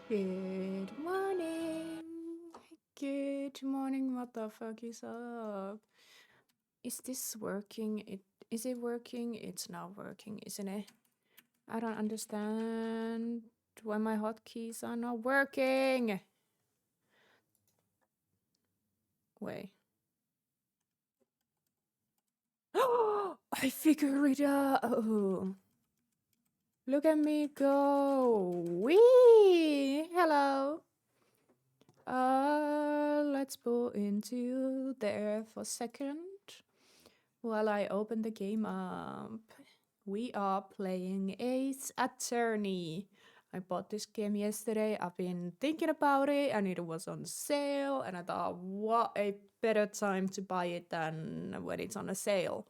Good morning. Good morning. What the fuck is up? Is this working? Is it working? It's not working, isn't it? I don't understand why my hotkeys are not working. Wait. I figured it out. Look at me go. Wee! Hello. Let's go into there for a second while I open the game up. We are playing Ace Attorney. I bought this game yesterday. I've been thinking about it and it was on sale, and I thought, what a better time to buy it than when it's on a sale.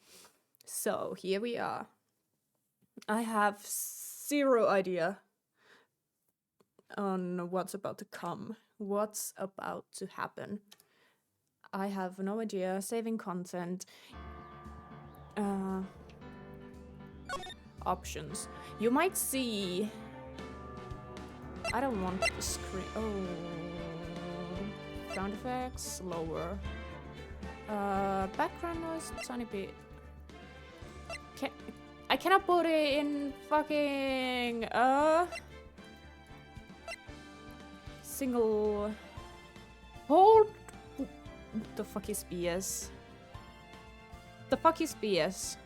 So here we are. I have zero idea on what's about to come, what's about to happen. I have no idea. Saving content. Options. You might see. I don't want the screen. Oh. Sound effects, lower. Background noise, tiny bit. I cannot put it in fucking single. Hold. The fuck is BS? The fuck is BS?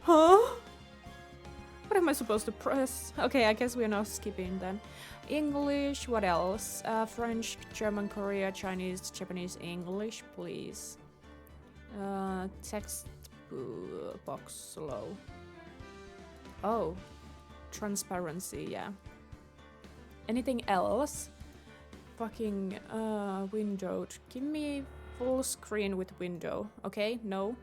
Huh? What am I supposed to press? Okay, I guess we're not skipping then. English, what else? French, German, Korea, Chinese, Japanese, English, please. Text box low. Oh, transparency, yeah. Anything else? Fucking windowed. Give me full screen with window. Okay, no.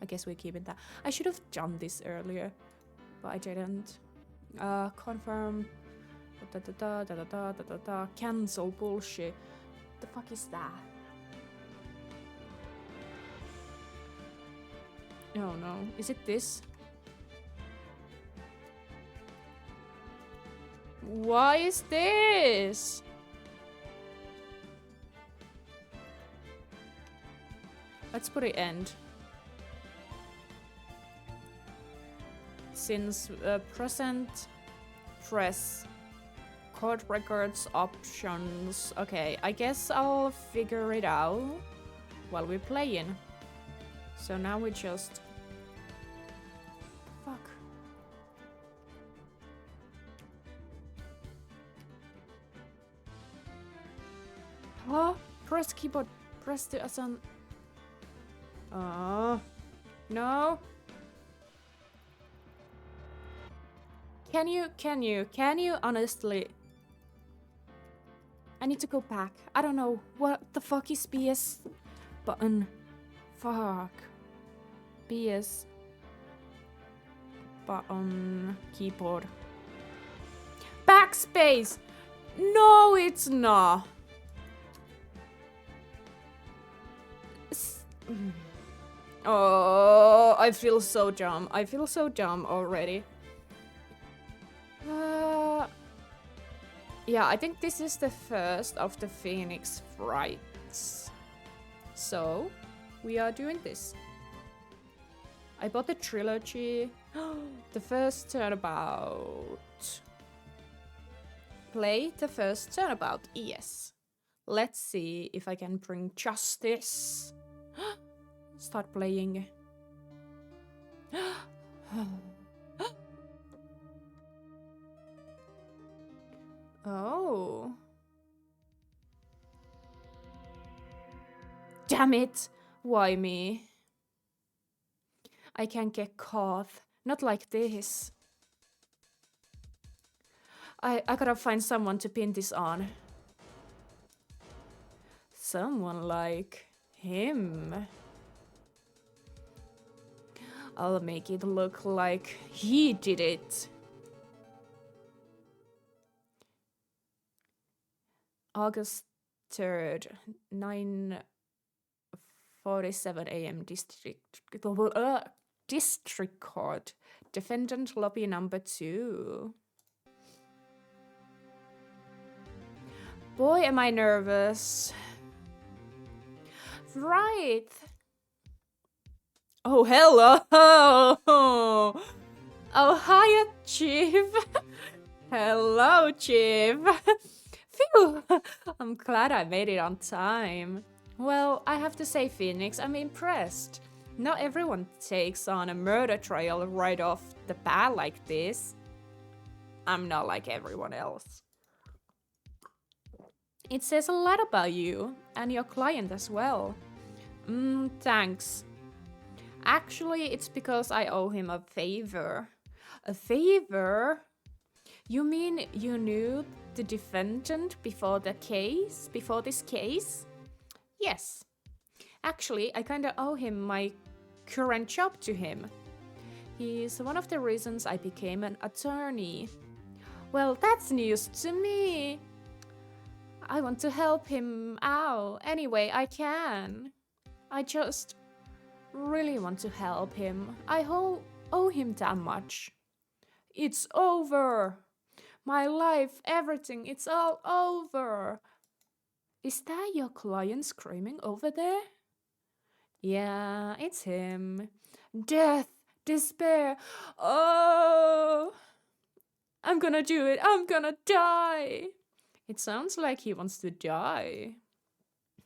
I guess we're keeping that. I should have done this earlier, but I didn't. Confirm. Cancel bullshit. The fuck is that? Oh no. Is it this? Why is this? Let's put it end. Since present, press court records options. Okay, I guess I'll figure it out while we're playing. So now we just. Fuck. Huh? Press keyboard. Press the ascent. No. Can you honestly? I need to go back. I don't know. What the fuck is BS button? Fuck. BS button keyboard. Backspace! No, it's not. Oh, I feel so dumb. I feel so dumb already. Yeah, I think this is the first of the Pheonix Wrights. So, we are doing this. I bought the Trilogy. The first turnabout. Play the first turnabout, yes. Let's see if I can bring justice. Start playing. Oh. Damn it! Why me? I can't get caught. Not like this. I gotta find someone to pin this on. Someone like him. I'll make it look like he did it. August 3rd, 9:47 a.m. District Court. Defendant lobby number 2. Boy, am I nervous. Right. Oh, hello. Oh, hiya, Chief. Hello, Chief. Phew. I'm glad I made it on time. Well, I have to say, Pheonix, I'm impressed. Not everyone takes on a murder trial right off the bat like this. I'm not like everyone else. It says a lot about you and your client as well. Thanks. Actually, it's because I owe him a favor. A favor? You mean you knew the defendant before this case? Yes. Actually, I kinda owe him my current job to him. He's one of the reasons I became an attorney. Well, that's news to me. I want to help him out any way I can. I just really want to help him. I owe him that much. It's over. My life, everything, it's all over. Is that your client screaming over there? Yeah, it's him. Death, despair. Oh, I'm gonna do it. I'm gonna die. It sounds like he wants to die.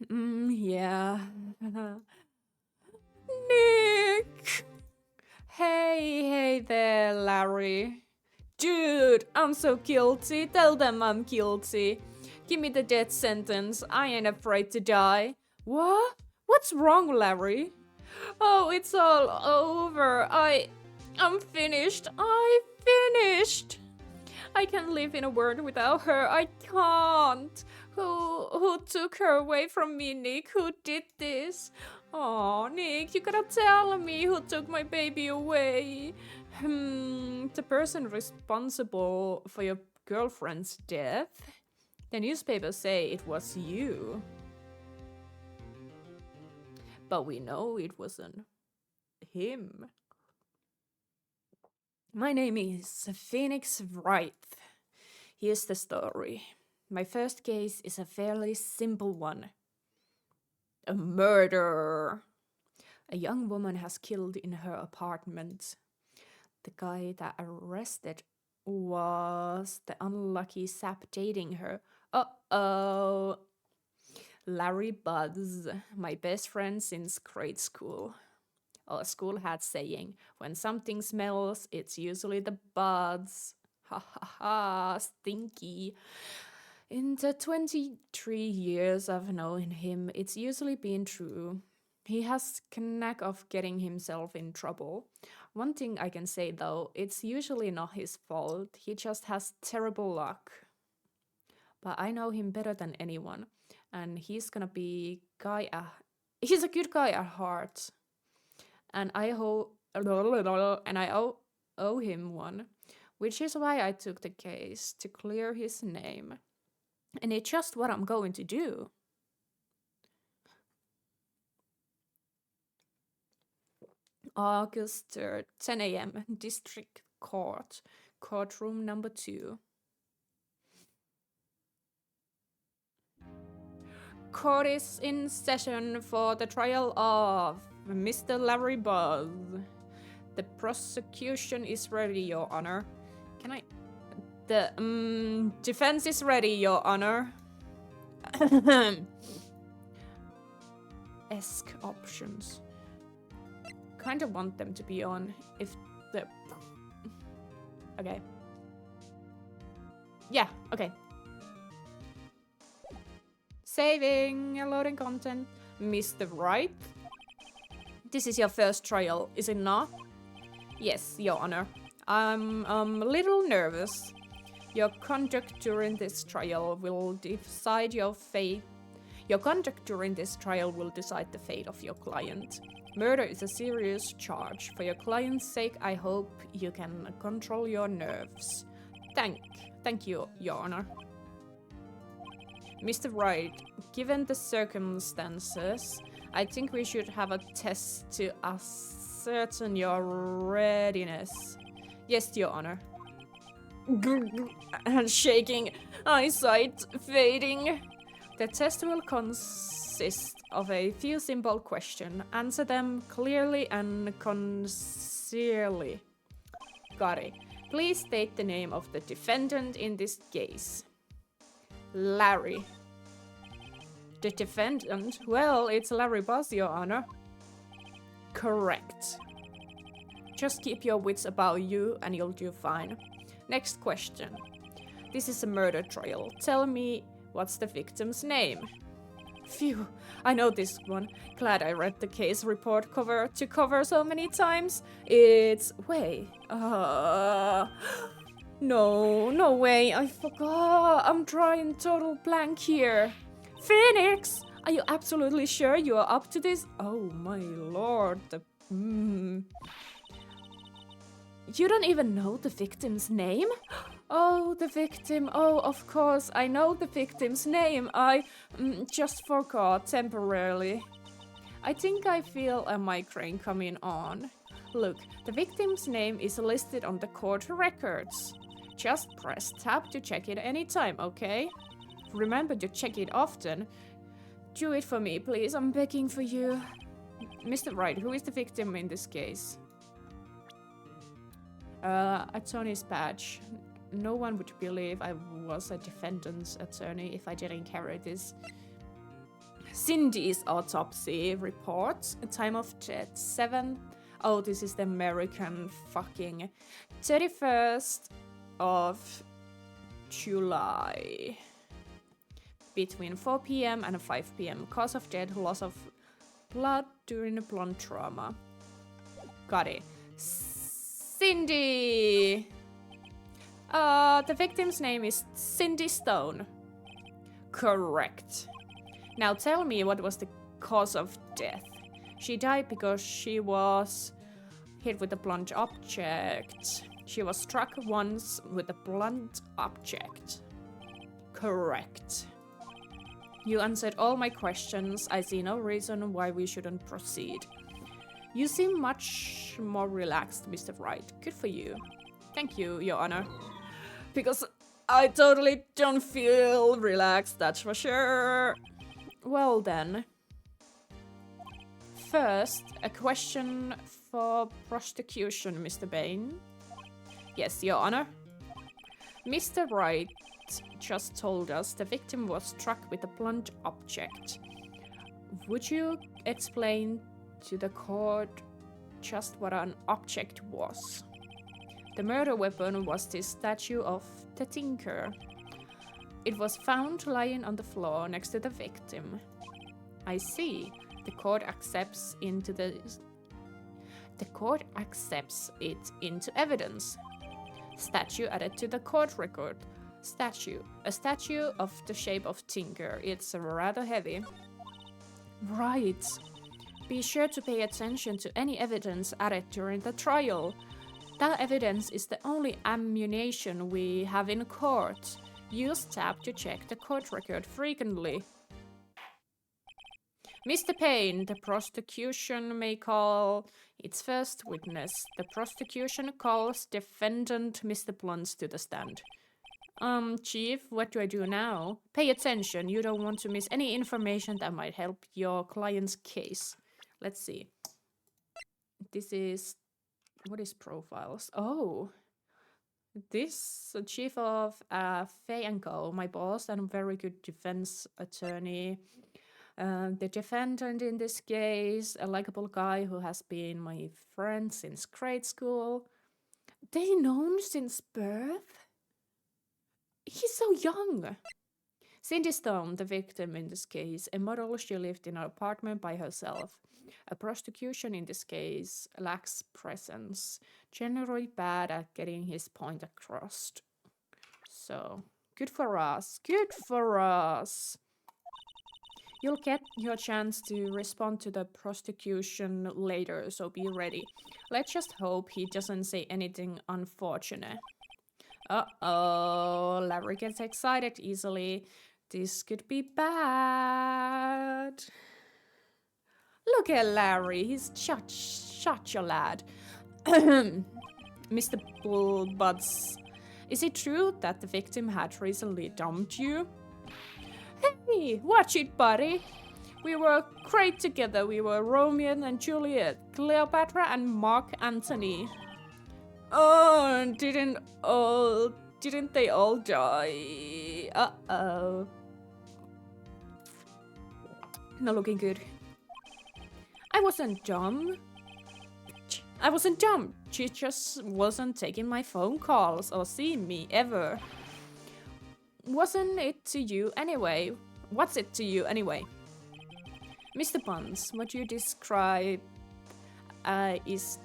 Yeah. Nick! Hey there, Larry. Dude, I'm so guilty. Tell them I'm guilty. Give me the death sentence. I ain't afraid to die. What? What's wrong, Larry? Oh, it's all over. I'm finished. I finished. I can't live in a world without her. I can't. Who took her away from me, Nick? Who did this? Oh, Nick, you gotta tell me who took my baby away. The person responsible for your girlfriend's death? The newspapers say it was you. But we know it wasn't him. My name is Pheonix Wright. Here's the story. My first case is a fairly simple one. A murder. A young woman has killed in her apartment. The guy that arrested was the unlucky sap dating her. Uh-oh. Larry Buds, my best friend since grade school. Our school had saying, when something smells, it's usually the buds. Ha ha ha, stinky. In the 23 years I've known him, it's usually been true. He has a knack of getting himself in trouble. One thing I can say though, it's usually not his fault. He just has terrible luck. But I know him better than anyone, and he's gonna be he's a good guy at heart. And I owe him one, which is why I took the case to clear his name. And it's just what I'm going to do. August 3rd, 10 a.m., District Court, courtroom number 2. Court is in session for the trial of Mr. Larry Buzz. The prosecution is ready, Your Honor. Can I... The defense is ready, Your Honor. Esque options. Kind of want them to be on if the... Okay. Yeah, okay. Saving, loading content. Mr. Wright? This is your first trial, is it not? Yes, Your Honor. I'm a little nervous. Your conduct during this trial will decide your fate. Your conduct during this trial will decide the fate of your client. Murder is a serious charge. For your client's sake, I hope you can control your nerves. Thank you, Your Honor. Mr. Wright, given the circumstances, I think we should have a test to ascertain your readiness. Yes, Your Honor. and shaking, eyesight fading. The test will consist of a few simple questions. Answer them clearly and concisely. Got it. Please state the name of the defendant in this case. Larry. The defendant? Well, it's Larry Buzz, Your Honor. Correct. Just keep your wits about you and you'll do fine. Next question. This is a murder trial. Tell me, what's the victim's name? Phew, I know this one. Glad I read the case report cover to cover so many times. It's... wait. No way. I forgot. I'm drawing total blank here. Pheonix! Are you absolutely sure you are up to this? Oh my lord. You don't even know the victim's name? Oh, the victim. Oh, of course, I know the victim's name. I just forgot temporarily. I think I feel a migraine coming on. Look, the victim's name is listed on the court records. Just press tab to check it anytime, okay? Remember to check it often. Do it for me, please. I'm begging for you. Mr. Wright, who is the victim in this case? Attorney's badge. No one would believe I was a defendant's attorney if I didn't carry this. Cindy's autopsy report. Time of death 7. Oh, this is the American fucking 31st of July. Between 4 p.m. and 5 p.m. Cause of death, loss of blood during a blunt trauma. Got it. Cindy! The victim's name is Cindy Stone. Correct. Now tell me, what was the cause of death? She died because she was hit with a blunt object. She was struck once with a blunt object. Correct. You answered all my questions. I see no reason why we shouldn't proceed. You seem much more relaxed, Mr. Wright. Good for you. Thank you, Your Honor. Because I totally don't feel relaxed, that's for sure. Well then. First, a question for prosecution, Mr. Bain. Yes, Your Honor. Mr. Wright just told us the victim was struck with a blunt object. Would you explain to the court just what an object was? The murder weapon was this statue of the Tinker. It was found lying on the floor next to the victim. I see. The court accepts it into evidence. Statue added to the court record. Statue. A statue of the shape of Tinker. It's rather heavy. Right. Be sure to pay attention to any evidence added during the trial. That evidence is the only ammunition we have in court. Use tab to check the court record frequently. Mr. Payne, the prosecution may call its first witness. The prosecution calls defendant Mr. Blunt to the stand. Chief, what do I do now? Pay attention. You don't want to miss any information that might help your client's case. Let's see. This is... what is profiles? Oh. This chief of Pheonix, my boss and very good defense attorney. The defendant in this case, a likable guy who has been my friend since grade school. They known since birth? He's so young. Cindy Stone, the victim in this case, a model. She lived in an apartment by herself. A prosecution in this case lacks presence. Generally bad at getting his point across. So, good for us. Good for us. You'll get your chance to respond to the prosecution later, so be ready. Let's just hope he doesn't say anything unfortunate. Uh-oh, Larry gets excited easily. This could be bad. Look at Larry, he's such a lad. Mr. Bullbuds, Is it true that the victim had recently dumped you? Hey, watch it, buddy. We were great together. We were Romeo and Juliet, Cleopatra and Mark Antony. Oh, didn't they all die? Uh-oh. Not looking good. I wasn't dumb. She just wasn't taking my phone calls or seeing me ever. Wasn't it to you anyway? What's it to you anyway? Mr. Buns, what you describe is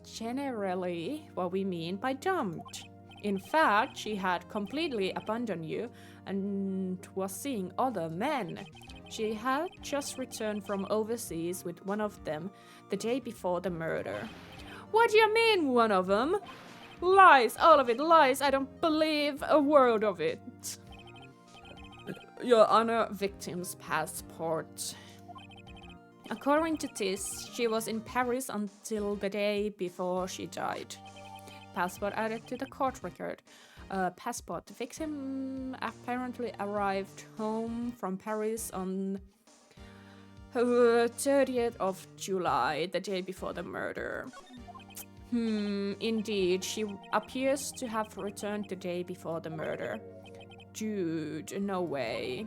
generally what we mean by dumped. In fact, she had completely abandoned you and was seeing other men. She had just returned from overseas with one of them the day before the murder. What do you mean, one of them? Lies, all of it lies. I don't believe a word of it. Your Honor, victim's passport. According to this, she was in Paris until the day before she died. Passport added to the court record. Passport. The victim apparently arrived home from Paris on 30th of July, the day before the murder. Indeed, she appears to have returned the day before the murder. Dude, no way.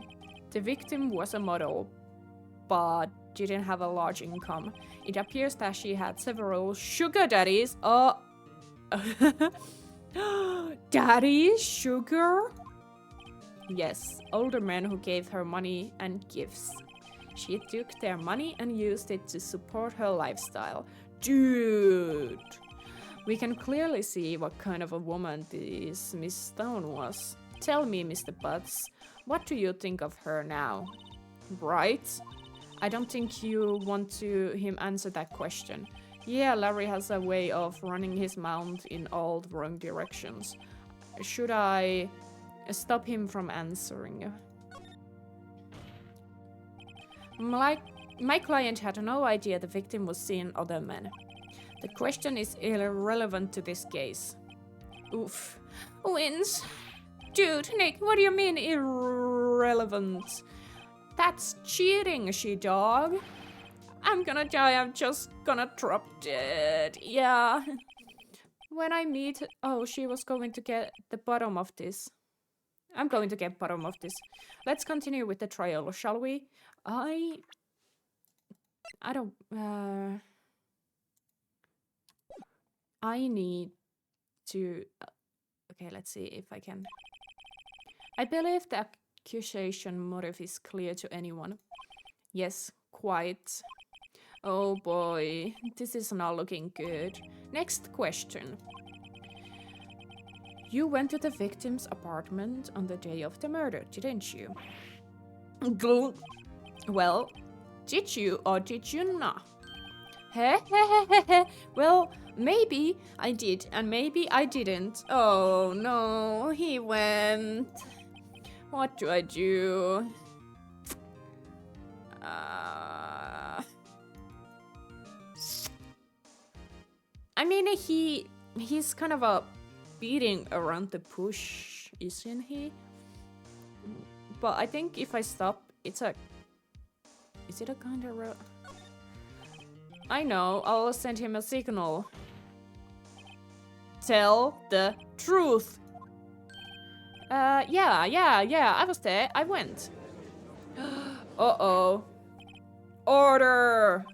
The victim was a model, but didn't have a large income. It appears that she had several sugar daddies. Oh. Daddy? Sugar? Yes, older men who gave her money and gifts. She took their money and used it to support her lifestyle. Dude! We can clearly see what kind of a woman this Miss Stone was. Tell me, Mr. Butts, what do you think of her now? Right? I don't think you want to him answer that question. Yeah, Larry has a way of running his mouth in all the wrong directions. Should I stop him from answering? My client had no idea the victim was seeing other men. The question is irrelevant to this case. Oof. Wins. Dude, Nick, what do you mean irrelevant? That's cheating, she-dog. I'm gonna die, I'm just gonna drop dead. Yeah. When I meet... Oh, she was going to get the bottom of this. I'm going to get bottom of this. Let's continue with the trial, shall we? I don't... I need to... Okay, let's see if I can... I believe the accusation motive is clear to anyone. Yes, quite. Oh boy, this is not looking good. Next question. You went to the victim's apartment on the day of the murder, didn't you? Well, did you or did you not? Well, maybe I did and maybe I didn't. Oh no, he went. What do I do? I mean, he's kind of a beating around the bush, isn't he? But I think if I stop, it's a... Is it a kind of... I know, I'll send him a signal. Tell the truth. Yeah, I was there. I went. Uh-oh. Order!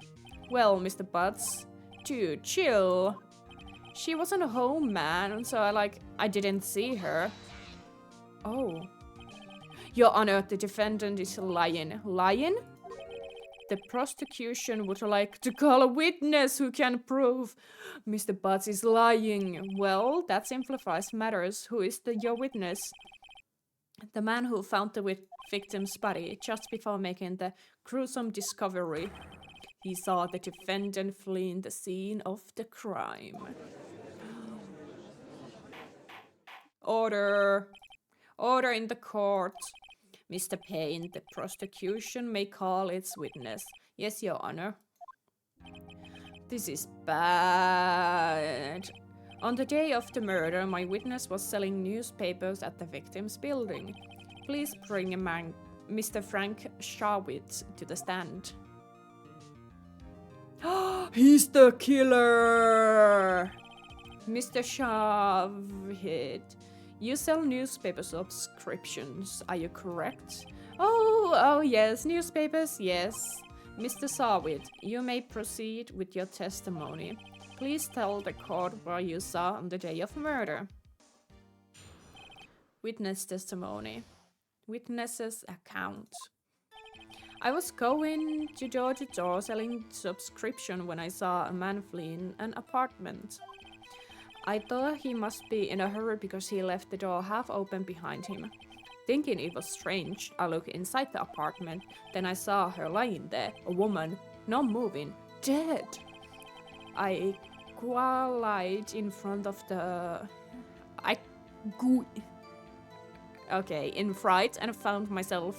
Well, Mr. Butts, dude, chill. She wasn't home, man, so I didn't see her. Oh. Your Honor, the defendant is lying. Lying? The prosecution would like to call a witness who can prove Mr. Butts is lying. Well, that simplifies matters. Who is your witness? The man who found the victim's body just before making the gruesome discovery. He saw the defendant fleeing the scene of the crime. Order! Order in the court. Mr. Payne, the prosecution may call its witness. Yes, Your Honor. This is bad. On the day of the murder, my witness was selling newspapers at the victim's building. Please bring Mr. Frank Shawit to the stand. He's the killer! Mr. Shawit, you sell newspaper subscriptions, are you correct? Oh yes, newspapers, yes. Mr. Shawit, you may proceed with your testimony. Please tell the court what you saw on the day of murder. Witness testimony. Witness's account. I was going door to door selling subscription when I saw a man fleeing an apartment. I thought he must be in a hurry because he left the door half open behind him. Thinking it was strange, I looked inside the apartment. Then I saw her lying there, a woman, not moving, dead. I qualied in front of the... in fright and found myself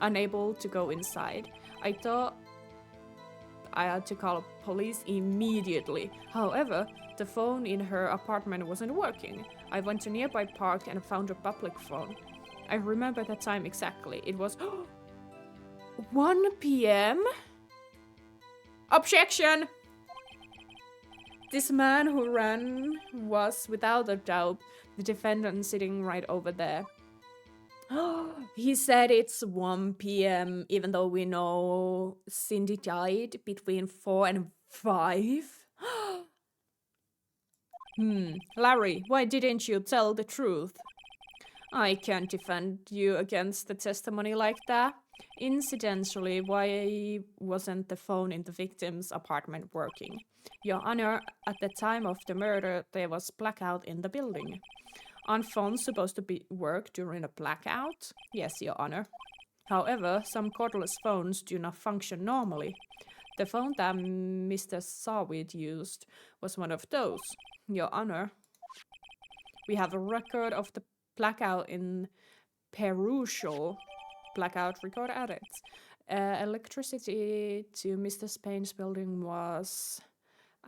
unable to go inside. I thought I had to call police immediately. However, the phone in her apartment wasn't working. I went to nearby park and found a public phone. I remember the time exactly. It was 1 p.m. Objection! This man who ran was without a doubt the defendant sitting right over there. He said it's 1 p.m. even though we know Cindy died between 4 and 5. Larry, why didn't you tell the truth? I can't defend you against the testimony like that. Incidentally, why wasn't the phone in the victim's apartment working? Your Honor, at the time of the murder, there was blackout in the building. Aren't phones supposed to work during a blackout? Yes, Your Honor. However, some cordless phones do not function normally. The phone that Mr. Sawid used was one of those. Your Honor, we have a record of the blackout in Peruvial. Blackout record added. Electricity to Mr. Spain's building was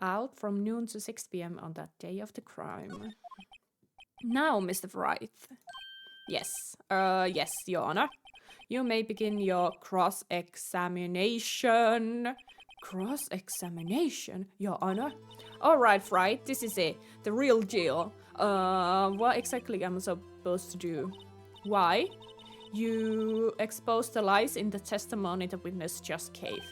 out from noon to 6 p.m. on that day of the crime. Now, Mr. Wright. Yes, Your Honor. You may begin your cross-examination. Cross-examination, Your Honor? Alright, Wright, this is it. The real deal. What exactly am I supposed to do? Why? You exposed the lies in the testimony the witness just gave.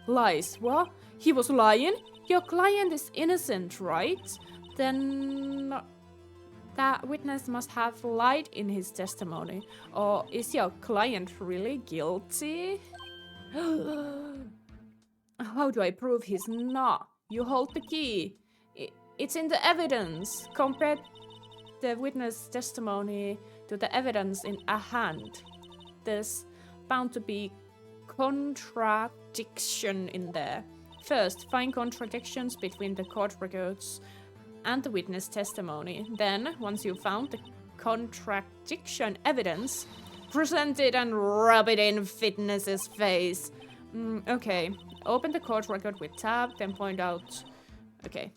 Lies? What? He was lying? Your client is innocent, right? Then that witness must have lied in his testimony. Or is your client really guilty? How do I prove he's not? You hold the key. It's in the evidence. Compare the witness testimony to the evidence in a hand. There's bound to be contradiction in there. First, find contradictions between the court records and the witness testimony. Then, once you've found the contradiction evidence, present it and rub it in witness's face. Okay, open the court record with tab, then point out... Okay.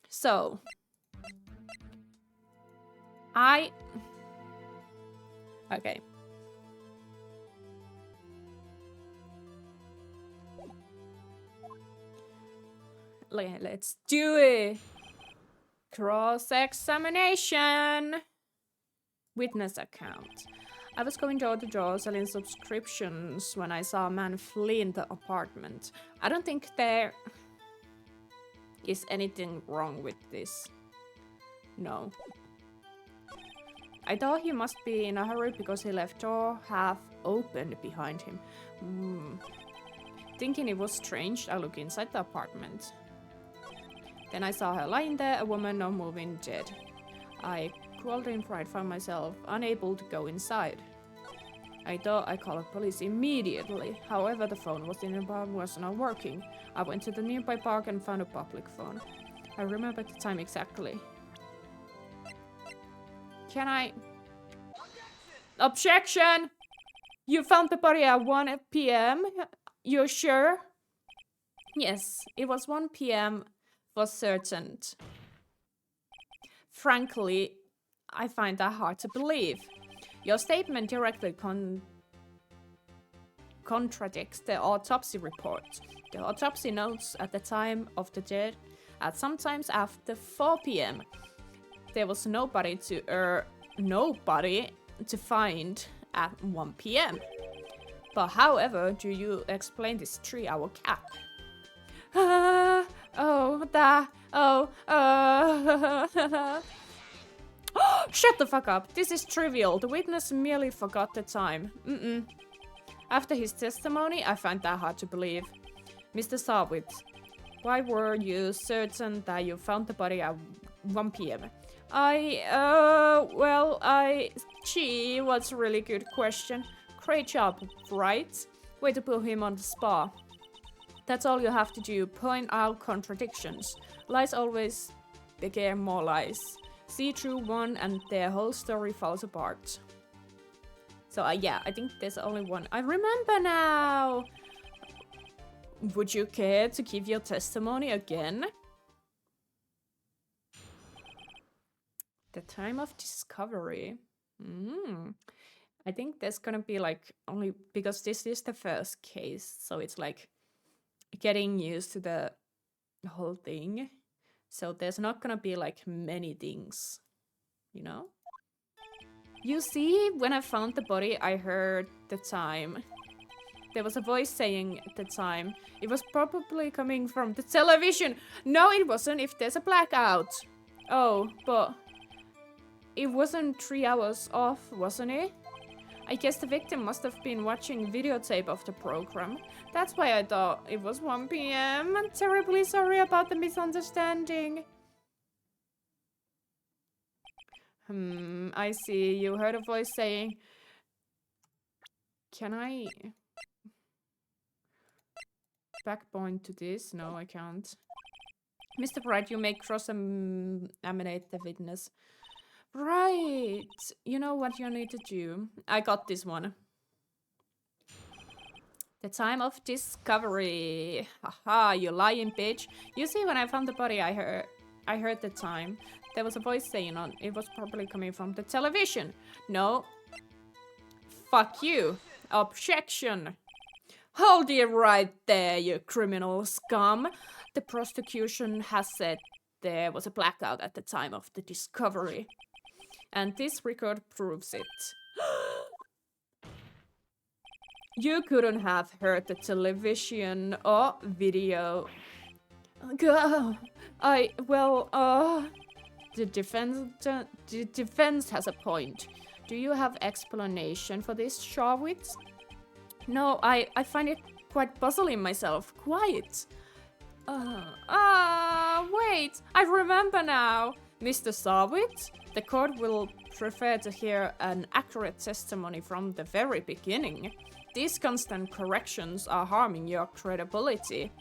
So... Okay. Let's do it! Cross-examination! Witness account. I was going door to door selling subscriptions when I saw a man flee in the apartment. I don't think there is anything wrong with this. No. I thought he must be in a hurry because he left door half open behind him. Thinking it was strange, I looked inside the apartment. Then I saw her lying there, a woman not moving, dead. I crawled in fright, found myself unable to go inside. I thought I called police immediately. However, the phone was not working. I went to the nearby park and found a public phone. I remember the time exactly. Can I... Objection! You found the body at 1 p.m.? You're sure? Yes, it was 1 p.m. for certain. Frankly, I find that hard to believe. Your statement directly contradicts the autopsy report. The autopsy notes at the time of the death at sometimes after 4 p.m. There was nobody to find at 1 p.m. But however do you explain this 3-hour gap? Shut the fuck up. This is trivial. The witness merely forgot the time. After his testimony, I find that hard to believe. Mr. Sarwitz, why were you certain that you found the body at 1 p.m.? Gee, what's a really good question. Great job, right? Way to put him on the spot. That's all you have to do, point out contradictions. Lies always beget more lies. See through one and their whole story falls apart. So yeah, I think there's only one. I remember now! Would you care to give your testimony again? The time of discovery. I think there's gonna be like only because this is the first case, so it's like getting used to the whole thing. So there's not gonna be like many things, you know? You see, when I found the body, I heard the time. There was a voice saying at the time. It was probably coming from the television. No, it wasn't if there's a blackout. Oh, but it wasn't 3 hours off, wasn't it? I guess the victim must have been watching videotape of the program. That's why I thought it was 1 p.m. I'm terribly sorry about the misunderstanding. I see. You heard a voice saying... Can I... backpoint to this? No, I can't. Mr. Wright, you may cross-examine the witness. Right. You know what you need to do. I got this one. The time of discovery. Haha, you lying bitch. You see, when I found the body, I heard the time. There was a voice saying on. It was probably coming from the television. No. Fuck you. Objection. Hold it right there, you criminal scum. The prosecution has said there was a blackout at the time of the discovery. And this record proves it. You couldn't have heard the television or video. The defense has a point. Do you have explanation for this, Sharwitz? No, I find it quite puzzling myself. Quiet. Wait, I remember now. Mr. Sarwitz, the court will prefer to hear an accurate testimony from the very beginning. These constant corrections are harming your credibility.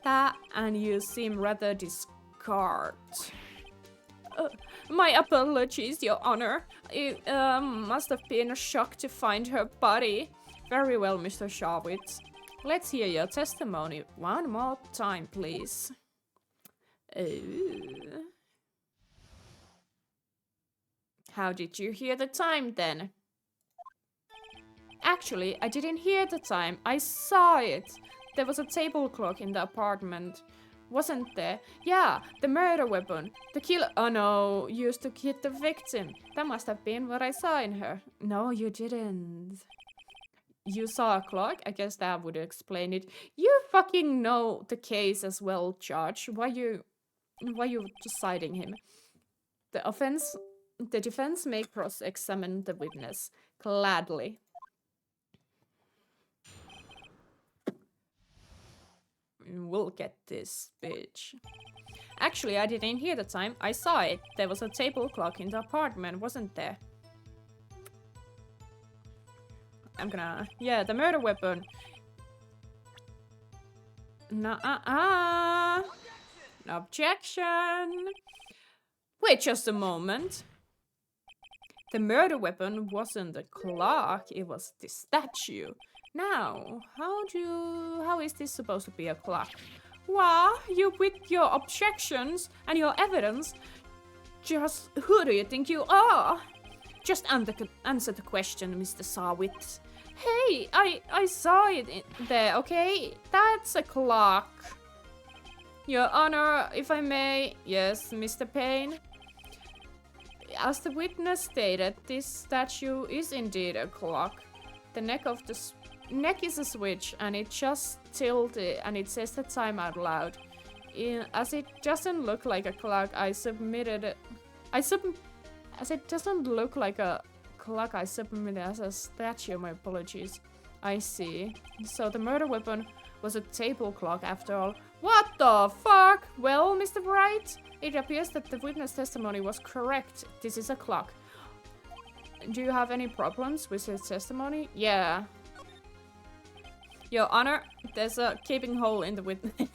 That and you seem rather discard. My apologies, Your Honor. It must have been a shock to find her body. Very well, Mr. Sharwitz. Let's hear your testimony one more time, please. How did you hear the time, then? Actually, I didn't hear the time. I saw it. There was a table clock in the apartment. Wasn't there? Yeah, the murder weapon. The killer... Oh no, used to hit the victim. That must have been what I saw in her. No, you didn't. You saw a clock? I guess that would explain it. You fucking know the case as well, Judge. Why you deciding him? The defense may cross-examine the witness. Gladly. We'll get this, bitch. Actually, I didn't hear the time. I saw it. There was a table clock in the apartment, wasn't there? I'm gonna... Yeah, the murder weapon. Objection. Wait just a moment. The murder weapon wasn't the clock, it was the statue. Now, how is this supposed to be a clock? Well, you with your objections and your evidence, Just who do you think you are? Just answer the question, Mr. Sawit. Hey, I saw it there, okay? That's a clock. Your Honor, if I may. Yes, Mr. Payne. As the witness stated, this statue is indeed a clock. The neck is a switch, and it just tilted, and it says the time out loud. As it doesn't look like a clock, as it doesn't look like a clock, I submit it as a statue. My apologies. I see. So the murder weapon was a table clock after all. What the fuck? Well, Mr. Wright, it appears that the witness testimony was correct. This is a clock. Do you have any problems with his testimony? Yeah. Your Honor, there's a gaping hole in the witness.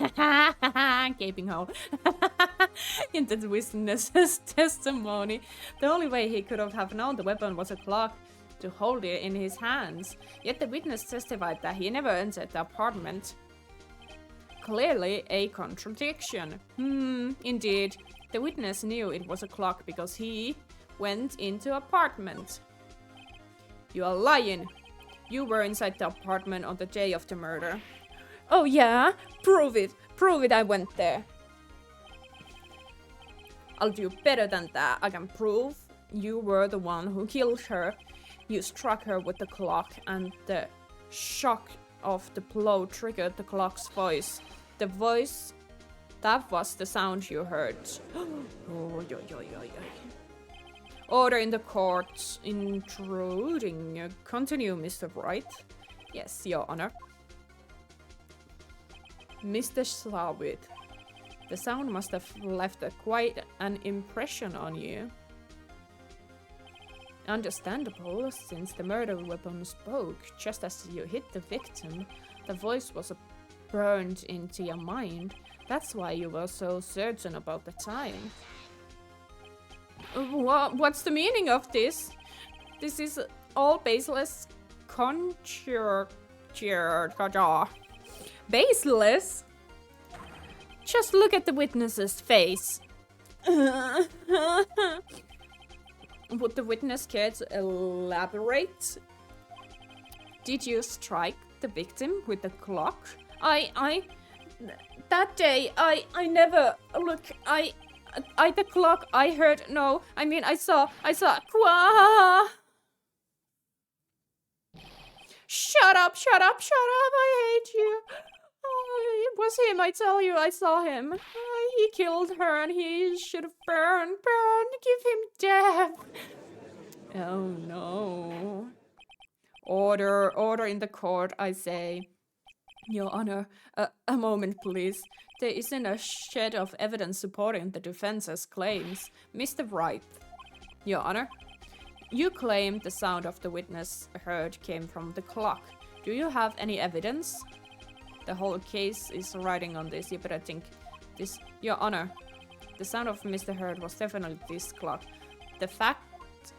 Gaping hole. In the witness's testimony. The only way he could have known the weapon was a clock to hold it in his hands. Yet the witness testified that he never entered the apartment. Clearly a contradiction. Indeed. The witness knew it was a clock because he went into apartment. You are lying. You were inside the apartment on the day of the murder. Oh yeah? Prove it. Prove it I went there. I'll do better than that. I can prove you were the one who killed her. You struck her with the clock, and the shock of the blow triggered the clock's voice. The voice, that was the sound you heard. Order in the court. Intruding. Continue, Mr. Wright. Yes, Your Honor. Mr. Sawit, the sound must have left quite an impression on you. Understandable, since the murder weapon spoke just as you hit the victim. The voice was burned into your mind. That's why you were so certain about the time. What's the meaning of this? This is all baseless conjecture. Baseless? Just look at the witness's face. Would the witness care to elaborate? Did you strike the victim with the clock? That day, I never look, the clock, I heard, no, I mean, I saw, Qua! Shut up, I hate you. Oh, it was him, I tell you, I saw him. He killed her and he should have burned, give him death. Oh no. Order in the court, I say. Your Honor, a moment please. There isn't a shred of evidence supporting the defense's claims. Mr. Wright. Your Honor, you claim the sound of the witness heard came from the clock. Do you have any evidence? The whole case is riding on this, but I think this... Your Honor, the sound of Mr. Heard was definitely this clock. The fact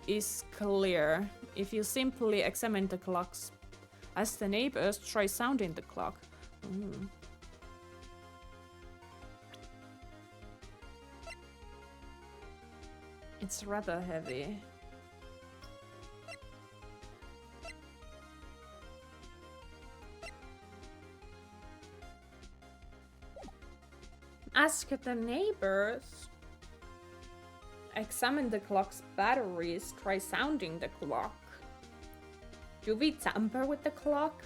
is clear. If you simply examine the clocks as the neighbors try sounding the clock. It's rather heavy. Ask the neighbors. Examine the clock's batteries. Try sounding the clock. Do we tamper with the clock?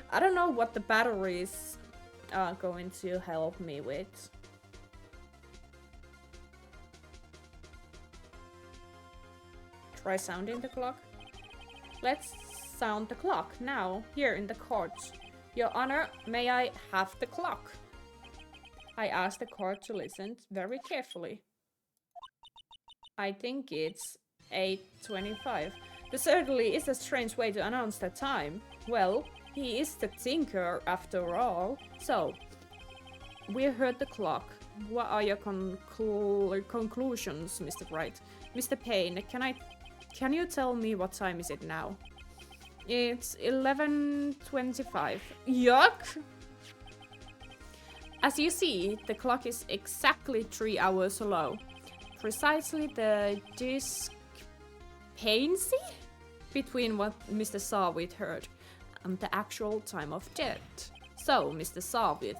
I don't know what the batteries are going to help me with. Try sounding the clock. Let's sound the clock now, here in the court. Your Honor, may I have the clock? I asked the court to listen very carefully. I think it's 8:25. This certainly is a strange way to announce the time. Well, he is the thinker after all. So, we heard the clock. What are your conclusions, Mr. Wright? Mr. Payne, can you tell me what time is it now? It's 11:25. Yuck! As you see, the clock is exactly 3 hours slow. Precisely the discrepancy between what Mr. Sarwit heard and the actual time of death. So, Mr. Sarwit,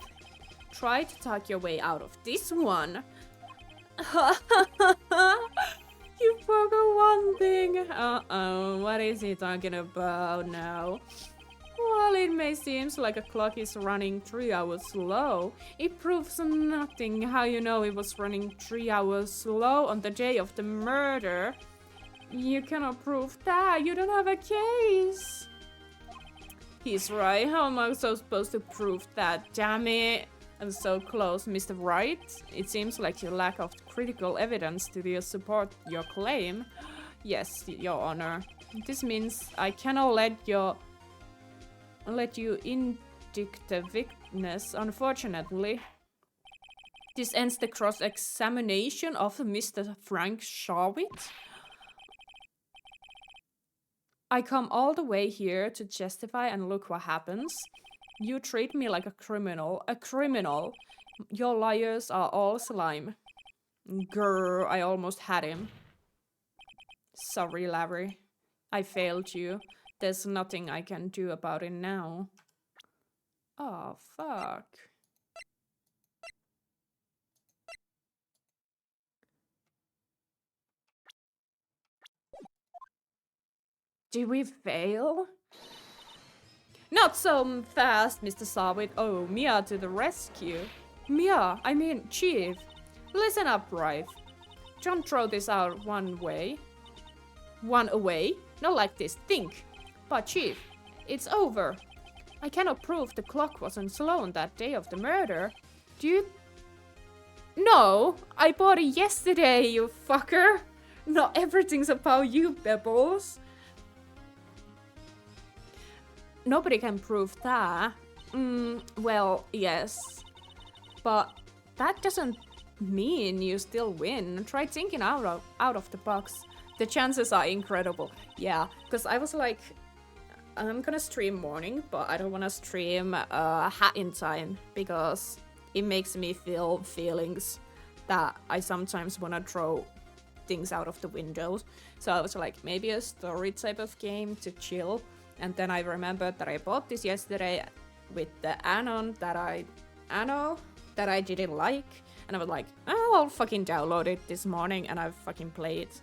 try to talk your way out of this one. You forgot one thing. Uh-oh, what is he talking about now? While it may seem like a clock is running 3 hours slow, it proves nothing. How you know it was running 3 hours slow on the day of the murder? You cannot prove that. You don't have a case. He's right. How am I so supposed to prove that? Damn it. I'm so close, Mr. Wright. It seems like your lack of critical evidence to support your claim. Yes, Your Honor. This means I cannot let you indict the witness, unfortunately. This ends the cross-examination of Mr. Frank Sharwit. I come all the way here to justify, and look what happens. You treat me like a criminal. A criminal. Your liars are all slime. Grr, I almost had him. Sorry, Larry. I failed you. There's nothing I can do about it now. Oh, fuck. Did we fail? Not so fast, Mr. Sarwit. Oh, Mia to the rescue. Mia, I mean, Chief. Listen up, Rive. Don't throw this out one away. Not like this. Think. But Chief, it's over. I cannot prove the clock wasn't slow on that day of the murder. Do you... No, I bought it yesterday, you fucker. Not everything's about you, Bebbles. Nobody can prove that. Well, yes. But that doesn't mean you still win. Try thinking out of the box. The chances are incredible. Yeah, because I was like, I'm gonna stream morning, but I don't want to stream hat in time because it makes me feel feelings that I sometimes want to throw things out of the windows. So I was like, maybe a story type of game to chill. And then I remembered that I bought this yesterday with the Anon that I didn't like. And I was like, oh, I'll fucking download it this morning and I fucking play it.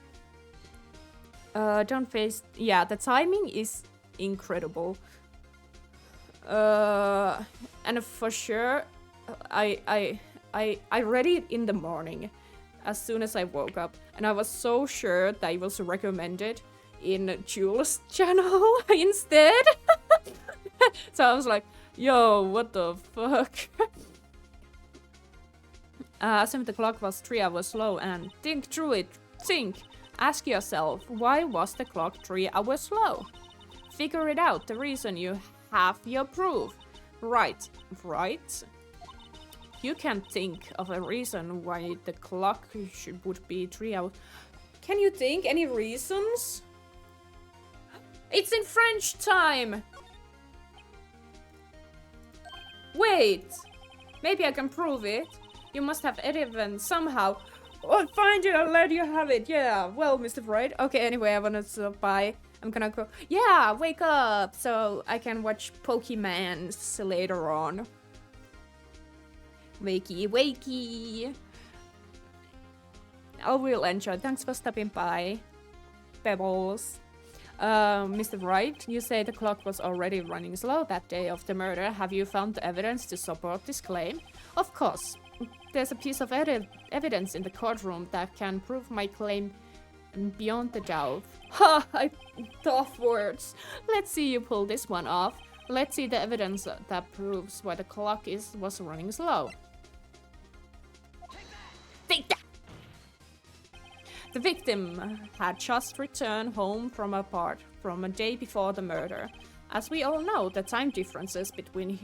Don't face... Yeah, the timing is incredible. And for sure, I read it in the morning as soon as I woke up. And I was so sure that it was recommended in Jules' channel instead. So I was like, yo, what the fuck? Assume the clock was 3 hours slow and think through it. Think. Ask yourself, why was the clock 3 hours slow? Figure it out, the reason you have your proof. Right. You can think of a reason why the clock would be 3 hours. Can you think any reasons? It's in French time! Wait! Maybe I can prove it. You must have evidence somehow. I'll find it, I'll let you have it. Yeah, well, Mr. Wright. Okay, anyway, I wanna stop by. I'm gonna go. Yeah, wake up so I can watch Pokemans later on. Wakey. I will enjoy. Thanks for stopping by, Pebbles. Mr. Wright, you say the clock was already running slow that day of the murder. Have you found the evidence to support this claim? Of course. There's a piece of evidence in the courtroom that can prove my claim beyond the doubt. Ha! Tough words. Let's see you pull this one off. Let's see the evidence that proves why the clock was running slow. Take that! The victim had just returned home from a day before the murder. As we all know, the time differences between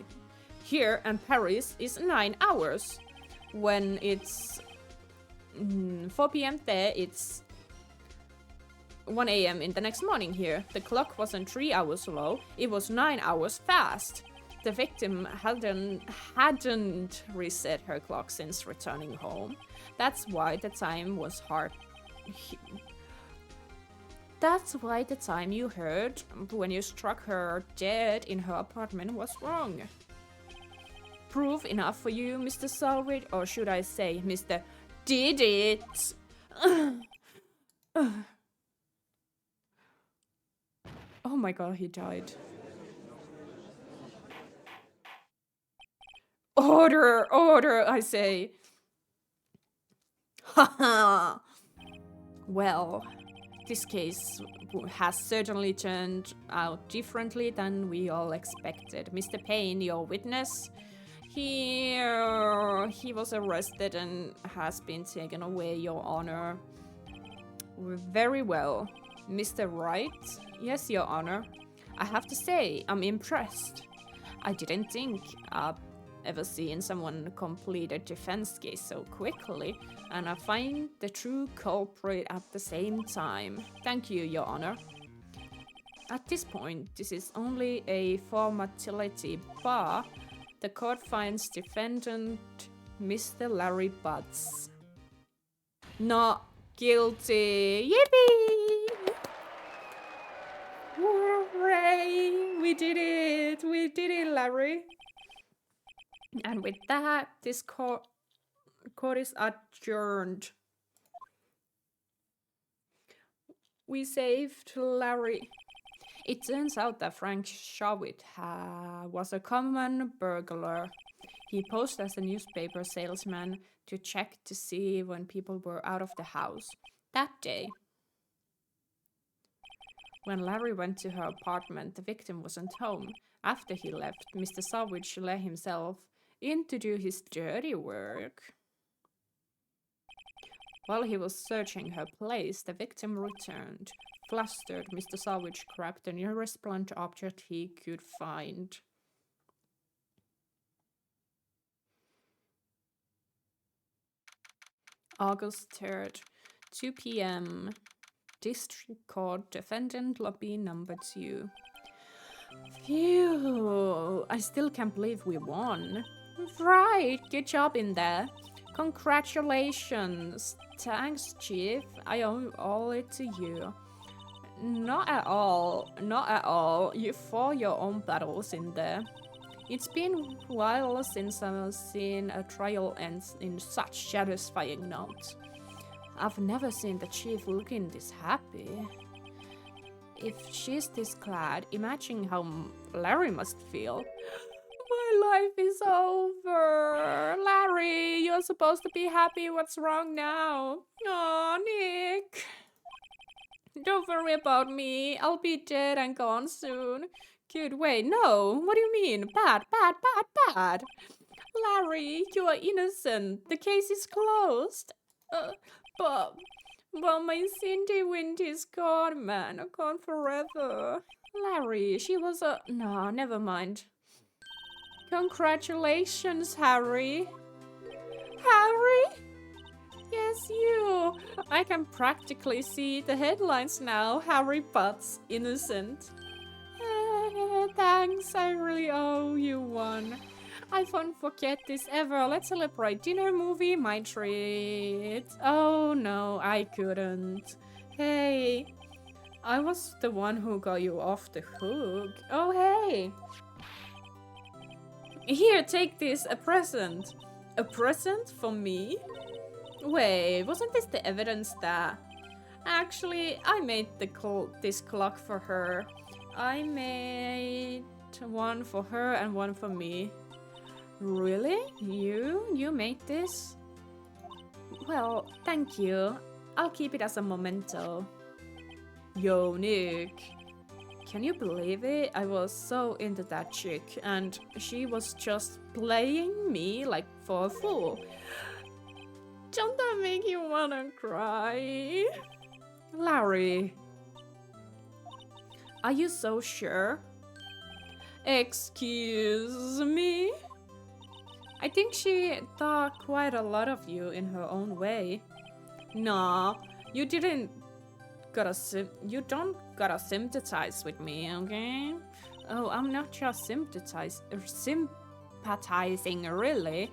here and Paris is 9 hours. When it's 4 p.m. there, it's 1 a.m. in the next morning here. The clock wasn't 3 hours slow, it was 9 hours fast. The victim hadn't reset her clock since returning home. That's why the time was hard. That's why the time you heard when you struck her dead in her apartment was wrong. Proof enough for you, Mr. Salwit, or should I say, Mr. Did it? Oh my god, he died. Order, order, I say. Haha. Well, this case has certainly turned out differently than we all expected. Mr. Payne, your witness, he was arrested and has been taken away, Your Honor. Very well. Mr. Wright? Yes, Your Honor. I have to say, I'm impressed. I didn't think I've ever seen someone complete a defense case so quickly, and I find the true culprit at the same time. Thank you, Your Honor. At this point, this is only a formality, but the court finds defendant Mr. Larry Butts not guilty. Yippee! Hooray! We did it! We did it, Larry! And with that, this court is adjourned. We saved Larry. It turns out that Frank Shawit was a common burglar. He posed as a newspaper salesman to check to see when people were out of the house. That day, when Larry went to her apartment, the victim wasn't home. After he left, Mr. Savage let himself in to do his dirty work. While he was searching her place, the victim returned. Flustered, Mr. Savage grabbed the nearest blunt object he could find. August 3rd, 2 p.m. District Court, Defendant Lobby number 2. Phew, I still can't believe we won. Right, good job in there. Congratulations. Thanks, Chief. I owe all it to you. Not at all, not at all. You fought your own battles in there. It's been a while since I've seen a trial end in such satisfying note. I've never seen the chief looking this happy. If she's this glad, imagine how Larry must feel. My life is over. Larry, you're supposed to be happy. What's wrong now? Aw, Nick. Don't worry about me. I'll be dead and gone soon. Good, wait, no. What do you mean? Bad, bad, bad, bad. Larry, you are innocent. The case is closed. But my Cindy Windy's gone, man. Gone forever. Larry, she was a... No, never mind. Congratulations, Harry. Harry? Yes, you. I can practically see the headlines now. Harry Butts, innocent. Thanks, I really owe you one. I won't forget this ever. Let's celebrate. Dinner, movie, my treat. Oh no, I couldn't. Hey, I was the one who got you off the hook. Oh hey. Here, take this, a present. A present for me? Wait, wasn't this the evidence that... Actually, I made this clock for her. I made one for her and one for me. Really? You made this? Well, thank you. I'll keep it as a memento. Yo, Nick. Can you believe it? I was so into that chick and she was just playing me like for a fool. Don't that make you wanna cry? Larry. Are you so sure? Excuse me? I think she thought quite a lot of you in her own way. Nah, you don't gotta sympathize with me, okay? Oh, I'm not just sympathizing, really.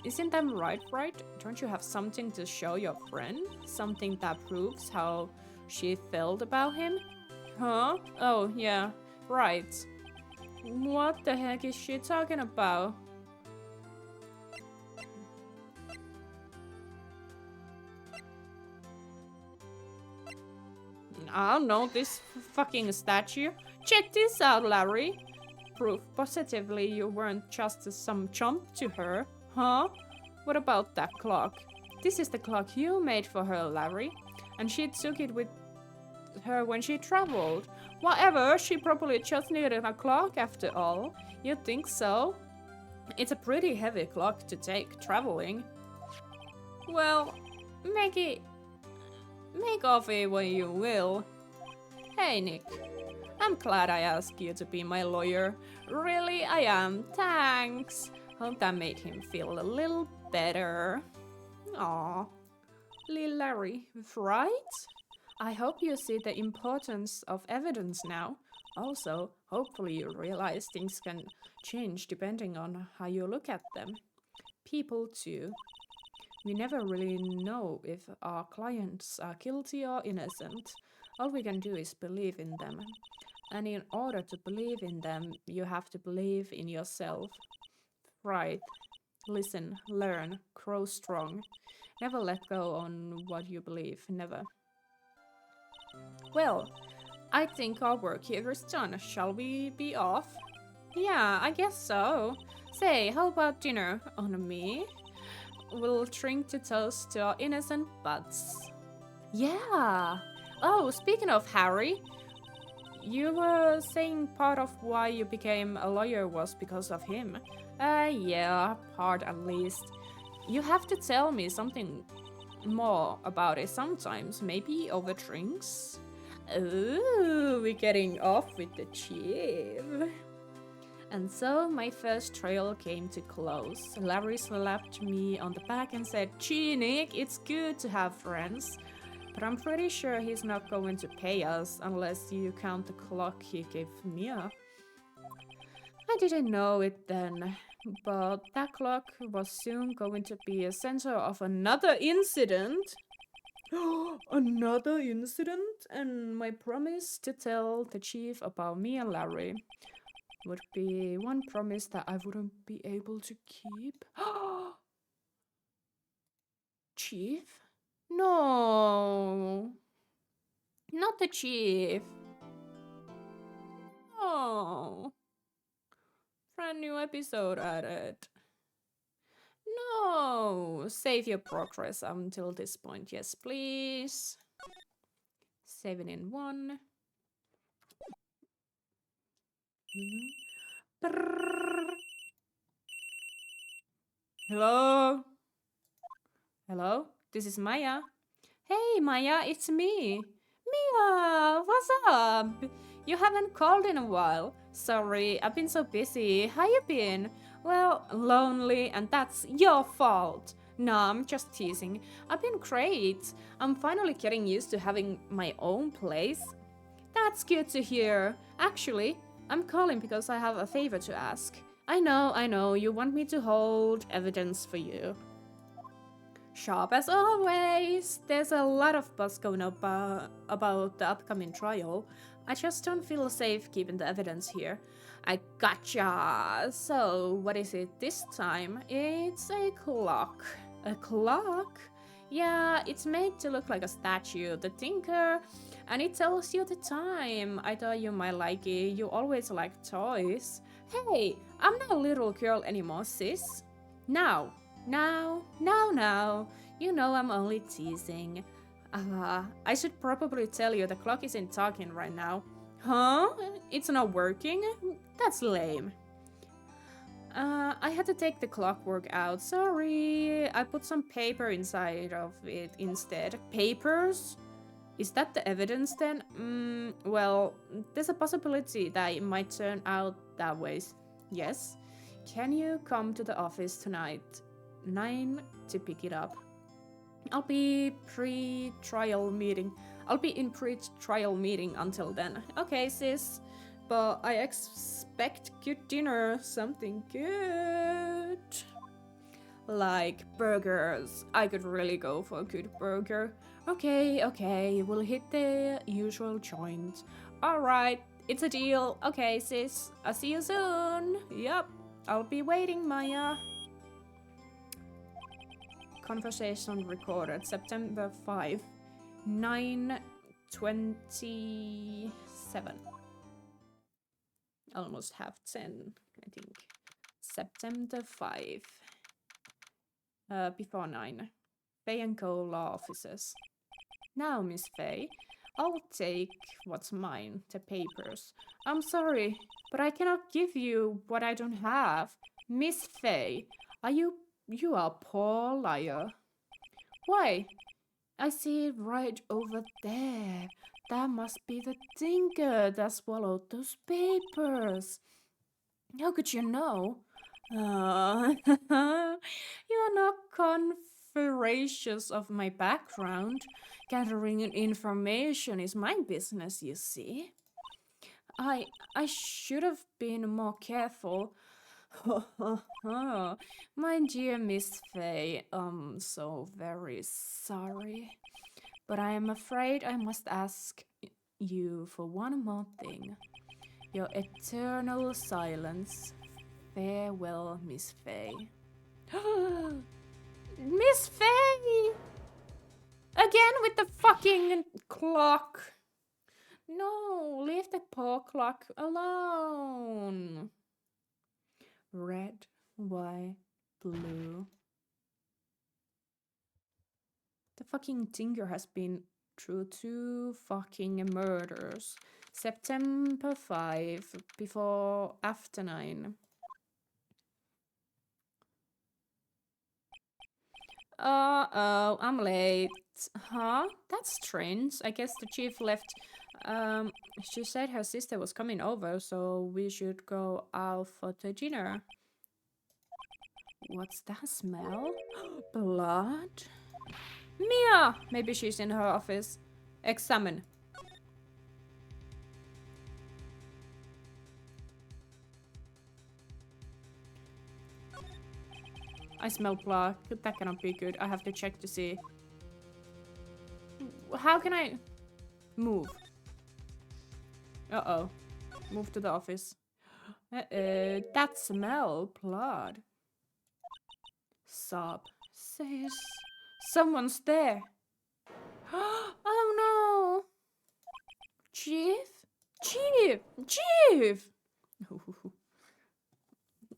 Isn't that right? Don't you have something to show your friend? Something that proves how she felt about him? Huh? Oh, yeah, right. What the heck is she talking about? I don't know, this fucking statue. Check this out, Larry. Proof positively you weren't just some chump to her. Huh? What about that clock? This is the clock you made for her, Larry. And she took it with her when she traveled. Whatever, she probably just needed a clock after all. You think so? It's a pretty heavy clock to take traveling. Well, make of it what you will. Hey, Nick. I'm glad I asked you to be my lawyer. Really, I am. Thanks. Hope that made him feel a little better. Aw. Little Larry, right? I hope you see the importance of evidence now. Also, hopefully you realize things can change depending on how you look at them. People too. We never really know if our clients are guilty or innocent. All we can do is believe in them. And in order to believe in them, you have to believe in yourself. Right. Listen, learn, grow strong. Never let go on what you believe, never. Well, I think our work here is done. Shall we be off? Yeah, I guess so. Say, how about dinner on me? We'll drink to toast to our innocent buds. Yeah. Oh, speaking of Harry, you were saying part of why you became a lawyer was because of him. Yeah, part at least. You have to tell me something more about it sometimes, maybe over drinks? Ooh, we're getting off with the chief. And so my first trail came to close. Larry slapped me on the back and said, "Gee, Nick, it's good to have friends. But I'm pretty sure he's not going to pay us unless you count the clock he gave Mia." I didn't know it then, but that clock was soon going to be a center of another incident. Another incident? And my promise to tell the chief about me and Larry would be one promise that I wouldn't be able to keep. Chief? No. Not the chief. Oh. Brand new episode added. No. Save your progress until this point. Yes, please. 7 in 1. Hello? Hello? This is Maya. Hey, Maya, it's me. Mia, what's up? You haven't called in a while. Sorry, I've been so busy. How you been? Well, lonely, and that's your fault. No, I'm just teasing. I've been great. I'm finally getting used to having my own place. That's good to hear. Actually, I'm calling because I have a favor to ask. I know, you want me to hold evidence for you. Sharp as always. There's a lot of buzz going up about the upcoming trial. I just don't feel safe keeping the evidence here. I gotcha. So, what is it this time? It's a clock. A clock? Yeah, it's made to look like a statue, the thinker, and it tells you the time. I thought you might like it. You always like toys. Hey, I'm not a little girl anymore, sis. Now. You know I'm only teasing. I should probably tell you the clock isn't talking right now. Huh? It's not working? That's lame. I had to take the clockwork out. Sorry. I put some paper inside of it instead. Papers? Is that the evidence then? Well, there's a possibility that it might turn out that way. Yes. Can you come to the office tonight? 9 to pick it up. I'll be in pre-trial meeting until then. Okay, sis. But I expect good dinner, something good. Like burgers. I could really go for a good burger. Okay, we'll hit the usual joint. Alright, it's a deal. Okay, sis, I'll see you soon. Yup, I'll be waiting, Maya. Conversation recorded September 5, 9:27. Almost half 10, I think. September 5. Before 9. Faye & Co. law offices. Now, Miss Faye, I'll take what's mine, the papers. I'm sorry, but I cannot give you what I don't have. Miss Faye, you are a poor liar. Why? I see it right over there. That must be the tinker that swallowed those papers. How could you know? You're not confidentious of my background. Gathering information is my business, you see. I should have been more careful. My dear Miss Faye, I'm so very sorry. But I am afraid I must ask you for one more thing. Your eternal silence. Farewell, Miss Faye. Miss Faye! Again with the fucking clock. No, leave the poor clock alone. Red, white, blue. The fucking tinker has been through 2 fucking murders. September 5, before after 9. Uh-oh, I'm late. Huh? That's strange. I guess the chief left. She said her sister was coming over, so we should go out for the dinner. What's that smell? Blood? Mia! Maybe she's in her office. Examine. I smell blood. That cannot be good. I have to check to see. How can I move? Uh-oh. Move to the office. That smell. Blood. Sob. Says someone's there. Oh no. Chief? Chief! Chief!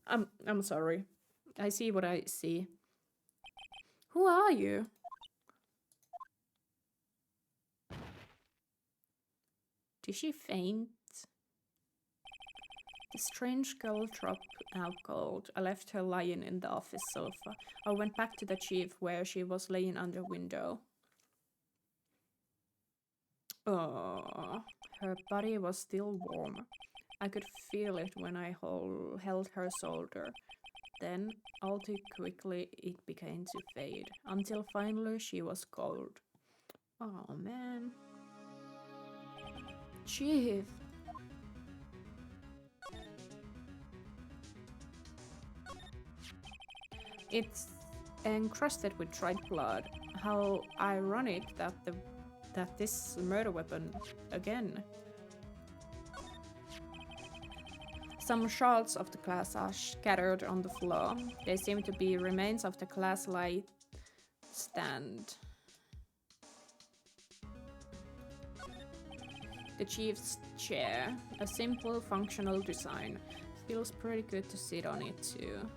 I'm sorry. I see what I see. Who are you? Did she faint? The strange girl dropped out cold. I left her lying in the office sofa. I went back to the chief where she was laying under window. Oh, her body was still warm. I could feel it when I held her shoulder. Then, all too quickly, it began to fade, until finally she was cold. Oh man. Chief. It's encrusted with dried blood. How ironic that this murder weapon again. Some shards of the glass are scattered on the floor. They seem to be remains of the glass light stand. The chief's chair, a simple functional design. Feels pretty good to sit on it too.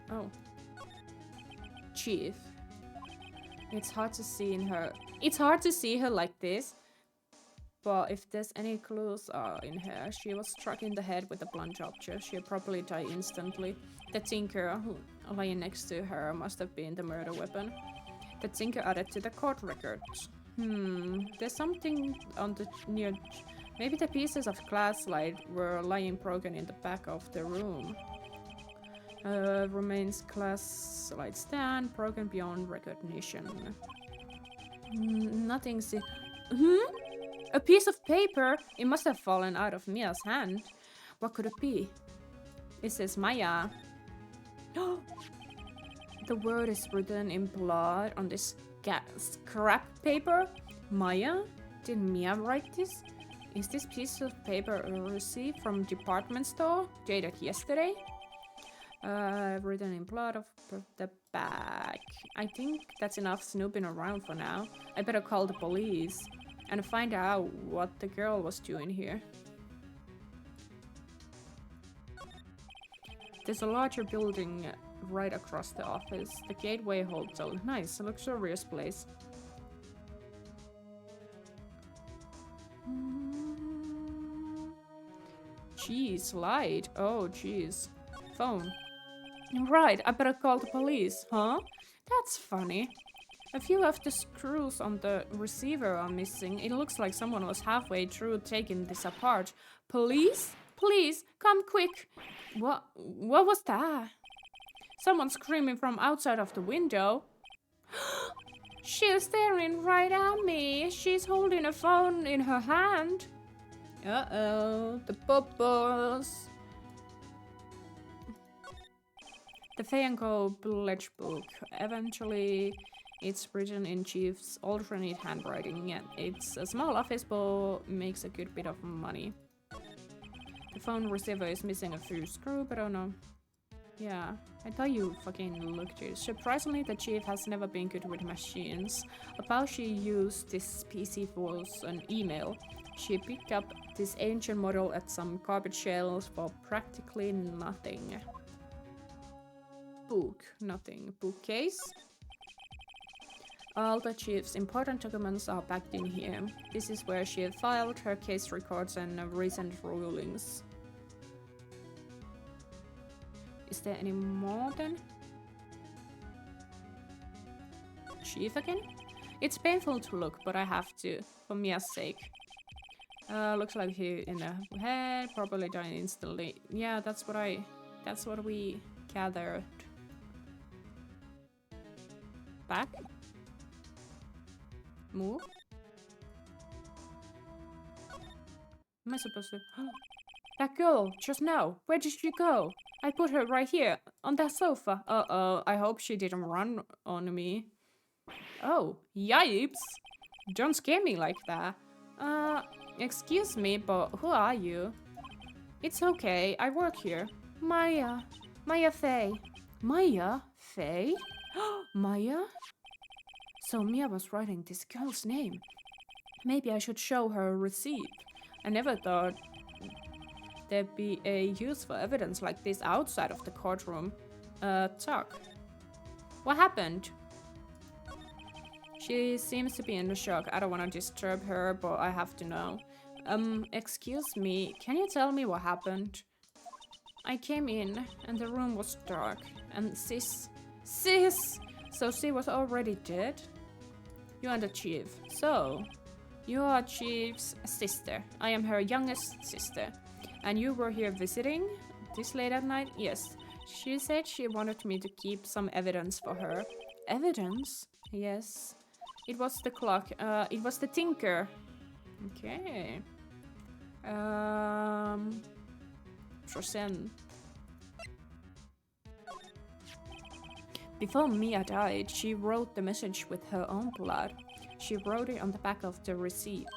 Oh. Chief. It's hard to see her like this. But if there's any clues in her, she was struck in the head with a blunt object. She'll probably die instantly. The tinker lying next to her must have been the murder weapon. The tinker added to the court records. There's something on the near. Maybe the pieces of glass slide were lying broken in the back of the room. Remains glass slide stand, broken beyond recognition. Nothing's. A piece of paper? It must have fallen out of Mia's hand. What could it be? It says Maya. The word is written in blood on this scrap paper. Maya? Did Mia write this? Is this piece of paper a receipt from department store dated yesterday? Written in blood of the bag. I think that's enough snooping around for now. I better call the police and find out what the girl was doing here. There's a larger building right across the office. The Gateway Hotel. Nice, a luxurious place. Jeez, light. Oh, jeez. Phone. Right, I better call the police. Huh? That's funny. A few of the screws on the receiver are missing. It looks like someone was halfway through taking this apart. Police? Please, come quick. What was that? Someone screaming from outside of the window. She's staring right at me. She's holding a phone in her hand. Uh-oh, the bubbles. The Pheonix pledge book. Eventually, it's written in Chief's alternate handwriting. And it's a small office, but makes a good bit of money. The phone receiver is missing a few screws, but I don't know. Yeah, I thought you fucking looked it. Surprisingly, the Chief has never been good with machines. About she used this PC was an email. She picked up this ancient model at some garbage shelves for practically nothing. Book, nothing. Bookcase? All the Chief's important documents are packed in here. This is where she filed her case records and recent rulings. Is there any more then? Chief again? It's painful to look, but I have to, for Mia's sake. Looks like he in the head, probably died instantly. Yeah, that's what we gathered. Back. Move. Am I supposed to? That girl, just now, where did she go? I put her right here, on that sofa. Uh-oh, I hope she didn't run on me. Oh, yipes! Don't scare me like that. Excuse me, but who are you? It's okay, I work here. Maya. Maya Fey. Maya Fey? Maya? So Mia was writing this girl's name. Maybe I should show her a receipt. I never thought there'd be a useful evidence like this outside of the courtroom. Talk. What happened? She seems to be in shock. I don't want to disturb her, but I have to know. Excuse me, can you tell me what happened? I came in, and the room was dark, and Sis! So she was already dead? You are the Chief. So, you are Chief's sister. I am her youngest sister. And you were here visiting? This late at night? Yes. She said she wanted me to keep some evidence for her. Evidence? Yes. It was the clock. It was the tinker. Okay. Percent. Before Mia died, she wrote the message with her own blood. She wrote it on the back of the receipt.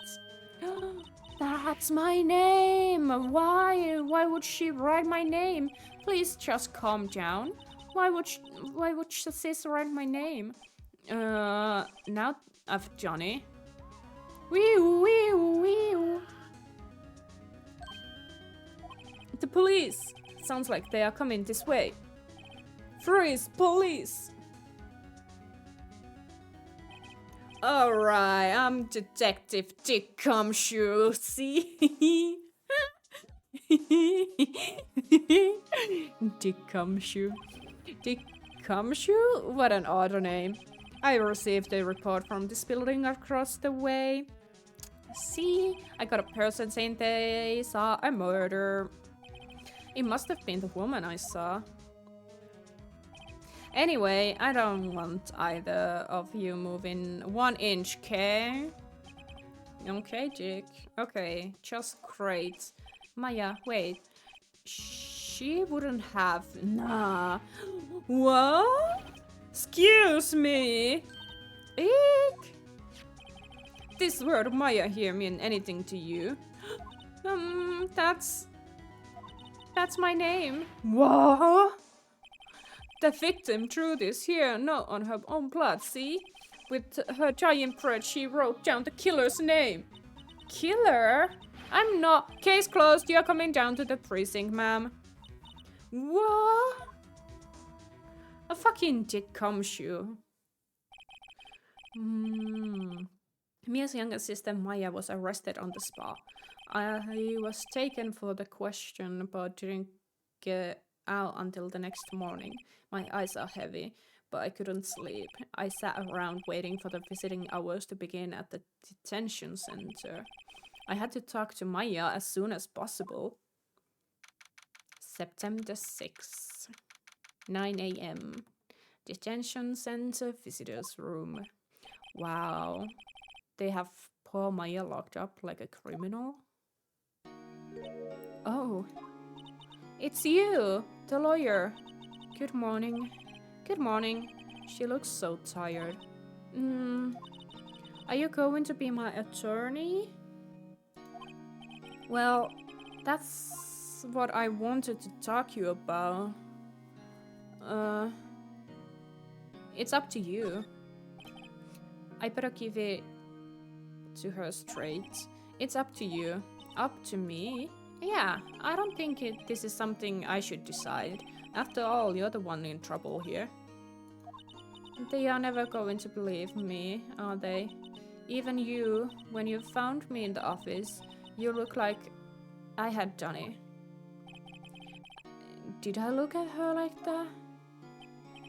That's my name! Why would she write my name? Please just calm down. Why would sis write my name? Now I've done it. Wee. The police! Sounds like they are coming this way. Freeze, police! Alright, I'm Detective Dick Cumshoe, see? Dick Cumshoe. Dick Cumshoe? What an odd name. I received a report from this building across the way. See? I got a person saying they saw a murder. It must have been the woman I saw. Anyway, I don't want either of you moving 1 inch, okay? Okay, Jake. Okay, just great. Maya, wait. She wouldn't have. Nah. What? Excuse me. Eek. This word Maya here mean anything to you? That's my name. What? The victim drew this here note on her own blood, see? With her giant bread, she wrote down the killer's name. Killer? I'm not. Case closed. You're coming down to the precinct, ma'am. What? A fucking dick gumshoe. Mia's younger sister Maya was arrested on the spot. I was taken for the question, but didn't get out until the next morning. My eyes are heavy, but I couldn't sleep. I sat around waiting for the visiting hours to begin at the detention center. I had to talk to Maya as soon as possible. September 6th, 9 a.m. Detention center visitors room. Wow. They have poor Maya locked up like a criminal? Oh. It's you, the lawyer. Good morning. Good morning. She looks so tired. Are you going to be my attorney? Well, that's what I wanted to talk to you about. It's up to you. I better give it to her straight. It's up to you. Up to me? Yeah, I don't think this is something I should decide. After all, you're the one in trouble here. They are never going to believe me, are they? Even you, when you found me in the office, you look like I had done it. Did I look at her like that?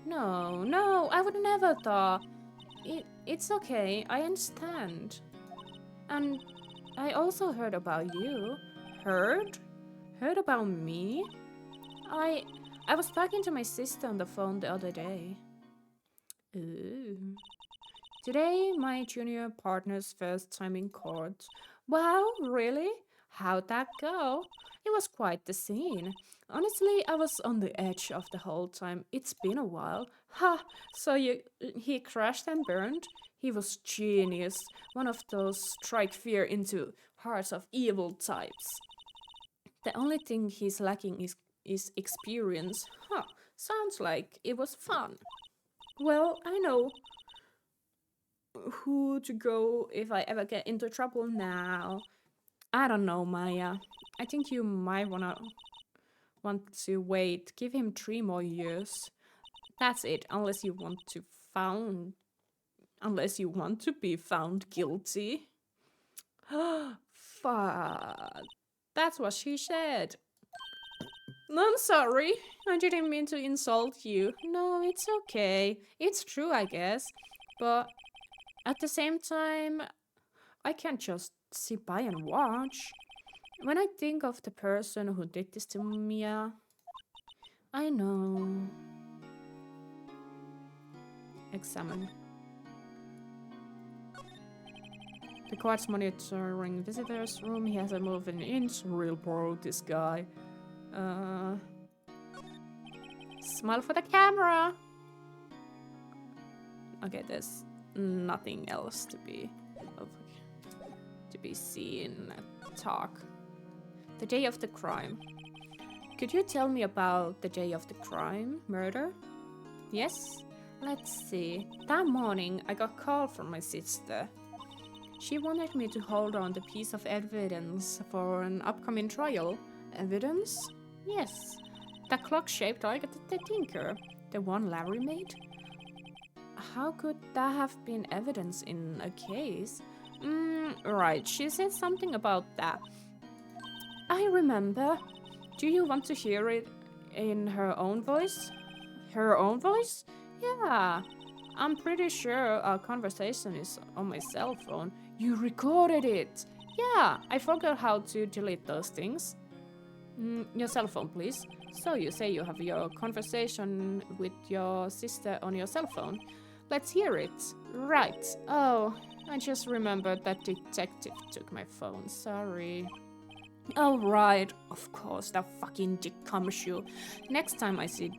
No, I would never thought. It's okay, I understand. And I also heard about you. Heard? Heard about me? I was talking to my sister on the phone the other day. Ooh. Today, my junior partner's first time in court. Wow, really? How'd that go? It was quite the scene. Honestly, I was on the edge of the whole time. It's been a while. Ha! So he crashed and burned? He was genius. One of those strike fear into hearts of evil types. The only thing he's lacking is experience. Huh, sounds like it was fun. Well, I know who to go if I ever get into trouble now. I don't know, Maya. I think you might want to wait. Give him 3 more years. That's it, unless you want to be found guilty. Fuck. That's what she said. I'm sorry. I didn't mean to insult you. No, it's okay. It's true, I guess. But at the same time, I can't just sit by and watch. When I think of the person who did this to Mia, I know. Examine. The court's monitoring visitors room. He hasn't moved an inch. Real bro, this guy. Smile for the camera. Okay, there's nothing else to be seen. Talk. The day of the crime. Could you tell me about the day of the crime? Murder? Yes? Let's see. That morning, I got a call from my sister. She wanted me to hold on the piece of evidence for an upcoming trial. Evidence? Yes. The clock shaped like the Tinker. The one Larry made? How could that have been evidence in a case? Right, she said something about that. I remember. Do you want to hear it in her own voice? Her own voice? Yeah. I'm pretty sure our conversation is on my cell phone. You recorded it! Yeah, I forgot how to delete those things. Your cell phone, please. So you say you have your conversation with your sister on your cell phone. Let's hear it. Right. Oh, I just remembered that detective took my phone. Sorry. Oh, right. Of course, that fucking Dick Cumshoe. Next time I see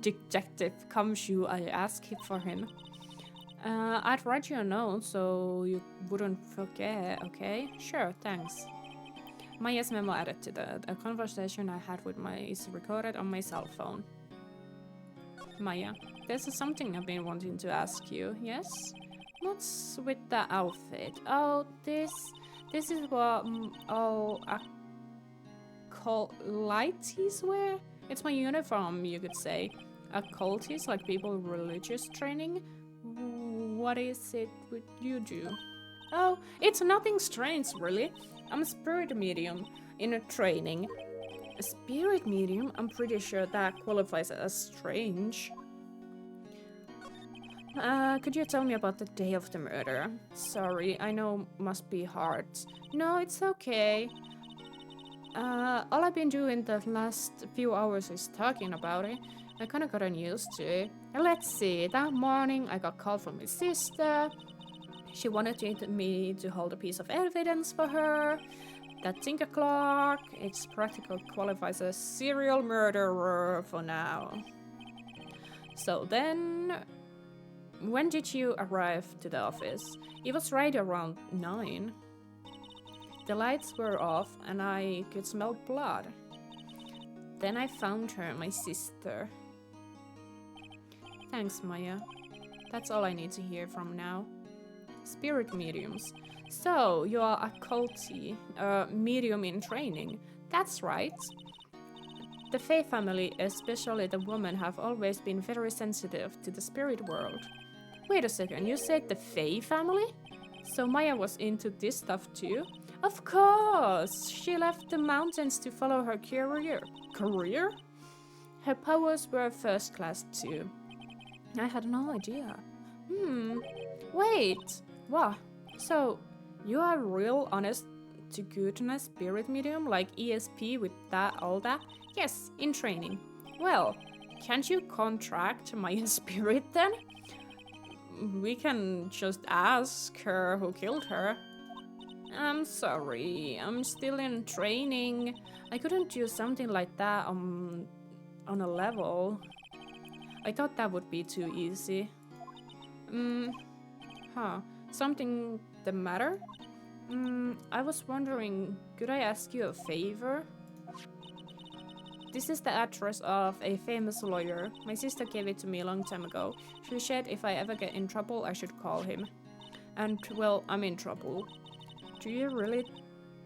Detective Cumshoe, I ask for him. I'd write you a note so you wouldn't forget, okay? Sure, thanks. Maya's memo added to the conversation I had with Maya is recorded on my cell phone. Maya, there's something I've been wanting to ask you, yes? What's with the outfit? Oh, this is what all occultists wear? It's my uniform, you could say. Occultists, like people with religious training? What is it with you do? Oh, it's nothing strange, really. I'm a spirit medium in a training. A spirit medium? I'm pretty sure that qualifies as strange. Could you tell me about the day of the murder? Sorry, I know must be hard. No, it's okay. All I've been doing the last few hours is talking about it. I kinda gotten used to it. Let's see, that morning I got a call from my sister. She wanted me to hold a piece of evidence for her. That tinker clock, it's practically qualifies as serial murderer for now. So then, when did you arrive to the office? It was right around 9. The lights were off and I could smell blood. Then I found her, my sister. Thanks, Maya. That's all I need to hear from now. Spirit mediums. So, you are a culty, medium in training. That's right. The Fae family, especially the women, have always been very sensitive to the spirit world. Wait a second, you said the Fae family? So Maya was into this stuff too? Of course! She left the mountains to follow her career. Career? Her powers were first class too. I had no idea. Wait! What? So, you are real honest to goodness spirit medium like ESP with that all that? Yes, in training. Well, can't you contract my spirit then? We can just ask her who killed her. I'm sorry, I'm still in training. I couldn't do something like that on a level. I thought that would be too easy. Something the matter? I was wondering, could I ask you a favor? This is the address of a famous lawyer. My sister gave it to me a long time ago. She said if I ever get in trouble, I should call him. And, well, I'm in trouble. Do you really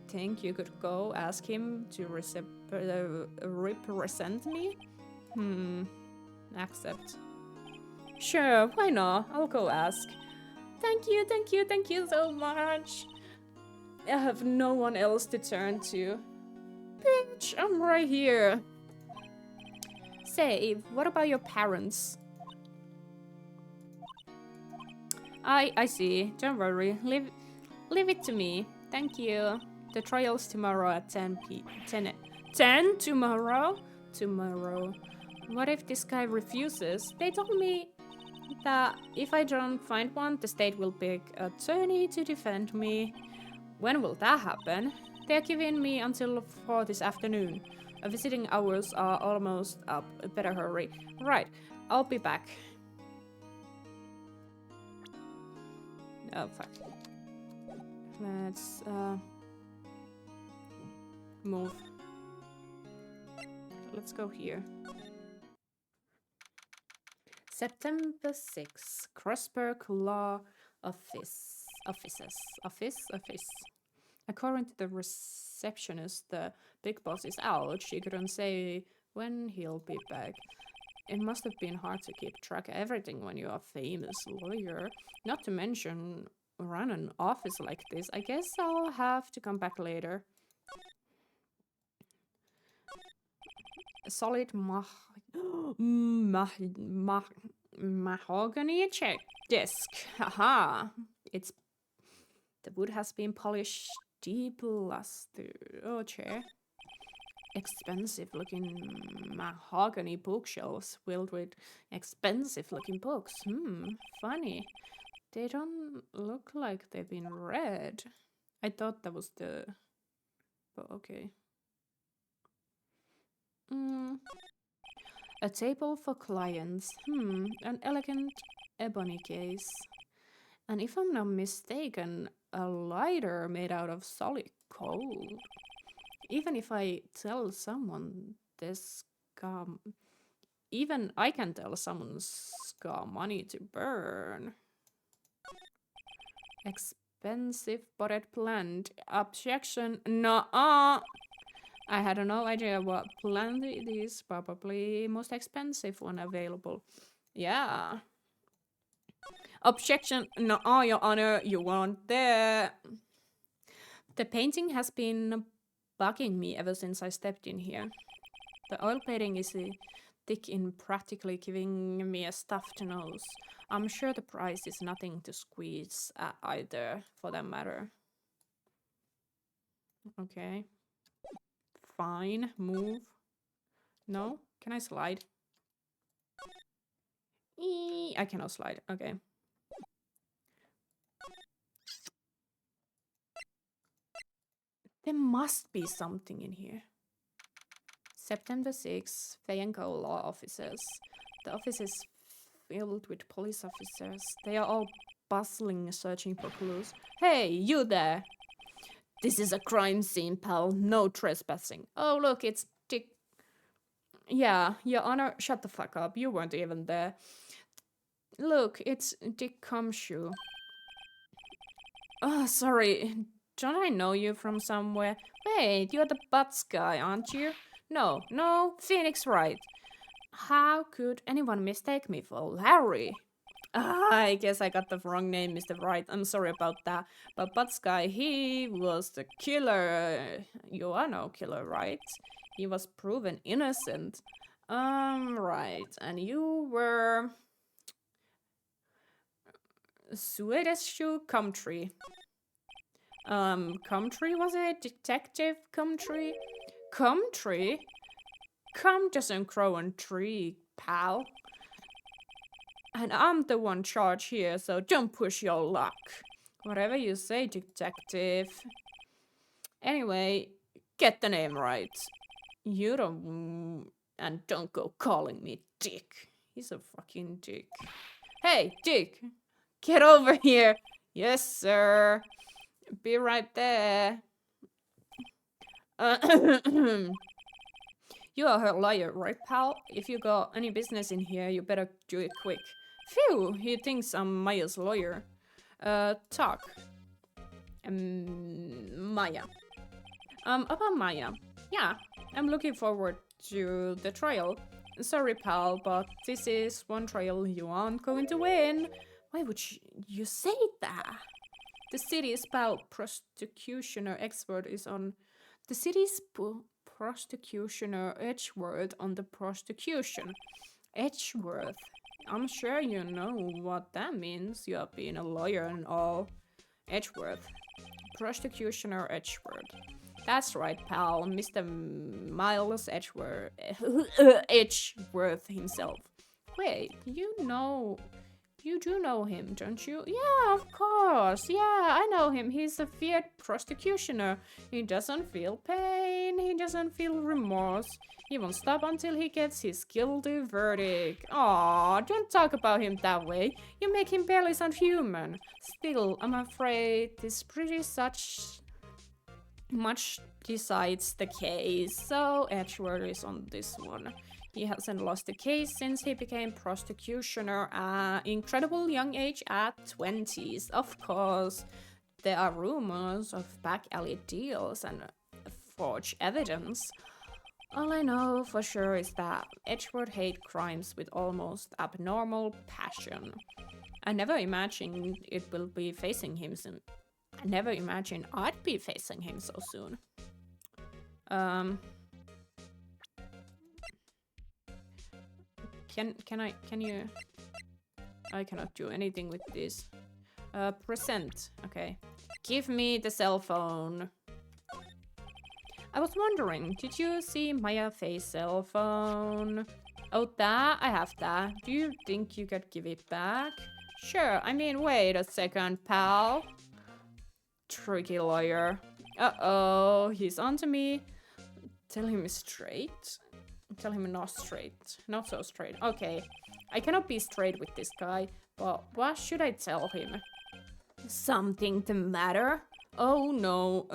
think you could go ask him to represent me? Accept. Sure, why not? I'll go ask. Thank you so much. I have no one else to turn to. Bitch, I'm right here. Say, what about your parents? I see. Don't worry. Leave it to me. Thank you. The trial's tomorrow at 10 tomorrow? Tomorrow. What if this guy refuses? They told me that if I don't find one, the state will pick an attorney to defend me. When will that happen? They're giving me until 4 this afternoon. Visiting hours are almost up. Better hurry. Right, I'll be back. Oh, fuck. Let's, move. Let's go here. September 6, Crossburg Law Office. According to the receptionist, the big boss is out. She couldn't say when he'll be back. It must have been hard to keep track of everything when you're a famous lawyer. Not to mention, run an office like this. I guess I'll have to come back later. A solid mahogany desk. Haha. The wood has been polished, deplustered. Oh, chair. Expensive looking mahogany bookshelves filled with expensive looking books. Funny. They don't look like they've been read. I thought that was the... But okay. A table for clients. An elegant ebony case. And if I'm not mistaken, a lighter made out of solid gold. Even if I tell someone this got... Even I can tell someone's got money to burn. Expensive potted plant. Objection. No-uh. I had no idea what plant it is. Probably most expensive one available. Yeah. Objection. No-uh, Your Honor. You weren't there. The painting has been bugging me ever since I stepped in here. The oil painting is thick in practically giving me a stuffed nose. I'm sure the price is nothing to squeeze at either, for that matter. Okay. Fine. Move. No? Can I slide? I cannot slide. Okay. There must be something in here. September 6th, Pheonix law officers. The office is filled with police officers. They are all bustling, searching for clues. Hey, you there! This is a crime scene, pal. No trespassing. Oh, look, it's Dick. Yeah, Your Honor, shut the fuck up. You weren't even there. Look, it's Dick Cumshoe. Oh, sorry. Don't I know you from somewhere? Wait, you're the Butts guy, aren't you? No, Pheonix Wright. How could anyone mistake me for Larry? I guess I got the wrong name, Mr. Wright. I'm sorry about that. But Butts guy, he was the killer. You are no killer, right? He was proven innocent. Right. And you were... Swedish Cumtree. Cumtree, was it? Detective Cumtree? Cumtree? Cum doesn't grow on tree, pal. And I'm the one charged here, so don't push your luck. Whatever you say, detective. Anyway, get the name right. You don't... And don't go calling me Dick. He's a fucking dick. Hey, Dick! Get over here! Yes, sir. Be right there. You are her lawyer, right, pal? If you got any business in here, you better do it quick. Phew, he thinks I'm Maya's lawyer. Talk. Maya. About Maya. Yeah, I'm looking forward to the trial. Sorry, pal, but this is one trial you aren't going to win. Why would you say that? The city's prosecutioner expert is on... The city's prosecutioner Edgeworth on the prosecution. Edgeworth. I'm sure you know what that means. You have been a lawyer and all. Edgeworth. Prosecutioner Edgeworth. That's right, pal. Mr. Miles Edgeworth. Edgeworth himself. Wait, you do know him, don't you? Yeah, of course. Yeah, I know him. He's a feared prosecutioner. He doesn't feel pain. He doesn't feel remorse. He won't stop until he gets his guilty verdict. Aw, don't talk about him that way. You make him barely sound human. Still, I'm afraid this pretty much decides the case. So Edgeworth is on this one. He hasn't lost a case since he became prosecutioner at incredible young age at 20s. Of course, there are rumors of back alley deals and forged evidence. All I know for sure is that Edgeworth hates crimes with almost abnormal passion. I never imagined it will be facing him soon. I never imagined I'd be facing him so soon. Can you... I cannot do anything with this. Present. Okay. Give me the cell phone. I was wondering, did you see Maya Faye's cell phone? Oh, that? I have that. Do you think you could give it back? Sure, I mean, wait a second, pal. Tricky lawyer. Uh-oh, he's onto me. Tell him straight. Tell him not straight. Not so straight. Okay, I cannot be straight with this guy, but what should I tell him? Something the matter? Oh no,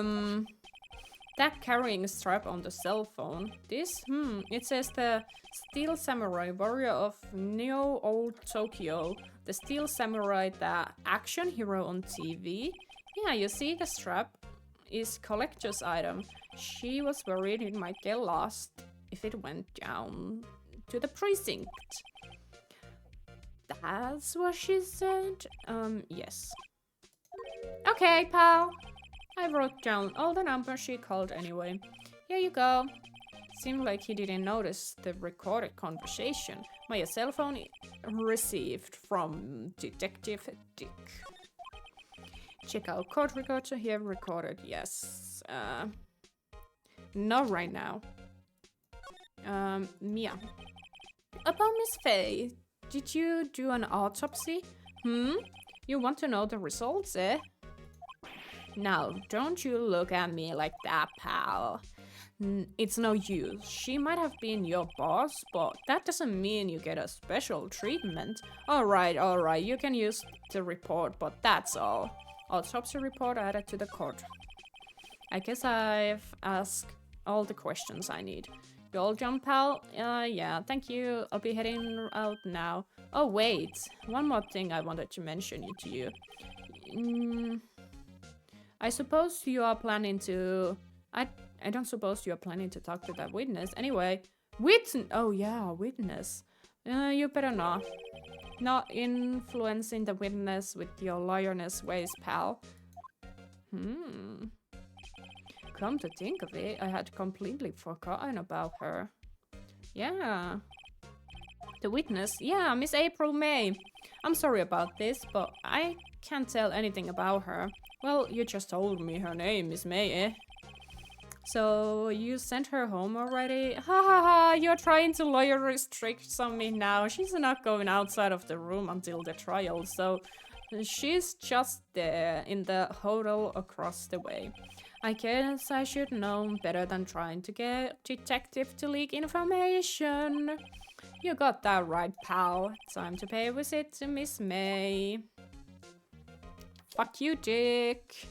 that carrying strap on the cell phone. This? It says the Steel Samurai Warrior of meooow Tokyo. The Steel Samurai, the action hero on TV. Yeah, you see the strap is collector's item. She was worried it might get lost if it went down to the precinct. That's what she said? Yes. Okay, pal. I wrote down all the numbers she called anyway. Here you go. Seemed like he didn't notice the recorded conversation. My cell phone received from Detective Dick. Check out court records here recorded. Yes. Not right now. Mia. About Miss Faye, did you do an autopsy? You want to know the results, eh? Now, don't you look at me like that, pal. It's no use. She might have been your boss, but that doesn't mean you get a special treatment. Alright, you can use the report, but that's all. Autopsy report added to the court. I guess I've asked all the questions I need. You all done, pal? Yeah, thank you. I'll be heading out now. Oh, wait. One more thing I wanted to mention to you. I suppose you are planning to... I don't suppose you are planning to talk to that witness. Anyway, oh yeah, witness. You better not. Not influencing the witness with your lawyerness ways, pal. Come to think of it, I had completely forgotten about her. Yeah. The witness? Yeah, Miss April May. I'm sorry about this, but I can't tell anything about her. Well, you just told me her name is May, eh? So, you sent her home already? Ha ha ha, you're trying to lawyer restricts on me now. She's not going outside of the room until the trial, so she's just there in the hotel across the way. I guess I should know better than trying to get detective to leak information. You got that right, pal. Time to pay a visit to Miss May. Fuck you, Dick.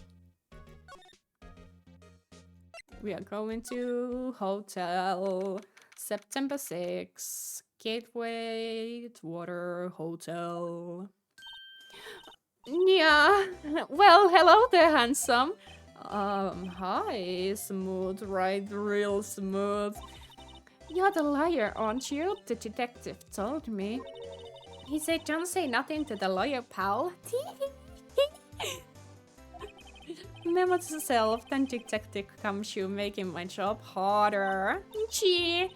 We are going to hotel September 6th, Gateway Water Hotel. Yeah, well, hello there, handsome. Hi, smooth, right? Real smooth. You're the liar, aren't you? The detective told me. He said don't say nothing to the lawyer, pal. Memo to self, then detective comes you making my job harder. Gee,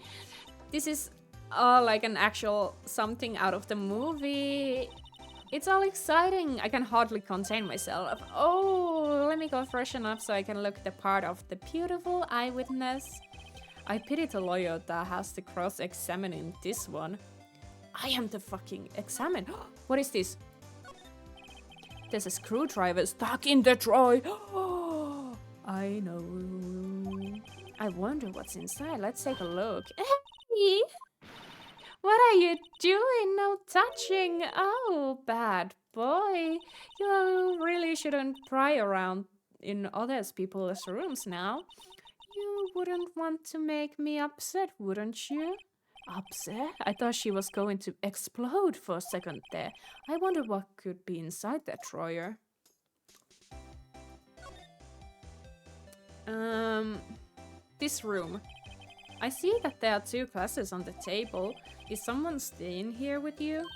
this is like an actual something out of the movie. It's all exciting. I can hardly contain myself. Oh, let me go freshen up so I can look the part of the beautiful eyewitness. I pity the lawyer that has to cross-examining this one. I am the fucking examine. What is this? There's a screwdriver stuck in the drawer. I know. I wonder what's inside. Let's take a look. Hey! What are you doing? No touching. Oh, bad boy. You really shouldn't pry around in other people's rooms now. You wouldn't want to make me upset, wouldn't you? Upset? I thought she was going to explode for a second there. I wonder what could be inside that drawer. This room. I see that there are 2 glasses on the table. Is someone staying here with you?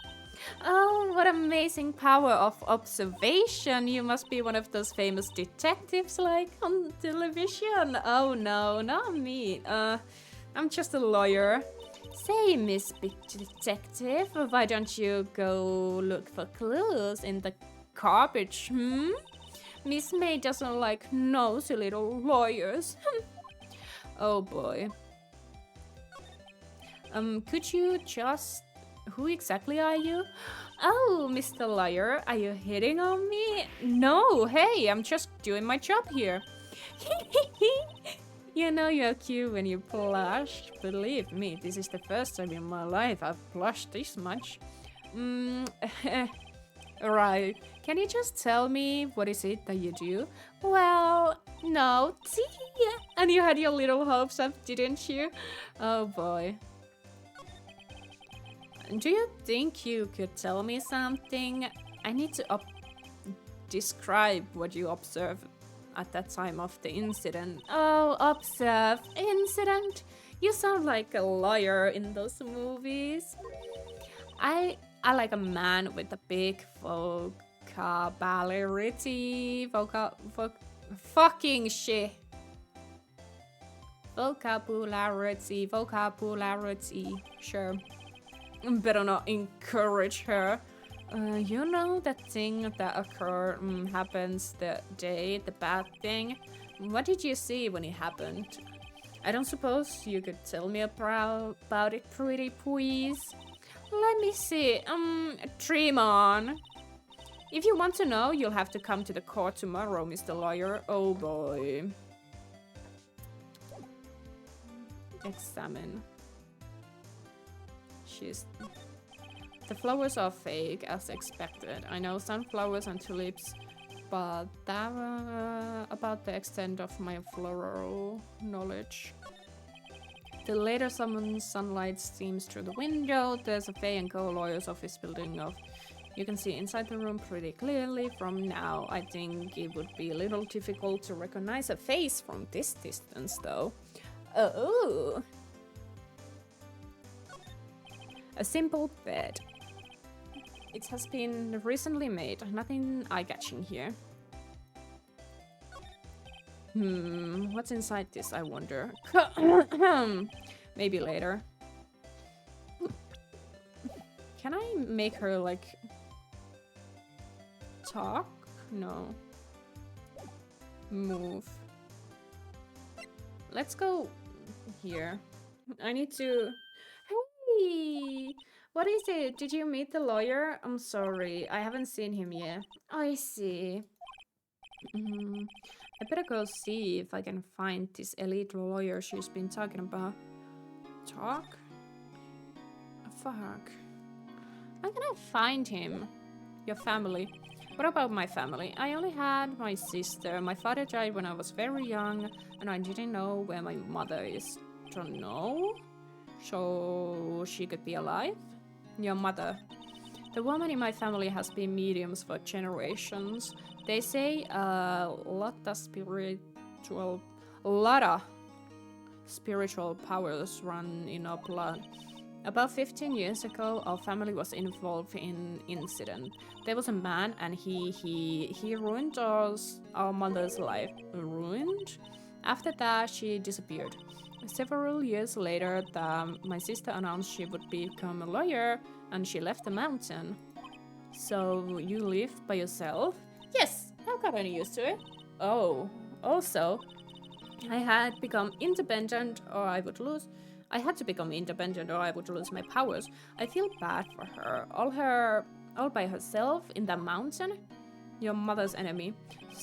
Oh, what amazing power of observation. You must be one of those famous detectives like on television. Oh no, not me. I'm just a lawyer. Say, Miss Big Detective, why don't you go look for clues in the garbage, Miss May doesn't like nosy little lawyers. Oh boy. Could you just... Who exactly are you? Oh, Mr. Lawyer, are you hitting on me? No, hey, I'm just doing my job here. You know you're cute when you blush. Believe me, this is the first time in my life I've blushed this much. Mm, right. Can you just tell me what is it that you do? Well, no. And you had your little hopes up, didn't you? Oh boy. Do you think you could tell me something? I need to describe what you observed at that time of the incident. Oh, observe incident? You sound like a lawyer in those movies. I like a man with a big fucking shit. Vocabulary. Sure. Better not encourage her. You know that thing that occurred happens the day, the bad thing? What did you see when it happened? I don't suppose you could tell me about it, pretty please? Let me see. Dream on. If you want to know, you'll have to come to the court tomorrow, Mr. Lawyer. Oh boy. Examine. The flowers are fake, as expected. I know sunflowers and tulips, but that about the extent of my floral knowledge. The later sunlight streams through the window. There's a Fay & Co. lawyer's office building up. You can see inside the room pretty clearly from now. I think it would be a little difficult to recognize a face from this distance, though. Oh! A simple bed. It has been recently made. Nothing eye-catching here. What's inside this, I wonder? Maybe later. Can I make her, like, talk? No. Move. Let's go here. I need to... Hey! What is it? Did you meet the lawyer? I'm sorry, I haven't seen him yet. I see. I better go see if I can find this elite lawyer she's been talking about. Talk? Fuck. How can I find him? Your family. What about my family? I only had my sister. My father died when I was very young, and I didn't know where my mother is. Don't know? So she could be alive? Your mother. The woman in my family has been mediums for generations. They say a lot of spiritual powers run in our blood. About 15 years ago, our family was involved in an incident. There was a man, and he ruined our mother's life. Ruined? After that, she disappeared. Several years later, my sister announced she would become a lawyer, and she left the mountain. So you live by yourself? Yes, I've gotten used to it. Oh, also, I had to become independent or I would lose my powers. I feel bad for her. All by herself in that mountain? Your mother's enemy.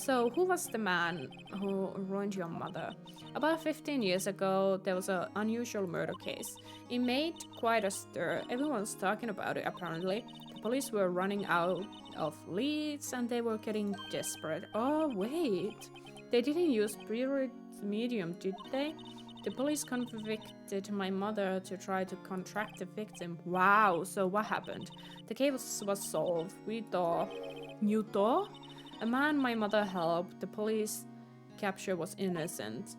So who was the man who ruined your mother? About 15 years ago, there was an unusual murder case. It made quite a stir. Everyone was talking about it, apparently. The police were running out of leads and they were getting desperate. Oh, wait. They didn't use spirit medium, did they? The police convicted my mother to try to contract the victim. Wow, so what happened? The case was solved. You thought? A man my mother helped, the police capture was innocent.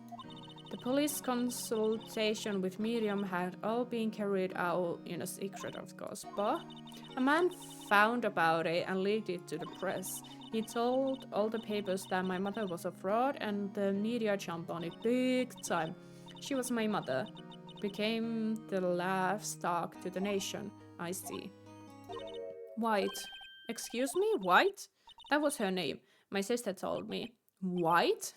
The police consultation with medium had all been carried out in a secret, of course, but a man found about it and leaked it to the press. He told all the papers that my mother was a fraud and the media jumped on it big time. She was my mother. Became the livestock to the nation. I see. White. Excuse me? White? That was her name. My sister told me. White?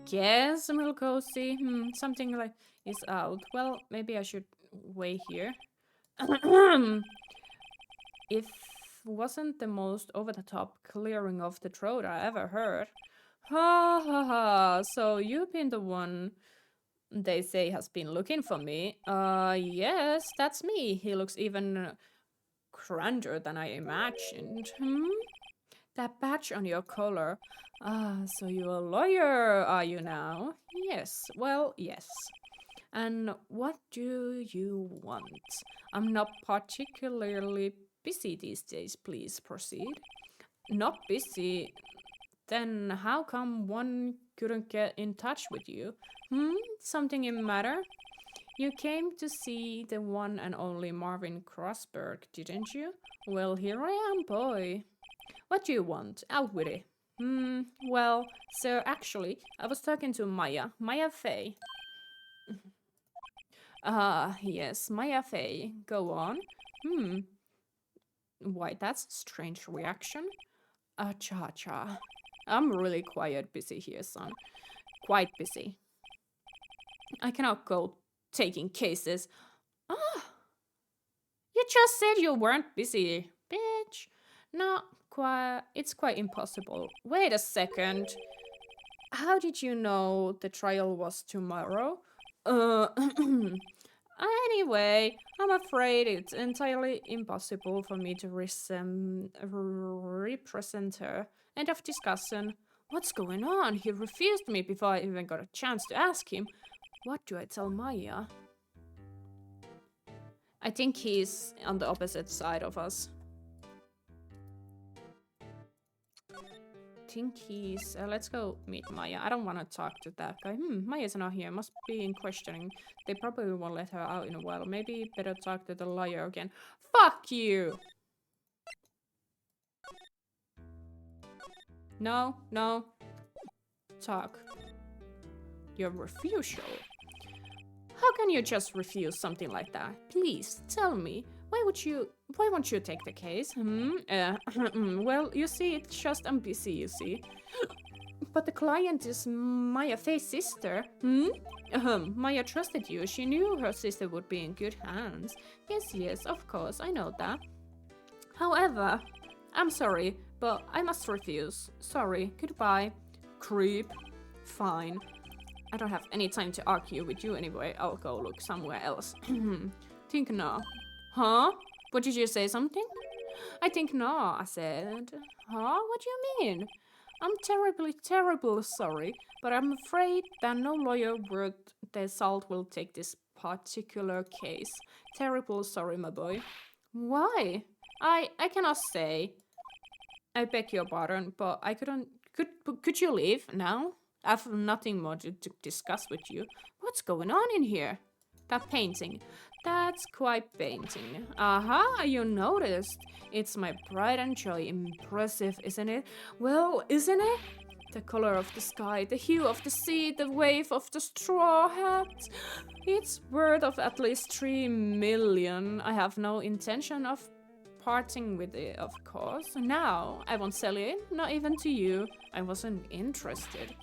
guess a little cozy. Something like is out. Well, maybe I should wait here. If wasn't the most over-the-top clearing of the throat I ever heard. Ha ha ha, so you've been the one they say has been looking for me. Yes, that's me. He looks even grander than I imagined. That patch on your collar. So you're a lawyer, are you now? Yes, well, yes. And what do you want? I'm not particularly busy these days, please proceed. Not busy? Then how come one couldn't get in touch with you? Something in matter? You came to see the one and only Marvin Crossberg, didn't you? Well, here I am, boy. What do you want? Out with it. Well, sir, actually, I was talking to Maya Fey. Yes, Maya Fey. Go on. Why, that's a strange reaction. Cha-cha. I'm really quite busy here, son. Quite busy. I cannot go taking cases. You just said you weren't busy, bitch. No, it's quite impossible. Wait a second. How did you know the trial was tomorrow? Anyway, I'm afraid it's entirely impossible for me to represent her. End of discussion. What's going on? He refused me before I even got a chance to ask him. What do I tell Maya? I think he's on the opposite side of us. Think he's... let's go meet Maya. I don't want to talk to that guy. Maya's not here. Must be in questioning. They probably won't let her out in a while. Maybe better talk to the lawyer again. Fuck you! No, no. Talk. Your refusal. How can you just refuse something like that? Please, tell me. Why won't you take the case? Well, you see, it's just I'm busy, you see. But the client is Maya Fey's sister. Maya trusted you. She knew her sister would be in good hands. Yes, of course, I know that. However, I'm sorry, but I must refuse. Sorry, goodbye. Creep. Fine. I don't have any time to argue with you anyway. I'll go look somewhere else. Think no. Huh? What did you say, something? I think no, I said. Huh? What do you mean? I'm terribly sorry, but I'm afraid that no lawyer worth their salt will take this particular case. Terrible sorry, my boy. Why? I cannot say. I beg your pardon, but I couldn't... Could you leave now? I've nothing more to discuss with you. What's going on in here? That painting. That's quite painting. Aha, you noticed. It's my pride and joy. Impressive, isn't it? Well, isn't it? The color of the sky, the hue of the sea, the wave of the straw hat. It's worth of at least 3 million. I have no intention of parting with it, of course. Now, I won't sell it, not even to you. I wasn't interested.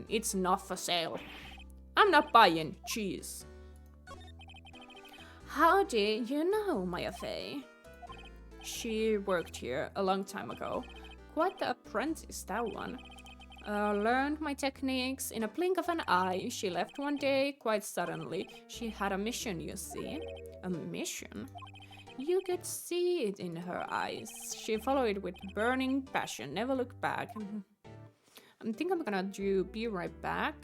It's not for sale. I'm not buying cheese. How did you know, Maya Fey? She worked here a long time ago. Quite the apprentice, that one. Learned my techniques in a blink of an eye. She left one day, quite suddenly. She had a mission, you see. A mission? You could see it in her eyes. She followed it with burning passion, never looked back. I think I'm gonna be right back.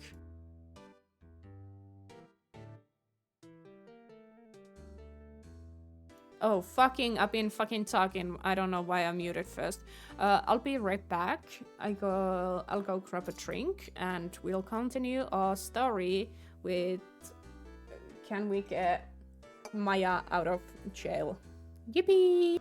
Oh, I've been fucking talking. I don't know why I muted first. I'll be right back. I'll go grab a drink and we'll continue our story with can we get Maya out of jail? Yippee!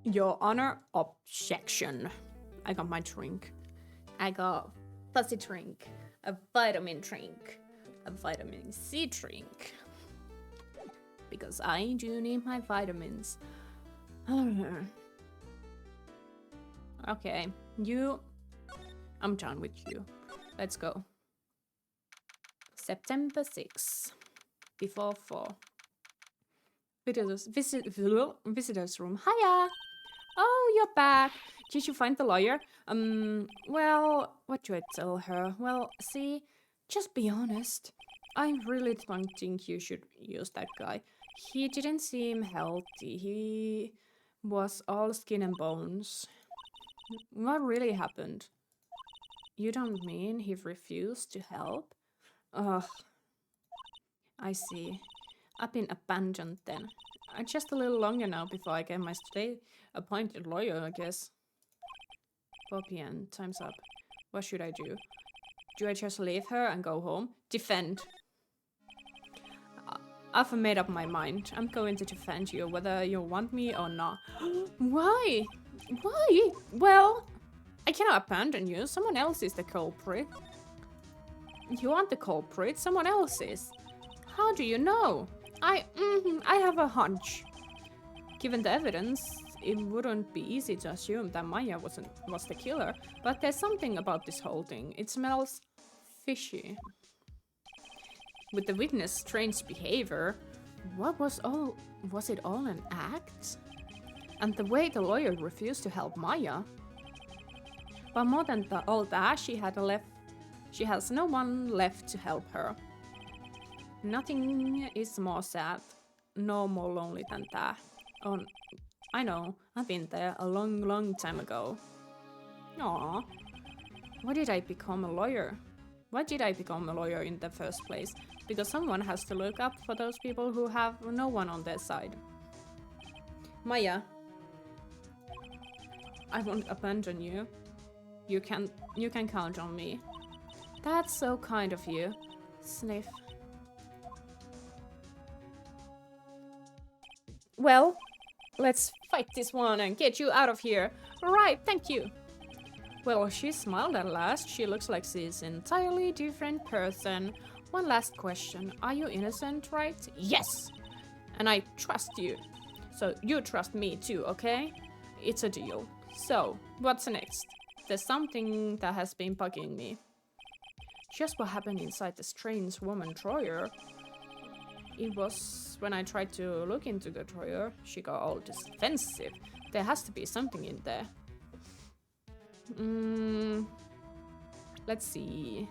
Your Honor, objection. I got my drink. I got fuzzy drink, a vitamin drink, a vitamin C drink. Because I do need my vitamins. Okay, I'm done with you. Let's go. September 6th, before 4. Visitors room. Hiya! Oh, you're back. Did you find the lawyer? Well, what do I tell her? Well, see, just be honest. I really don't think you should use that guy. He didn't seem healthy. He was all skin and bones. What really happened? You don't mean he refused to help? Ugh. I see. I've been abandoned then. Just a little longer now before I get my state-appointed lawyer, I guess. 4 p.m. Time's up. What should I do? Do I just leave her and go home? Defend. I've made up my mind. I'm going to defend you, whether you want me or not. Why? Why? Well, I cannot abandon you. Someone else is the culprit. You aren't the culprit. Someone else is. How do you know? I have a hunch. Given the evidence, it wouldn't be easy to assume that Maya was the killer. But there's something about this whole thing. It smells fishy. With the witness' strange behavior, was it all an act? And the way the lawyer refused to help Maya. But more than all that, she has no one left to help her. Nothing is more sad, no more lonely than that. Oh, I know, I've been there a long, long time ago. Aww. Why did I become a lawyer? Why did I become a lawyer in the first place? Because someone has to look up for those people who have no one on their side. Maya, I won't abandon you. You can count on me. That's so kind of you. Sniff. Well, let's fight this one and get you out of here. Right, thank you. Well, she smiled at last. She looks like she's an entirely different person. One last question. Are you innocent, right? Yes! And I trust you. So you trust me too, okay? It's a deal. So, what's next? There's something that has been bugging me. Just what happened inside the strange woman drawer. It was when I tried to look into the drawer, she got all defensive. There has to be something in there. Let's see.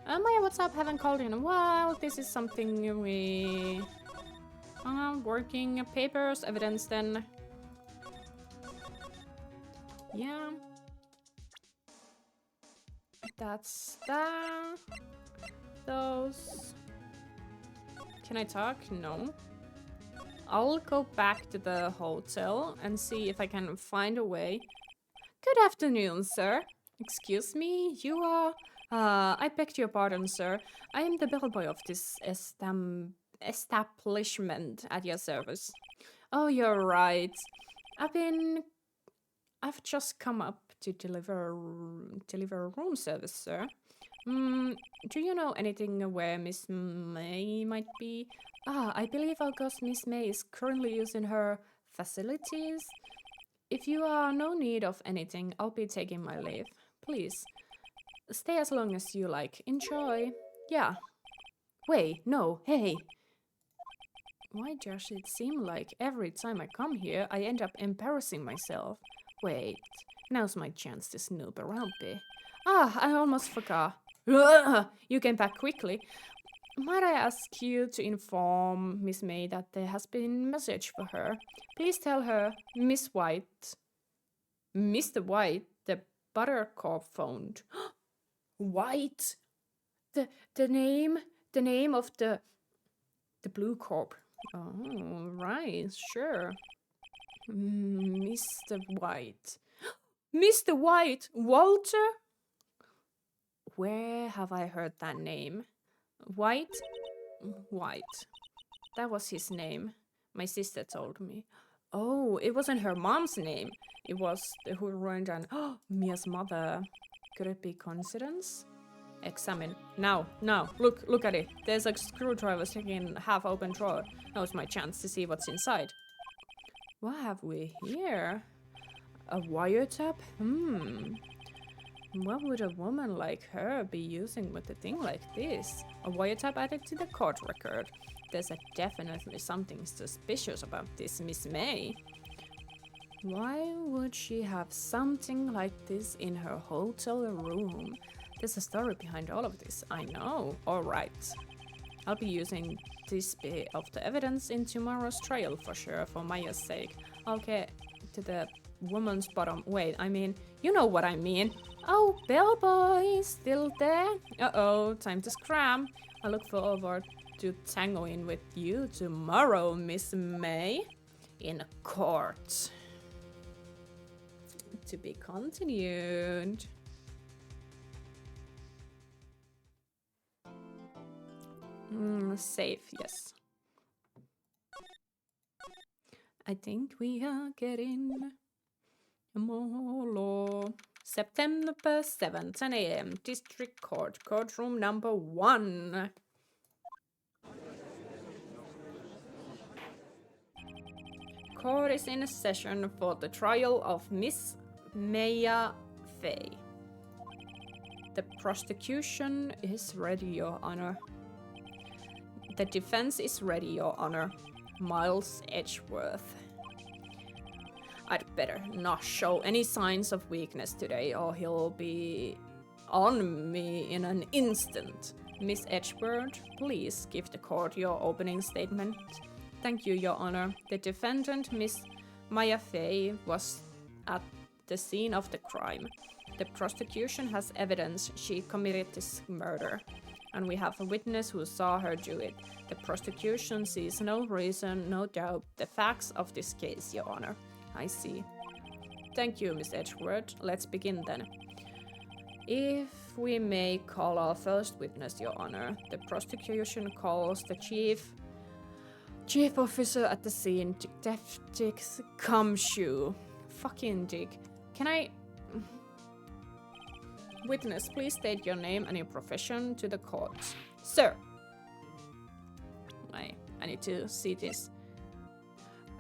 Maya, what's up? Haven't called in a while. This is something we... working papers, evidence then. Yeah. That's that. Those... Can I talk? No. I'll go back to the hotel and see if I can find a way. Good afternoon, sir. Excuse me, you are... I beg your pardon, sir. I am the bellboy of this establishment at your service. Oh, you're right. I've just come up to deliver room service, sir. Do you know anything where Miss May might be? I believe our ghost Miss May is currently using her facilities. If you are no need of anything, I'll be taking my leave. Please, stay as long as you like. Enjoy. Yeah. Wait, no, hey. Why does it seem like every time I come here, I end up embarrassing myself? Wait, now's my chance to snoop around bit. I almost forgot. You came back quickly. Might I ask you to inform Miss May that there has been a message for her? Please tell her Miss White, Mr. White, the Buttercup phoned. White, the name of the Blue Corp. Oh, right, sure. Mr. White. Mr. White, Walter? Where have I heard that name? White? White. That was his name. My sister told me. Oh, it wasn't her mom's name. It was who ruined and Mia's mother. Could it be coincidence? Examine. Now, look at it. There's a screwdriver sticking in a half-open drawer. Now's my chance to see what's inside. What have we here? A wiretap? What would a woman like her be using with a thing like this? A wiretap added to the court record. There's definitely something suspicious about this Miss May. Why would she have something like this in her hotel room? There's a story behind all of this, I know. Alright. I'll be using this bit of the evidence in tomorrow's trial for sure, for Maya's sake. I'll get to the woman's bottom. Wait, I mean, you know what I mean. Oh, bellboy, still there? Uh-oh, time to scram. I look forward to tangoing with you tomorrow, Miss May. In court. To be continued. Safe, yes. I think we are getting more law. September 7th, 10 a.m. District Court, courtroom number 1. Court is in session for the trial of Miss Maya Fay. The prosecution is ready, Your Honor. The defense is ready, Your Honor. Miles Edgeworth. I'd better not show any signs of weakness today, or he'll be on me in an instant. Miss Edgeworth, please give the court your opening statement. Thank you, Your Honor. The defendant, Miss Maya Fay, was at the scene of the crime. The prosecution has evidence she committed this murder, and we have a witness who saw her do it. The prosecution sees no reason, no doubt, the facts of this case, Your Honor. I see. Thank you, Miss Edgeworth. Let's begin then. If we may call our first witness, Your Honor, the prosecution calls the chief officer at the scene, Detective Cumshoe. Fucking dick. Can I... Witness, please state your name and your profession to the court. Sir. I need to see this.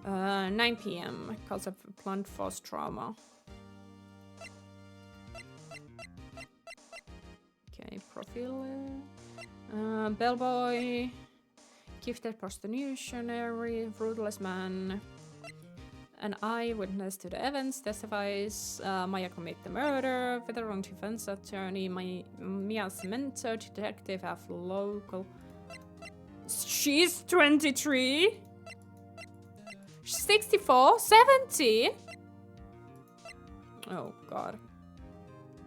9 p.m. Cause of blunt force trauma. Okay, profile. Bellboy. Gifted prostitutionary, ruthless man. An eyewitness to the events testifies Maya commit the murder. Veteran defense attorney, Mia's mentor, detective have local. She's 23. 64, 70. Oh God.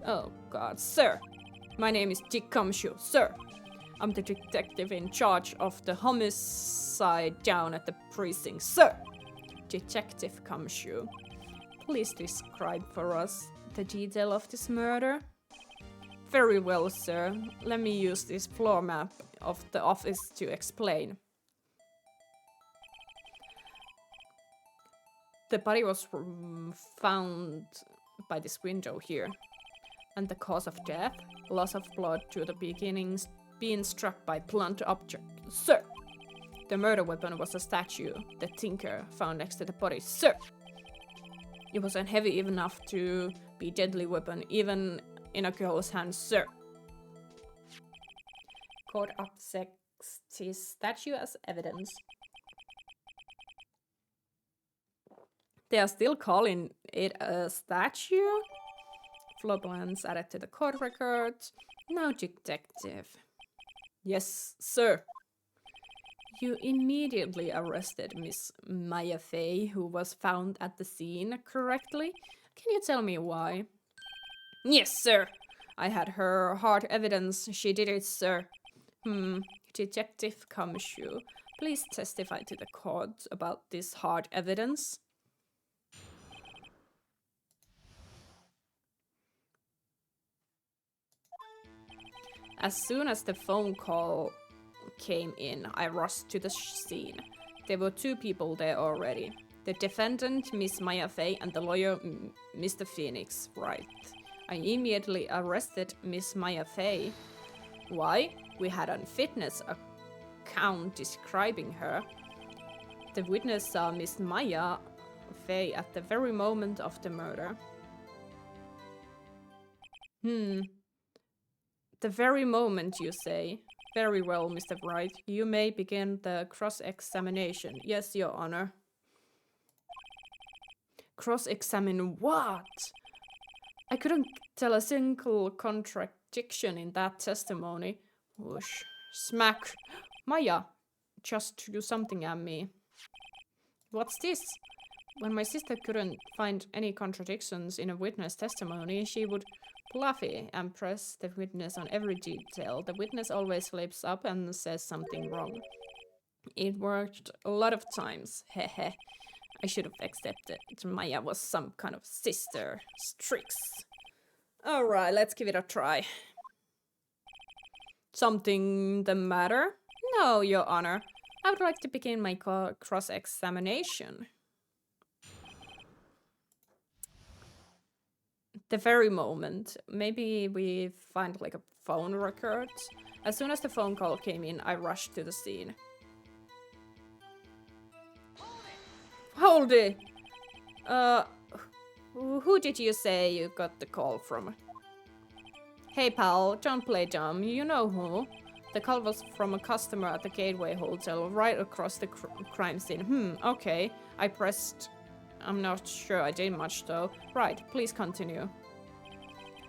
Oh God, sir. My name is Dick Cumshoe, sir. I'm the detective in charge of the homicide down at the precinct, sir. Detective Cumshoe, please describe for us the detail of this murder. Very well, sir. Let me use this floor map of the office to explain. The body was found by this window here. And the cause of death? Loss of blood to the beginnings, being struck by blunt object. Sir! The murder weapon was a statue, the Tinker, found next to the body. Sir! It wasn't heavy enough to be a deadly weapon, even in a girl's hands, sir. Court accepts his statue as evidence. They are still calling it a statue? Floor plans added to the court record. Now, detective. Yes, sir. You immediately arrested Miss Maya Fay, who was found at the scene, correctly? Can you tell me why? Yes, sir. I had her hard evidence. She did it, sir. Detective Cumshoe, please testify to the court about this hard evidence. As soon as the phone call came in, I rushed to the scene. There were 2 people there already. The defendant, Miss Maya Fey, and the lawyer, Mr. Pheonix Wright. I immediately arrested Miss Maya Fey. Why? We had a witness account describing her. The witness saw Miss Maya Fey at the very moment of the murder. The very moment, you say? Very well, Mr. Wright. You may begin the cross-examination. Yes, Your Honor. Cross-examine what? I couldn't tell a single contradiction in that testimony. Whoosh. Smack. Maya, just do something at me. What's this? When my sister couldn't find any contradictions in a witness testimony, she would bluffy and press the witness on every detail. The witness always flips up and says something wrong. It worked a lot of times. Hehe. I should have accepted Maya was some kind of sister. Tricks. Alright, let's give it a try. Something the matter? No, Your Honor. I would like to begin my cross-examination. The very moment. Maybe we find like a phone record. As soon as the phone call came in, I rushed to the scene. Hold it! Who did you say you got the call from? Hey pal, don't play dumb. You know who? The call was from a customer at the Gateway Hotel, right across the crime scene. Okay. I pressed... I'm not sure I did much though. Right, please continue.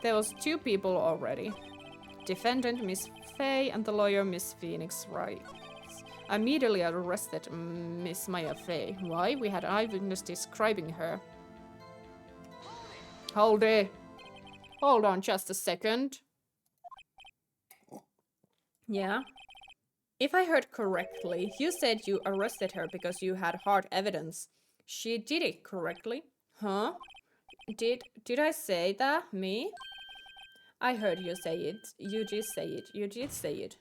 There was 2 people already. Defendant Miss Fey and the lawyer Miss Pheonix Wright. I immediately arrested Miss Maya Fey. Why? We had eyewitness describing her. Hold it. Hold on just a second. Yeah? If I heard correctly, you said you arrested her because you had hard evidence. She did it correctly? Huh? Did I say that? Me? I heard you say it. You did say it. You did say it.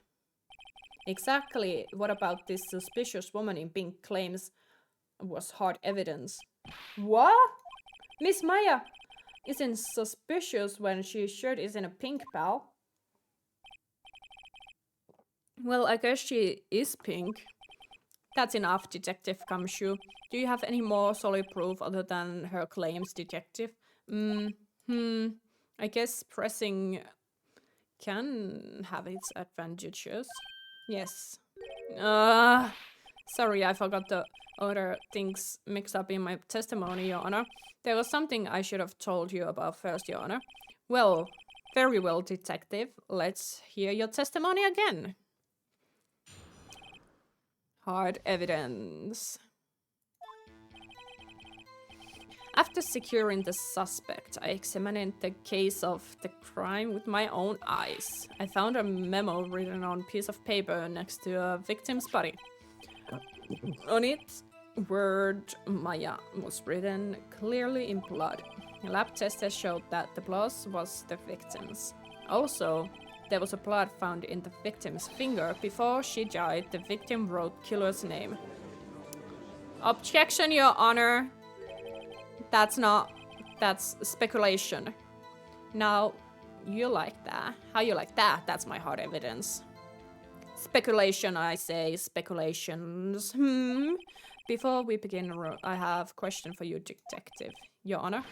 Exactly. What about this suspicious woman in pink claims was hard evidence? What? Miss Maya isn't suspicious when she shirt is in a pink, pal. Well, I guess she is pink. That's enough, Detective Kamshu. Do you have any more solid proof other than her claims, Detective? I guess pressing can have its advantages. Yes. Sorry, I forgot the other things mixed up in my testimony, Your Honor. There was something I should have told you about first, Your Honor. Well, very well, Detective. Let's hear your testimony again. Hard evidence. After securing the suspect, I examined the case of the crime with my own eyes. I found a memo written on a piece of paper next to a victim's body. On it, word Maya was written clearly in blood. Lab tests showed that the blood was the victim's. Also, there was a blood found in the victim's finger. Before she died, the victim wrote killer's name. Objection, Your Honor. That's speculation. Now, you like that? How you like that? That's my hard evidence. Speculation, I say, speculations. Before we begin, I have a question for you, Detective. Your Honor,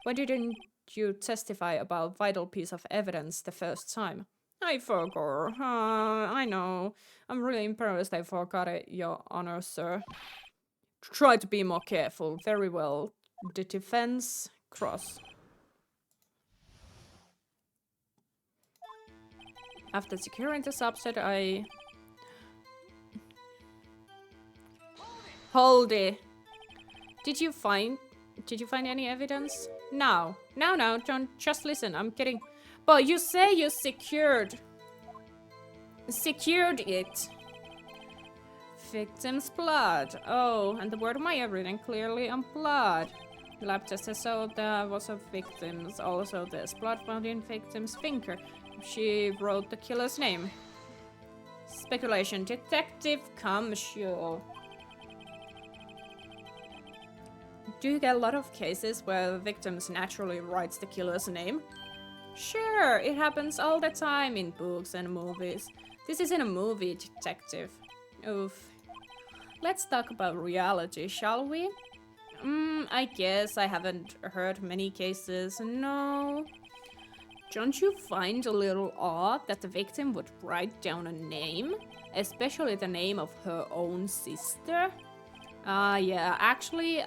why didn't you testify about vital piece of evidence the first time? I forgot. I know. I'm really embarrassed I forgot it, Your Honor, sir. Try to be more careful. Very well. The defense, cross. After securing the subset, I... Hold it. Did you find any evidence? No, don't just listen. I'm kidding. But you say you secured it. Victim's blood. Oh, and the word Maya written clearly on blood. Lab tests showed there was a victim's. Also, there's blood found in victim's finger. She wrote the killer's name. Speculation. Detective Kamshu. Do you get a lot of cases where the victims naturally writes the killer's name? Sure, it happens all the time in books and movies. This isn't a movie, detective. Oof. Let's talk about reality, shall we? I guess I haven't heard many cases, no. Don't you find a little odd that the victim would write down a name? Especially the name of her own sister? Yeah, actually,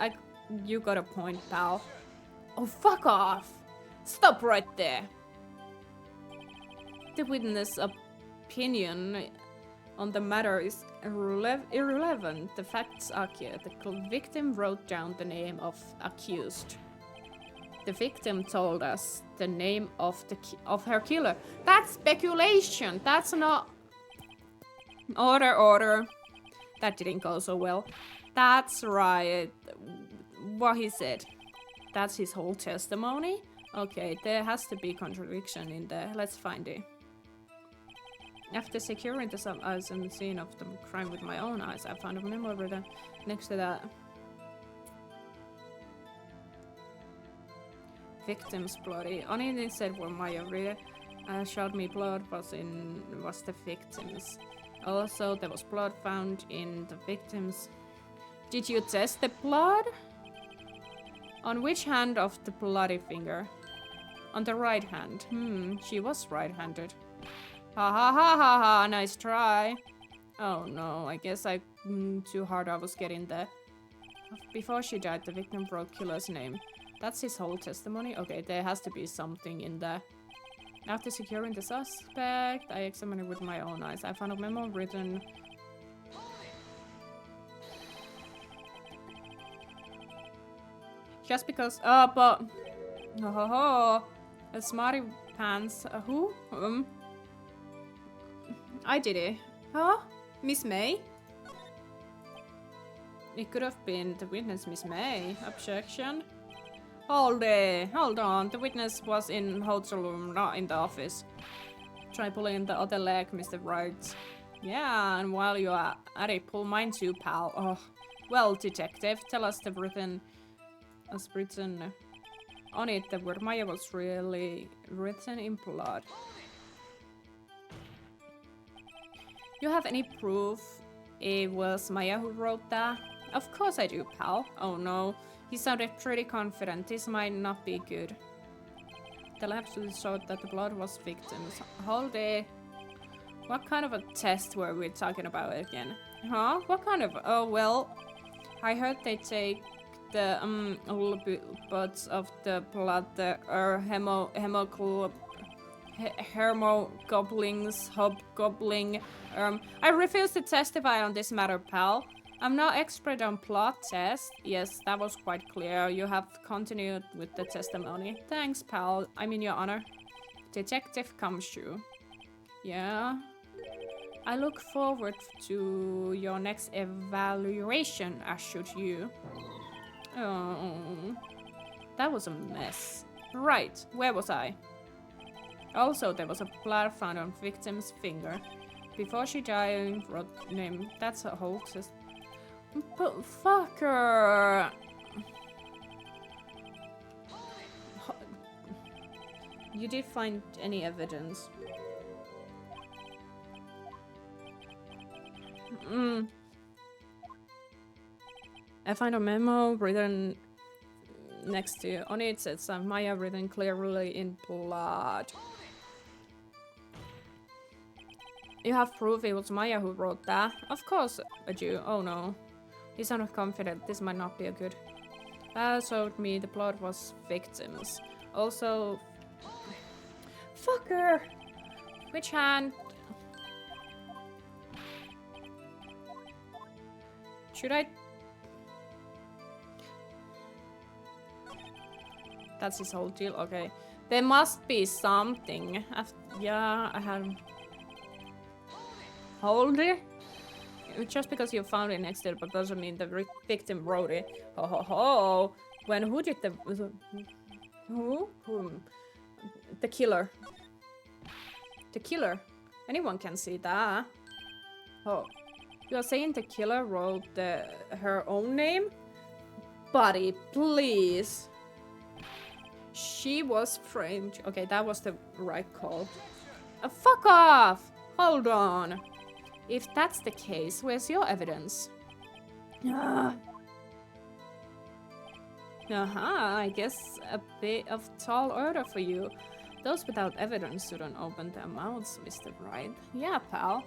you got a point, pal. Oh, fuck off! Stop right there! The witness' opinion on the matter is irrelevant. The facts are clear. The victim wrote down the name of accused. The victim told us the name of her killer. That's speculation. That's not... Order. That didn't go so well. That's right. What he said. That's his whole testimony? Okay, there has to be contradiction in there. Let's find it. After securing the scene of the crime with my own eyes, I found a memo written next to that. Victim's bloody. On it said where Maya read showed me blood was the victim's. Also, there was blood found in the victim's. Did you test the blood? On which hand of the bloody finger? On the right hand. She was right-handed. Ha ha ha ha ha, nice try. Oh no, I guess too hard I was getting there. Before she died, the victim wrote killer's name. That's his whole testimony? Okay, there has to be something in there. After securing the suspect, I examined it with my own eyes. I found a memo written... Just because... but... A smarty pants... who? I did it. Huh? Miss May? It could have been the witness, Miss May. Objection? Hold on. The witness was in hotel room, not in the office. Try pulling the other leg, Mr. Wright. Yeah, and while you are at it, pull mine too, pal. Oh. Well, detective, tell us the written on it, the word Maya was really written in blood. You have any proof it was Maya who wrote that? Of course I do, pal. Oh no, he sounded pretty confident. This might not be good. The lab showed that the blood was victims. Hold it. What kind of a test were we talking about again? Huh? What kind of... Oh, well... I heard they take the bits of the blood, the hobgoblins. I refuse to testify on this matter, pal. I'm not expert on plot tests. Yes, that was quite clear. You have continued with the testimony. Thanks, pal. I mean, Your Honor. Detective Kamshu. Yeah? I look forward to your next evaluation, as should you. Oh, that was a mess. Right, where was I? Also, there was a blood found on victim's finger. Before she died, wrote name. That's a whole test. But fucker! You did find any evidence? I find a memo written next to you. On it says Maya written clearly in blood. You have proof it was Maya who wrote that? Of course I do. Oh no. He sounded confident. This might not be a good. That showed me the blood was victims. Also... Fucker! Which hand? Should I... That's his whole deal? Okay. There must be something. Yeah, I had... Hold it? Just because you found it next to it, but doesn't mean the victim wrote it. Ho ho ho! When who did the... Who? The killer. The killer. Anyone can see that. Oh. You are saying the killer wrote her own name? Buddy, please. She was framed. Okay, that was the right call. Fuck off! Hold on. If that's the case, where's your evidence? I guess a bit of tall order for you. Those without evidence shouldn't open their mouths, Mr. Wright. Yeah, pal.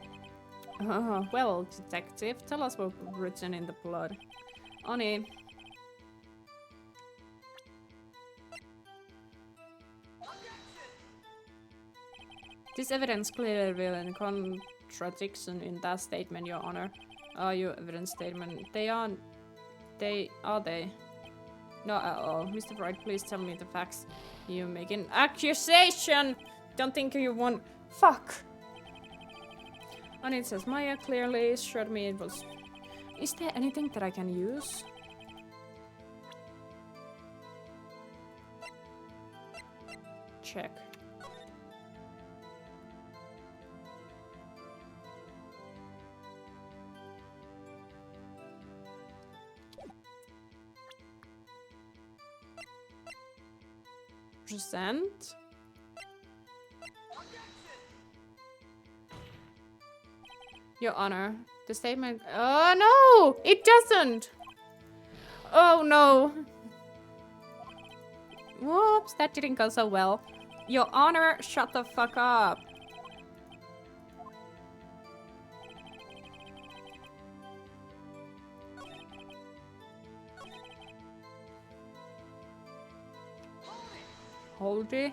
Well, detective, tell us what's written in the blood. Oni. This evidence clearly reveals a contradiction in that statement, Your Honor. Your evidence statement. They? Not at all. Mr. Wright, please tell me the facts. You make an accusation! Don't think you want. Fuck! And it says Maya clearly showed me it was. Is there anything that I can use? Check. Present. Your Honor, the statement. Oh no! It doesn't! Oh no! Whoops, that didn't go so well. Your Honor, shut the fuck up. Hold it.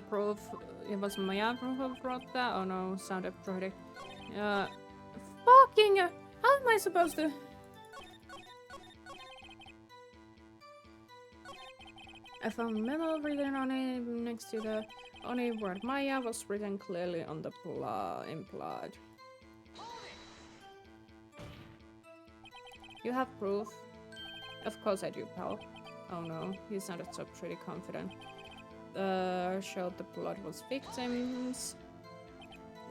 Proof. It was Maya who brought that. Oh no, sounded pretty. Fucking. How am I supposed to? I found a memo written on it next to the only word Maya was written clearly on the implied. You have proof? Of course I do, pal. Oh no, he sounded so pretty confident. Showed the blood was victims.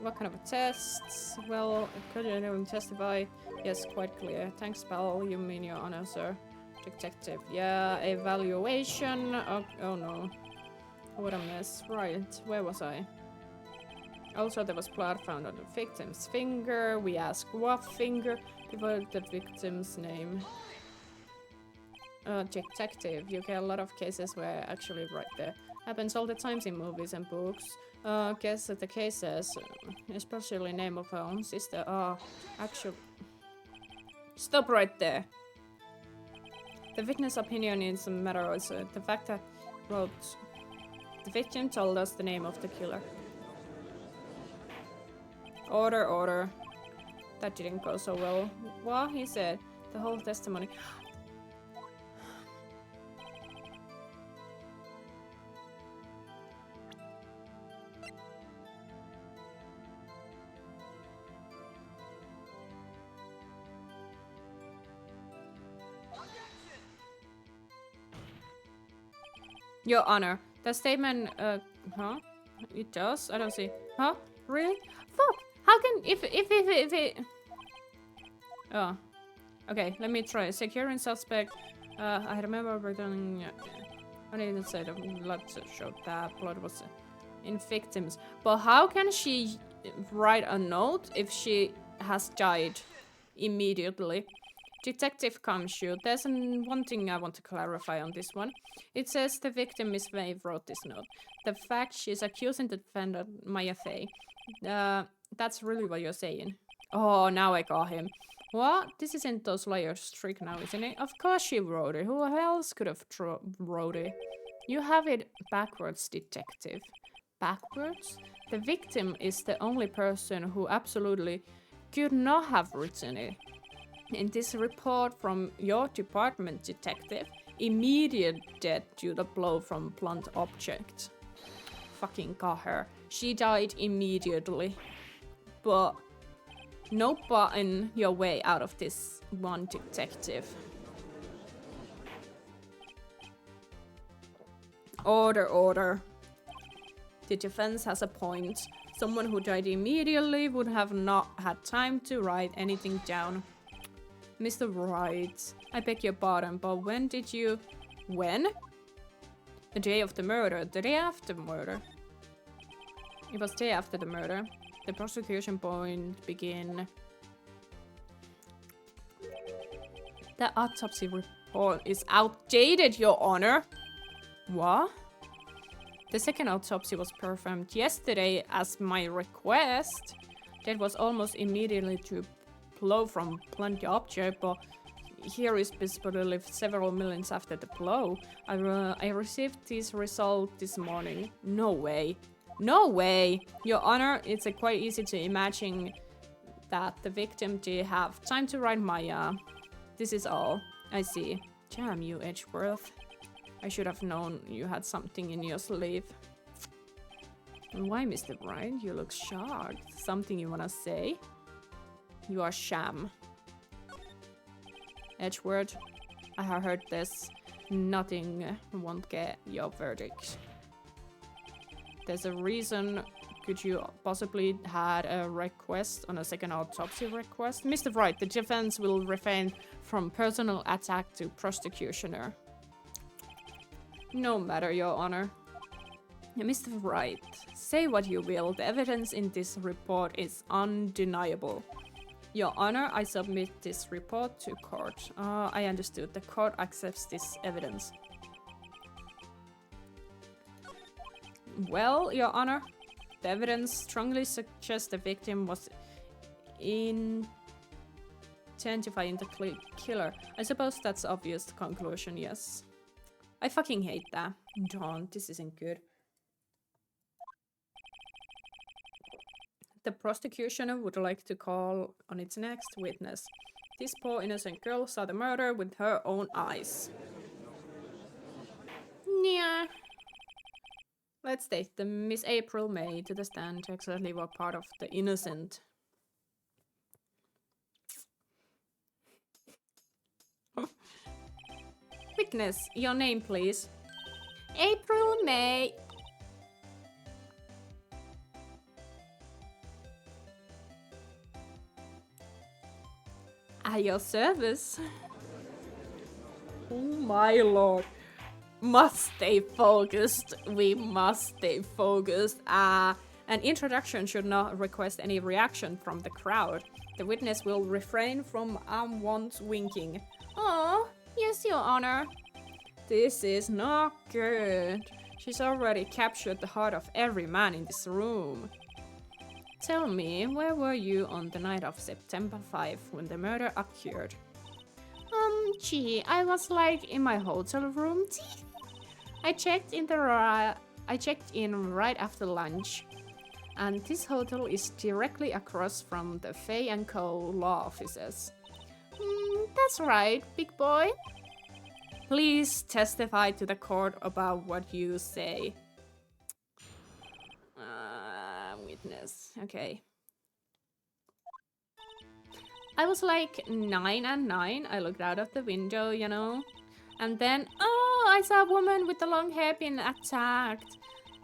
What kind of a test? Well, could anyone testify? Yes, quite clear. Thanks, pal. You mean Your Honor, sir. Detective. Yeah, evaluation. Oh no. What a mess. Right, where was I? Also, there was blood found on the victim's finger. We asked what finger before the victim's name. Detective, you get a lot of cases where actually right there. Happens all the times in movies and books. Guess that the cases, especially name of her own sister, are actually. Stop right there. The witness opinion is a matter also. The fact that wrote the victim told us the name of the killer. Order, order. That didn't go so well. What he said, the whole testimony. Your Honor, the statement, huh? It does? I don't see. Huh? Really? Fuck! How can, if it... Oh. Okay, let me try. Securing suspect. I remember returning... I didn't say the blood showed that blood was in victims. But how can she write a note if she has died immediately? Detective Kamshu, there's one thing I want to clarify on this one. It says the victim, Miss Faye, wrote this note. The fact she's accusing the defendant, Maya Faye. That's really what you're saying. Oh, now I got him. What? This isn't those lawyers' trick now, isn't it? Of course she wrote it. Who else could have wrote it? You have it backwards, detective. Backwards? The victim is the only person who absolutely could not have written it. In this report from your department, detective, immediate death due to blow from blunt object. Fucking got her. She died immediately. But no button your way out of this one, detective. Order, order. The defense has a point. Someone who died immediately would have not had time to write anything down. Mr. Wright, I beg your pardon, but when did you... When? The day of the murder. The day after murder. It was day after the murder. The prosecution point begin. The autopsy report is outdated, Your Honor. What? The second autopsy was performed yesterday as my request. That was almost immediately to blow from blunt object, but here is visible several millions after the blow. I received this result this morning. No way. No way! Your Honor, it's quite easy to imagine that the victim did have time to write Maya. This is all. I see. Damn you, Edgeworth. I should have known you had something in your sleeve. And why, Mr. Wright? You look shocked. Something you wanna say? You are sham. Edgeworth, I have heard this. Nothing won't get your verdict. There's a reason. Could you possibly had a request on a second autopsy request? Mr. Wright, the defense will refrain from personal attack to prosecutioner. No matter, Your Honor. Mr. Wright, say what you will. The evidence in this report is undeniable. Your Honor, I submit this report to court. I understood. The court accepts this evidence. Well, Your Honor, the evidence strongly suggests the victim was identifying the killer. I suppose that's obvious conclusion, yes. I fucking hate that. John, this isn't good. The prosecution would like to call on its next witness. This poor innocent girl saw the murder with her own eyes. Yeah. Let's take the Miss April May to the stand to exactly what part of the innocent. Witness, your name, please. April May. At your service. Oh my lord. Must stay focused. We must stay focused. An introduction should not request any reaction from the crowd. The witness will refrain from unwanted winking. Oh, yes, Your Honor. This is not good. She's already captured the heart of every man in this room. Tell me, where were you on the night of September 5 when the murder occurred? Gee, I was like in my hotel room. I checked in right after lunch. And this hotel is directly across from the Fay & Co. law offices. That's right, big boy. Please testify to the court about what you say. Witness. Okay. I was like 9 and 9. I looked out of the window, you know. And then, oh, I saw a woman with the long hair being attacked.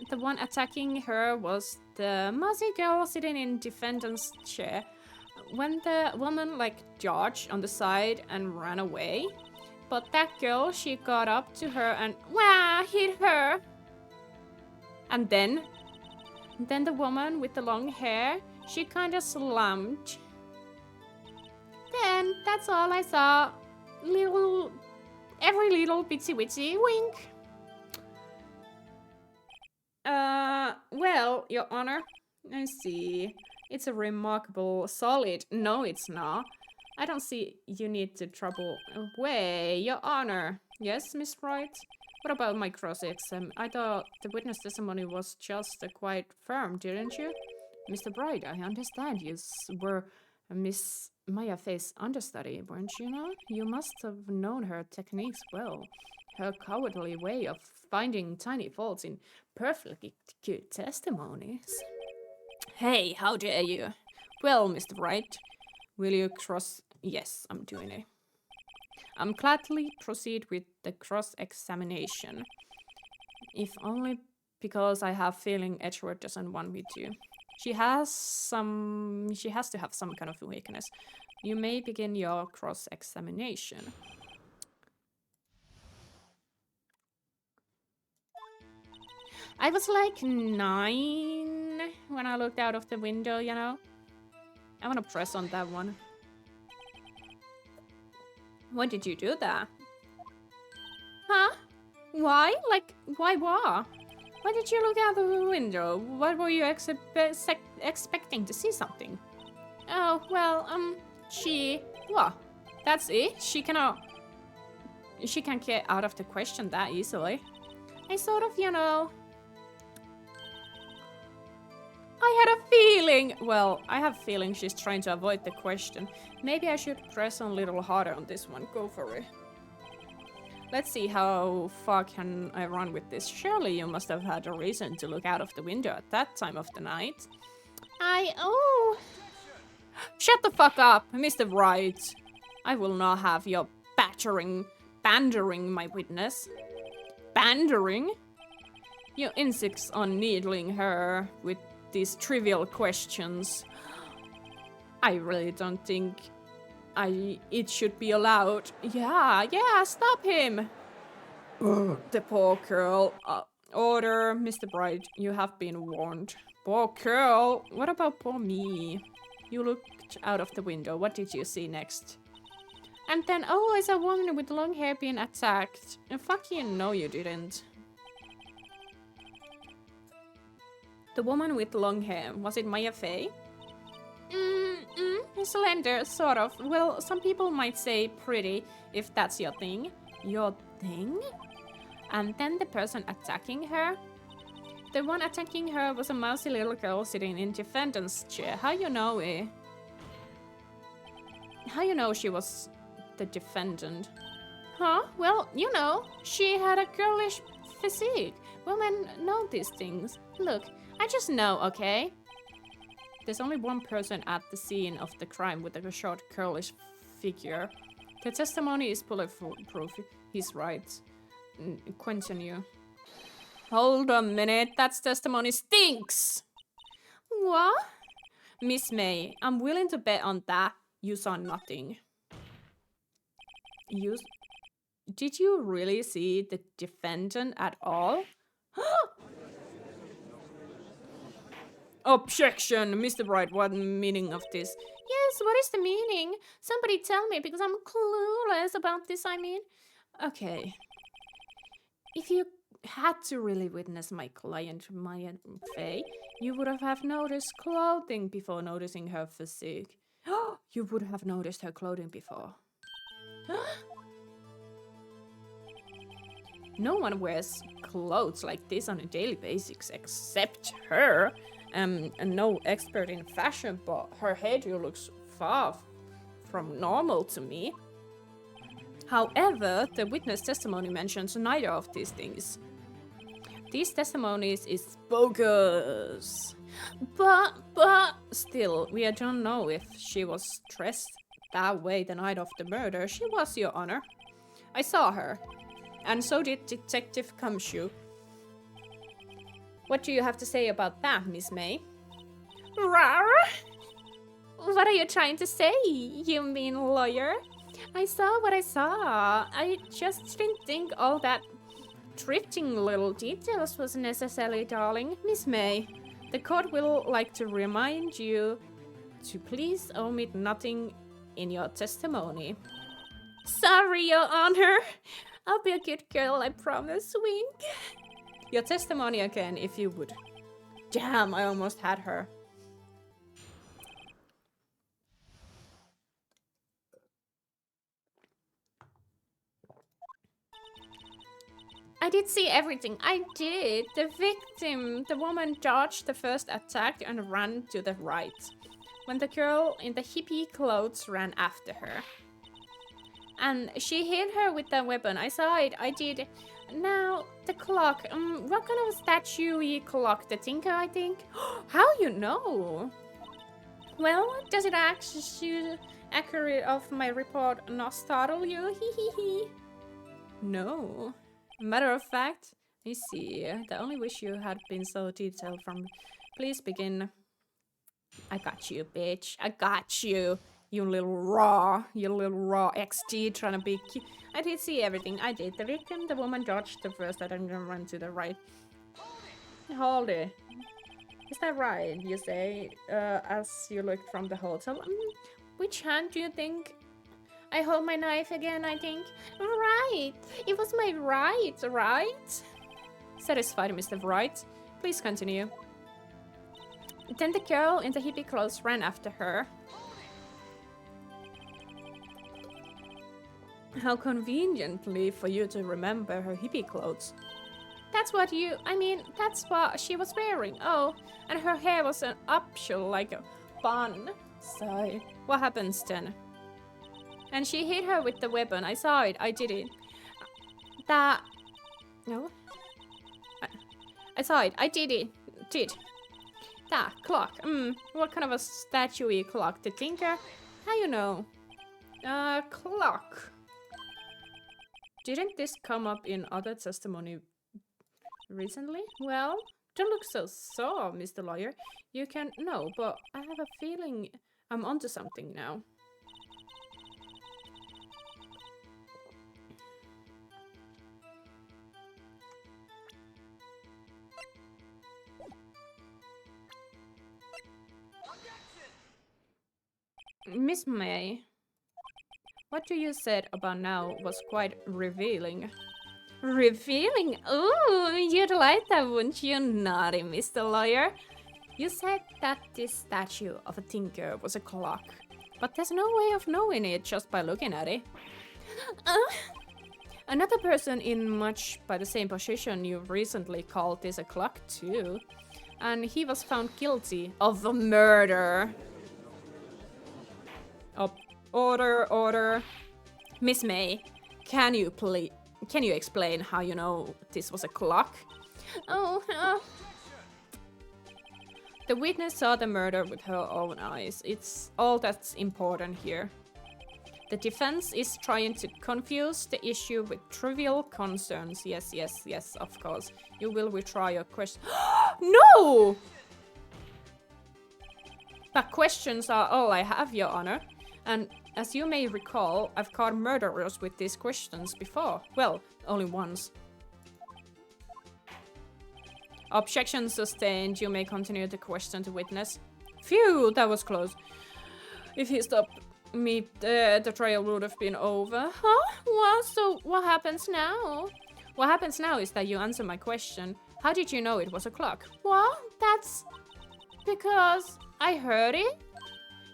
The one attacking her was the mousy girl sitting in defendant's chair. When the woman like dodged on the side and ran away. But that girl, she got up to her and wah, hit her. And then the woman with the long hair, she kind of slumped. Then that's all I saw. Every little bitsy witsy wink. Well, Your Honor, I see. It's a remarkable solid. No, it's not. I don't see you need to trouble. Wait, Your Honor. Yes, Miss Wright? What about my cross-exam? I thought the witness testimony was just quite firm, didn't you? Mr. Bright, I understand you were Miss Maya Faye's understudy, weren't you not? You must have known her techniques well. Her cowardly way of finding tiny faults in perfectly good testimonies. Hey, how dare you? Well, Mr. Wright, will you cross... Yes, I'm doing it. I'm gladly proceed with the cross-examination. If only because I have feeling Edgeworth doesn't want me to. She has to have some kind of weakness. You may begin your cross-examination. I was like 9 when I looked out of the window, you know? I wanna press on that one. Why did you do that? Huh? Why? Like, why what? Why did you look out the window? What were you expecting to see something? Oh, well, what? That's it? She can't get out of the question that easily. I sort of, you know... I had a feeling! Well, I have a feeling she's trying to avoid the question. Maybe I should press on a little harder on this one. Go for it. Let's see how far can I run with this. Surely you must have had a reason to look out of the window at that time of the night. Oh... Shut the fuck up, Mr. Wright. I will not have your pandering my witness. Pandering? You insist on needling her with these trivial questions. I really don't think it should be allowed. Yeah, stop him. The poor girl. Order, Mr. Bright, you have been warned. Poor girl. What about poor me? You looked out of the window. What did you see next? And then, oh, I saw a woman with long hair being attacked. Fuck you, no you didn't. The woman with long hair, was it Maya Fey? Slender, sort of. Well, some people might say pretty, if that's your thing. Your thing? And then the person attacking her? The one attacking her was a mousy little girl sitting in defendant's chair. How you know it? How you know she was the defendant? Huh? Well, you know, she had a girlish physique. Women know these things. Look, I just know, okay? There's only one person at the scene of the crime with a short, girlish figure. The testimony is bulletproof. He's right. Continue. Hold a minute, that testimony stinks! What? Miss May, I'm willing to bet on that you saw nothing. Did you really see the defendant at all? Objection! Mr. Bright, what meaning of this? Yes, what is the meaning? Somebody tell me, because I'm clueless about this, I mean. Okay. If you had to really witness my client, Maya Fey, you would have noticed clothing before noticing her physique. You would have noticed her clothing before. No one wears clothes like this on a daily basis except her. And no expert in fashion, but her hairdo looks far from normal to me. However, the witness testimony mentions neither of these things. These testimonies is bogus. But still, we don't know if she was dressed that way the night of the murder. She was, Your Honor. I saw her. And so did Detective Cumshoe. What do you have to say about that, Miss May? Rawr! What are you trying to say, you mean lawyer? I saw what I saw. I just didn't think all that drifting little details was necessary, darling. Miss May, the court will like to remind you to please omit nothing in your testimony. Sorry, Your Honor. I'll be a good girl, I promise. Wink. Your testimony again, if you would. Damn, I almost had her. I did see everything. I did. The victim, the woman, dodged the first attack and ran to the right, when the girl in the hippie clothes ran after her. And she hit her with the weapon. I saw it. I did. Now, the clock. What kind of statue-y clock? The Tinker, I think? How you know? Well, does it actually accurate of my report not startle you? Hee. No. Matter of fact, I see. The only wish you had been so detailed from... Please begin. I got you, bitch. I got you. You little raw XD trying to be cute. I did see everything. I did. The victim, the woman dodged the first item and run to the right. Hold it. Is that right, you say, as you looked from the hotel? Which hand do you think? I hold my knife again, I think. Right. It was my right? Satisfied, Mr. Wright. Please continue. Then the girl in the hippie clothes ran after her. How conveniently for you to remember her hippie clothes. That's what she was wearing. Oh, and her hair was an upshul like a bun. So, what happens then? And she hit her with the weapon. I saw it. I did it. No? I saw it. I did it. That clock. What kind of a statue-y clock? The tinker? How you know? Clock. Didn't this come up in other testimony recently? Well, don't look so sore, Mr. Lawyer. You can know, but I have a feeling I'm onto something now. Miss May, what you said about now was quite revealing. Revealing? Ooh, you'd like that, wouldn't you, naughty Mr. Lawyer? You said that this statue of a tinker was a clock, but there's no way of knowing it just by looking at it. Another person in much by the same position you recently called this a clock too, and he was found guilty of a murder. Order. Miss May, can you explain how you know this was a clock? The witness saw the murder with her own eyes. It's all that's important here. The defense is trying to confuse the issue with trivial concerns. Yes, of course. You will withdraw your question. No! But questions are all I have, Your Honor. And as you may recall, I've caught murderers with these questions before. Well, only once. Objection sustained. You may continue to question the witness. Phew, that was close. If he stopped me, the trial would have been over. Huh? What? So what happens now? What happens now is that you answer my question. How did you know it was a clock? What? That's because I heard it?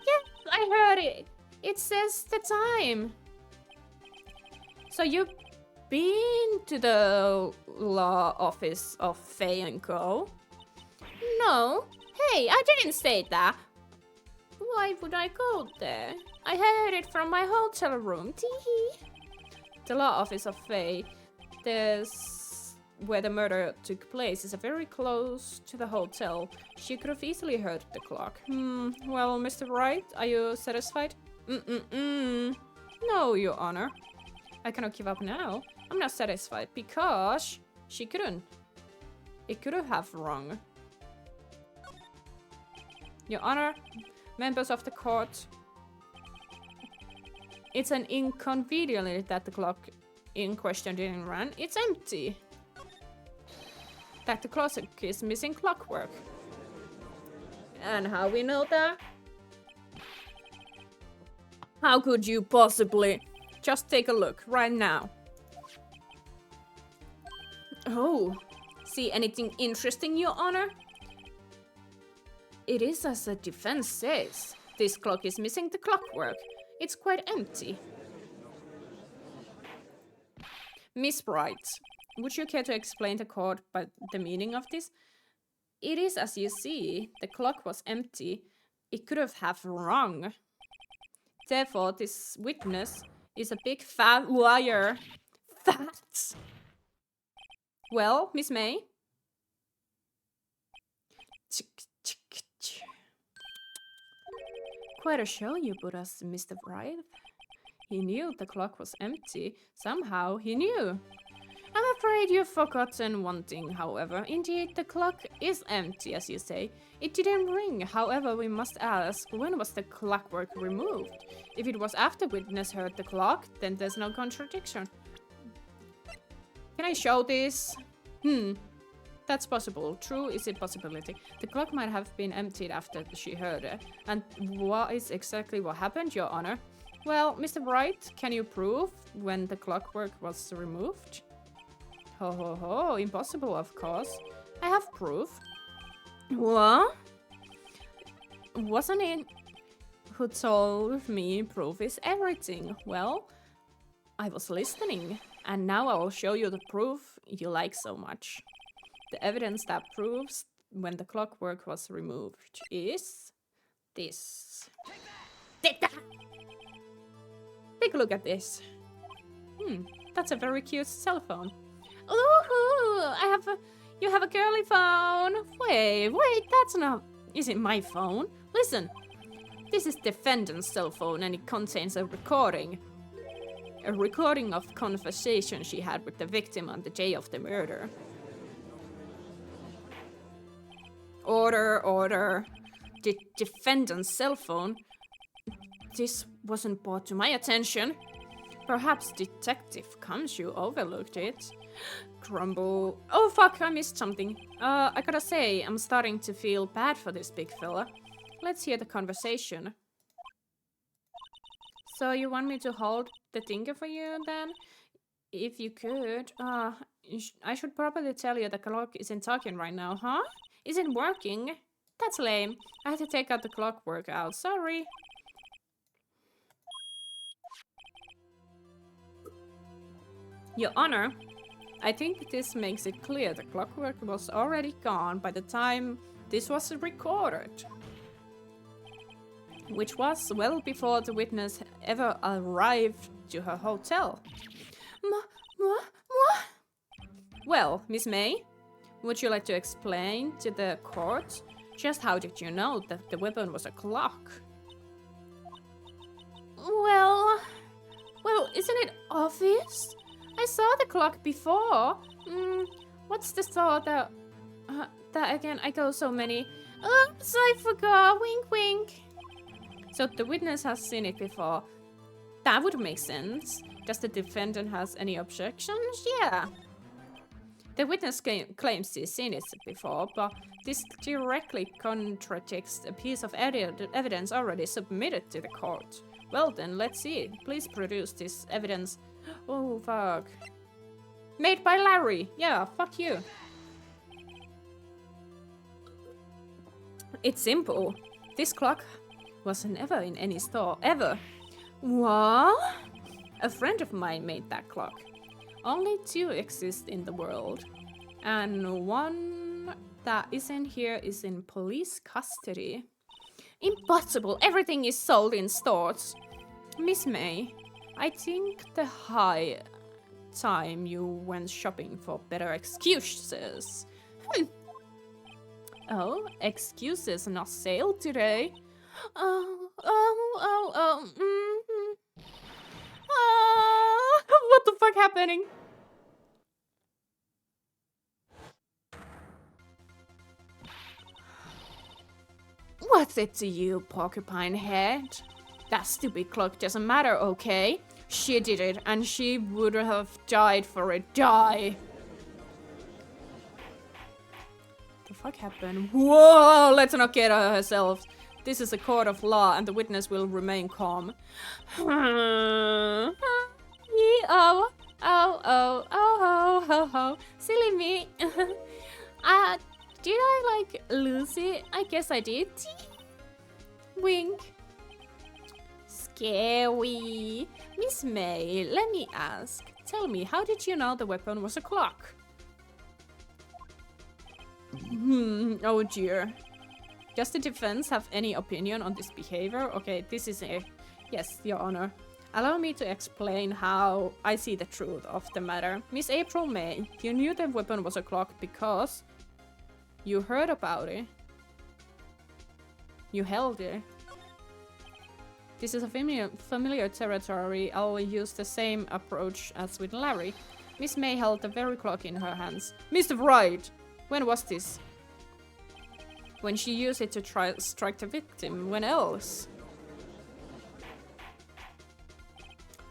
Yes, I heard it. It says the time. So you've been to the law office of Pheonix Co? No. Hey, I didn't say that. Why would I go there? I heard it from my hotel room. Teehee. The law office of Faye, where the murder took place, is very close to the hotel. She could have easily heard the clock. Well, Mr. Wright, are you satisfied? No, Your Honor. I cannot give up now. I'm not satisfied because she couldn't. It could have wrong. Your Honor, members of the court, it's an inconvenience that the clock in question didn't run. It's empty. That the clock is missing clockwork. And how we know that? How could you possibly? Just take a look right now. Oh, see anything interesting, Your Honor? It is as the defense says. This clock is missing the clockwork. It's quite empty. Miss Wright, would you care to explain to court by the meaning of this? It is as you see. The clock was empty. It could have wrong. Therefore, this witness is a big fat liar. Facts. Well, Miss May? Quite a show you put us, Mr. Wright. He knew the clock was empty. Somehow he knew. I'm afraid you've forgotten one thing, however. Indeed, the clock is empty, as you say. It didn't ring. However, we must ask, when was the clockwork removed? If it was after witness heard the clock, then there's no contradiction. Can I show this? That's possible. True is a possibility. The clock might have been emptied after she heard it. And what is exactly what happened, Your Honor? Well, Mr. Wright, can you prove when the clockwork was removed? Ho ho ho, impossible, of course. I have proof. What? Wasn't it who told me proof is everything? Well, I was listening, and now I will show you the proof you like so much. The evidence that proves when the clockwork was removed is this. Take that! Take a look at this. That's a very cute cell phone. Ooh, you have a girly phone. Wait, that's not, isn't my phone. Listen, this is defendant's cell phone and it contains a recording. A recording of conversation she had with the victim on the day of the murder. Order. The defendant's cell phone? This wasn't brought to my attention. Perhaps Detective Kamshu overlooked it. Grumble. Oh fuck, I missed something. I gotta say, I'm starting to feel bad for this big fella. Let's hear the conversation. So you want me to hold the thinker for you then? If you could. I should probably tell you the clock isn't talking right now, huh? Isn't working? That's lame. I had to take out the clockwork out. Sorry. Your Honor, I think this makes it clear the clockwork was already gone by the time this was recorded. Which was well before the witness ever arrived to her hotel. Well, Miss May, would you like to explain to the court just how did you know that the weapon was a clock? Well, isn't it obvious? I saw the clock before. What's the thought that again? I go so many. Oops, I forgot. Wink, wink. So the witness has seen it before. That would make sense. Does the defendant has any objections? Yeah. The witness claims he's seen it before, but this directly contradicts a piece of evidence already submitted to the court. Well then, let's see it. Please produce this evidence. Oh, fuck. Made by Larry. Yeah, fuck you. It's simple. This clock was never in any store, ever. What? A friend of mine made that clock. Only 2 exist in the world. And one that isn't here is in police custody. Impossible. Everything is sold in stores. Miss May, I think the high time you went shopping for better excuses. Oh, excuses not sale today. What the fuck happening? What's it to you, porcupine head? That stupid clock doesn't matter, okay? She did it, and she would have died for it. Die! The fuck happened? Whoa! Let's not get ourselves. This is a court of law, and the witness will remain calm. Oh. Silly me. Did I, like, lose it? I guess I did. Wink. Scary. Miss May, let me ask. Tell me, how did you know the weapon was a clock? Oh dear. Does the defense have any opinion on this behavior? Okay, this is a... Yes, Your Honor. Allow me to explain how I see the truth of the matter. Miss April May, you knew the weapon was a clock because you heard about it. You held it. This is a familiar territory. I'll use the same approach as with Larry. Miss May held the very clock in her hands. Mr. Wright! When was this? When she used it to strike the victim. When else?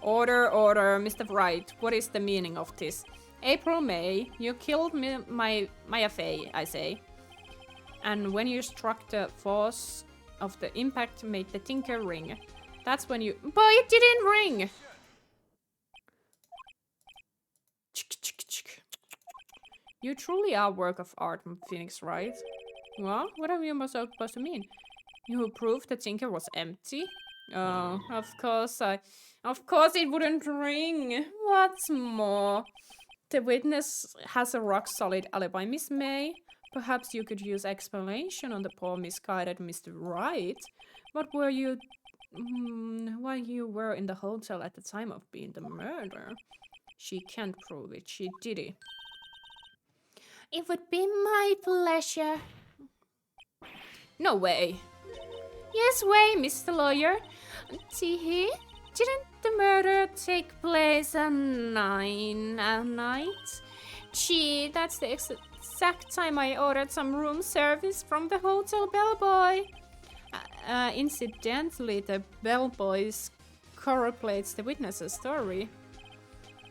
Order, order, Mr. Wright. What is the meaning of this? April, May, you killed Maya Fey, I say. And when you struck, the force of the impact made the tinker ring. That's when you... But it didn't ring! You truly are a work of art, Pheonix Wright. What? What are you supposed to mean? You proved the tinker was empty? Oh, of course it wouldn't ring. What's more, the witness has a rock-solid alibi, Miss May. Perhaps you could use explanation on the poor misguided Mr. Wright. What were you... while you were in the hotel at the time of being the murder? She can't prove it. She did it. It would be my pleasure. No way. Yes way, Mr. Lawyer. Tee, didn't the murder take place at 9 at night? Gee, that's the exact time I ordered some room service from the hotel bellboy. Incidentally, the bellboy corroborates the witness's story.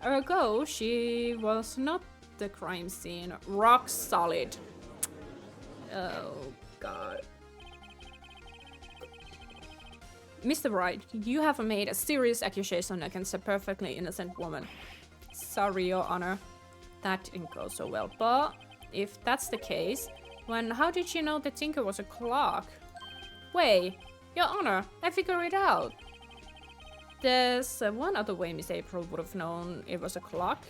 Ergo, she was not the crime scene. Rock solid. Oh, God. Mr. Wright, you have made a serious accusation against a perfectly innocent woman. Sorry, Your Honor. That didn't go so well. But if that's the case, how did she know the tinker was a clock? Wait, Your Honor, I figured it out. There's one other way Miss April would have known it was a clock.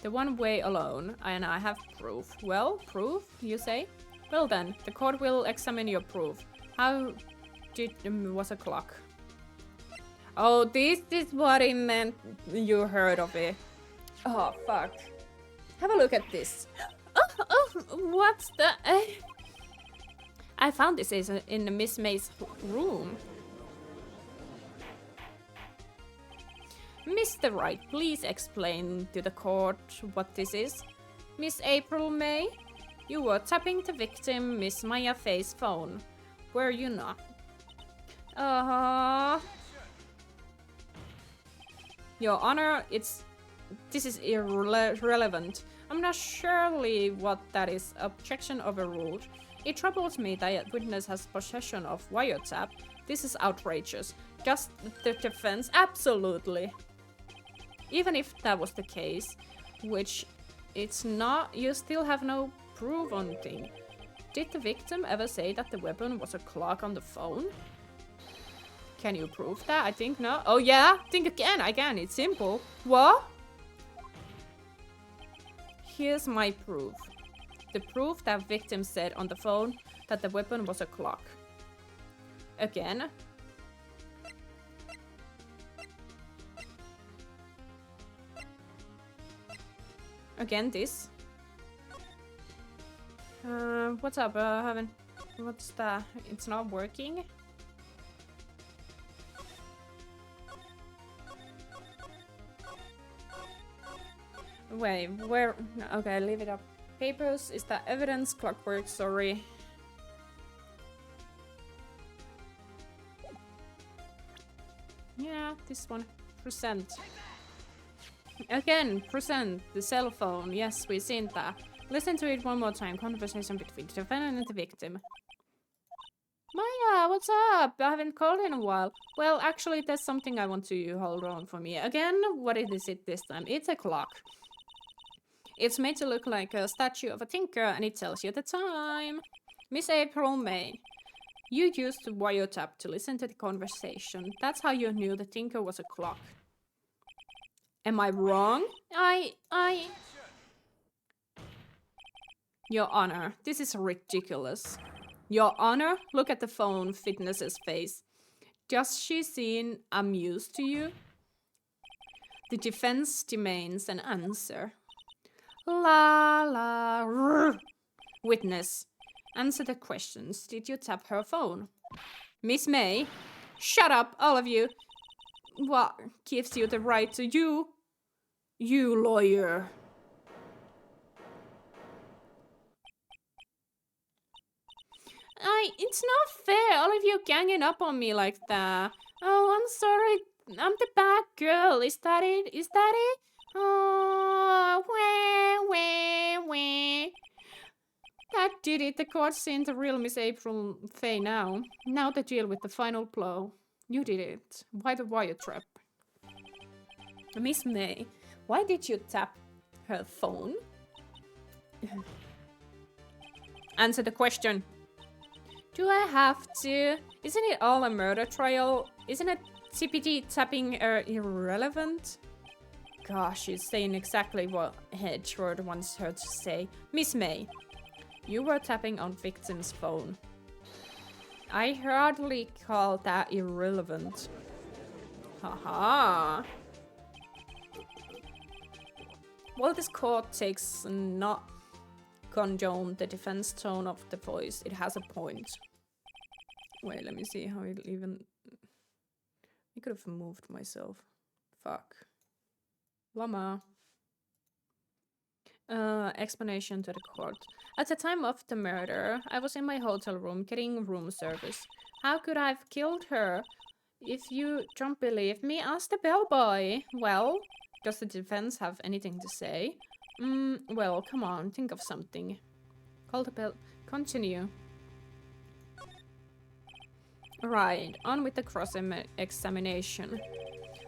The one way alone, and I have proof. Well, proof, you say? Well then, the court will examine your proof. How was a clock? Oh, this is what it meant. You heard of it. Oh, fuck. Have a look at this. Oh, what's the... I found this in Miss May's room. Mr. Wright, please explain to the court what this is. Miss April May, you were tapping the victim, Miss Maya Fey's phone. Were you not? Your Honor, this is irrelevant. I'm not surely what that is. Objection overruled. It troubles me that a witness has possession of wiretap. This is outrageous. Just the defense? Absolutely. Even if that was the case, which it's not, you still have no proof on thing. Did the victim ever say that the weapon was a clock on the phone? Can you prove that? I think no. Oh yeah? Think again. It's simple. What? Here's my proof. The proof that victim said on the phone that the weapon was a clock. Again. Again, this. What's up? What's that? It's not working. Wait, where? Okay, leave it up. Papers, is that evidence? Clockwork, sorry. Yeah, this one. Present. Again, present. The cell phone. Yes, we've seen that. Listen to it one more time. Conversation between the defendant and the victim. Maya, what's up? I haven't called in a while. Well, actually, there's something I want to hold on for me. Again, what is it this time? It's a clock. It's made to look like a statue of a tinker, and it tells you the time. Miss April May, you used the wiretap to listen to the conversation. That's how you knew the tinker was a clock. Am I wrong? Your Honor, this is ridiculous. Your Honor, look at the phone fitness's face. Does she seem amused to you? The defense demands an answer. La la rrr. Witness, answer the questions. Did you tap her phone? Miss May, shut up, all of you. What gives you the right to you? You lawyer. It's not fair, all of you ganging up on me like that. Oh, I'm sorry. I'm the bad girl. Is that it? Is that it? Oh, wah, wah, wah. That did it. The court seen the real Miss April Faye now. Now to deal with the final blow. You did it. Why the wire trap? Miss May, why did you tap her phone? Answer the question. Do I have to? Isn't it all a murder trial? Isn't it CPT tapping irrelevant? Gosh, she's saying exactly what Hedgehog wants her to say. Miss May, you were tapping on victim's phone. I hardly call that irrelevant. Haha. Well, this court takes not condone the defense tone of the voice. It has a point. Wait, let me see how it even... I could have moved myself. Fuck. Llama. Explanation to the court. At the time of the murder, I was in my hotel room getting room service. How could I have killed her? If you don't believe me, ask the bellboy. Well, does the defense have anything to say? Well, come on, think of something. Call the bell. Continue. Right, on with the cross-examination.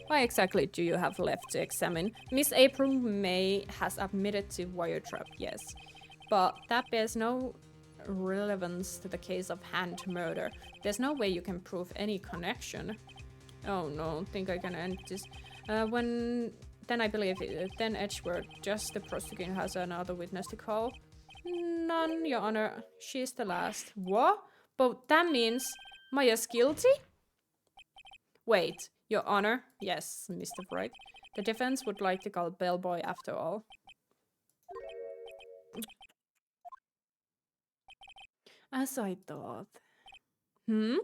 Why exactly do you have left to examine? Miss April May has admitted to wire trap, yes. But that bears no relevance to the case of hand murder. There's no way you can prove any connection. Oh no, think I can end this. Then I believe it. Then Edgeworth, just the prosecutor has another witness to call. None, Your Honor. She's the last. What? But that means Maya's guilty? Wait, Your Honor. Yes, Mr. Wright. The defense would like to call bellboy after all. As I thought. May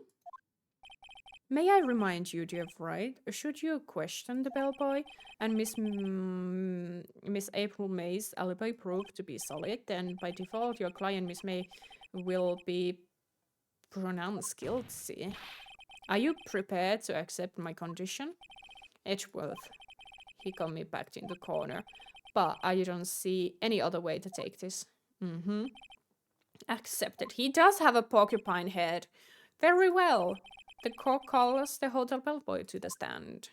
I remind you, dear Wright, should you question the bellboy and Miss April May's alibi proved to be solid, then by default your client, Miss May, will be pronounced guilty. Are you prepared to accept my condition? Edgeworth, he got me back in the corner, but I don't see any other way to take this. Accepted. He does have a porcupine head. Very well. The court calls the hotel bellboy to the stand.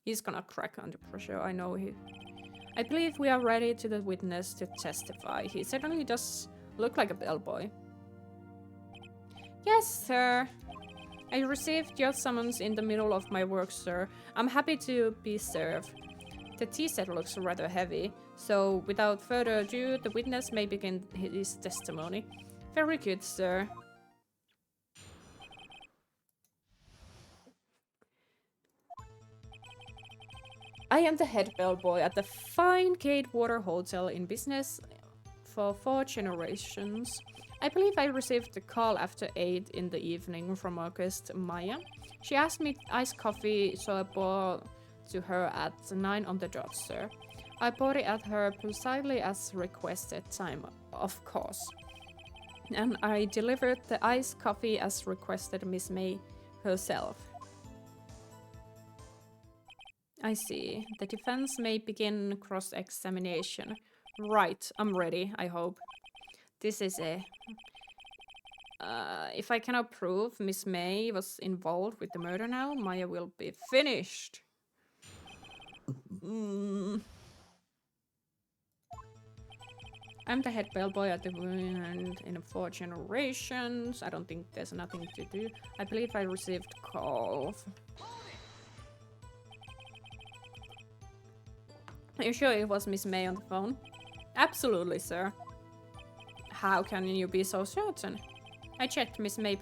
He's gonna crack under pressure, I know he... I believe we are ready to the witness to testify. He certainly does look like a bellboy. Yes, sir. I received your summons in the middle of my work, sir. I'm happy to be served. The tea set looks rather heavy, so without further ado, the witness may begin his testimony. Very good, sir. I am the head bellboy at the fine Gatewater Hotel in business for 4 generations. I believe I received a call after 8 in the evening from our guest Maya. She asked me iced coffee, so I brought to her at 9 on the dot, sir. I bought it at her precisely as requested time, of course. And I delivered the iced coffee as requested Miss May herself. I see. The defense may begin cross-examination. Right, I'm ready, I hope. This is a... if I cannot prove Miss May was involved with the murder now, Maya will be finished. I'm the head bellboy at the and in 4 generations. I don't think there's nothing to do. I believe I received calls. Are you sure it was Miss May on the phone? Absolutely, sir. How can you be so certain? I checked Miss May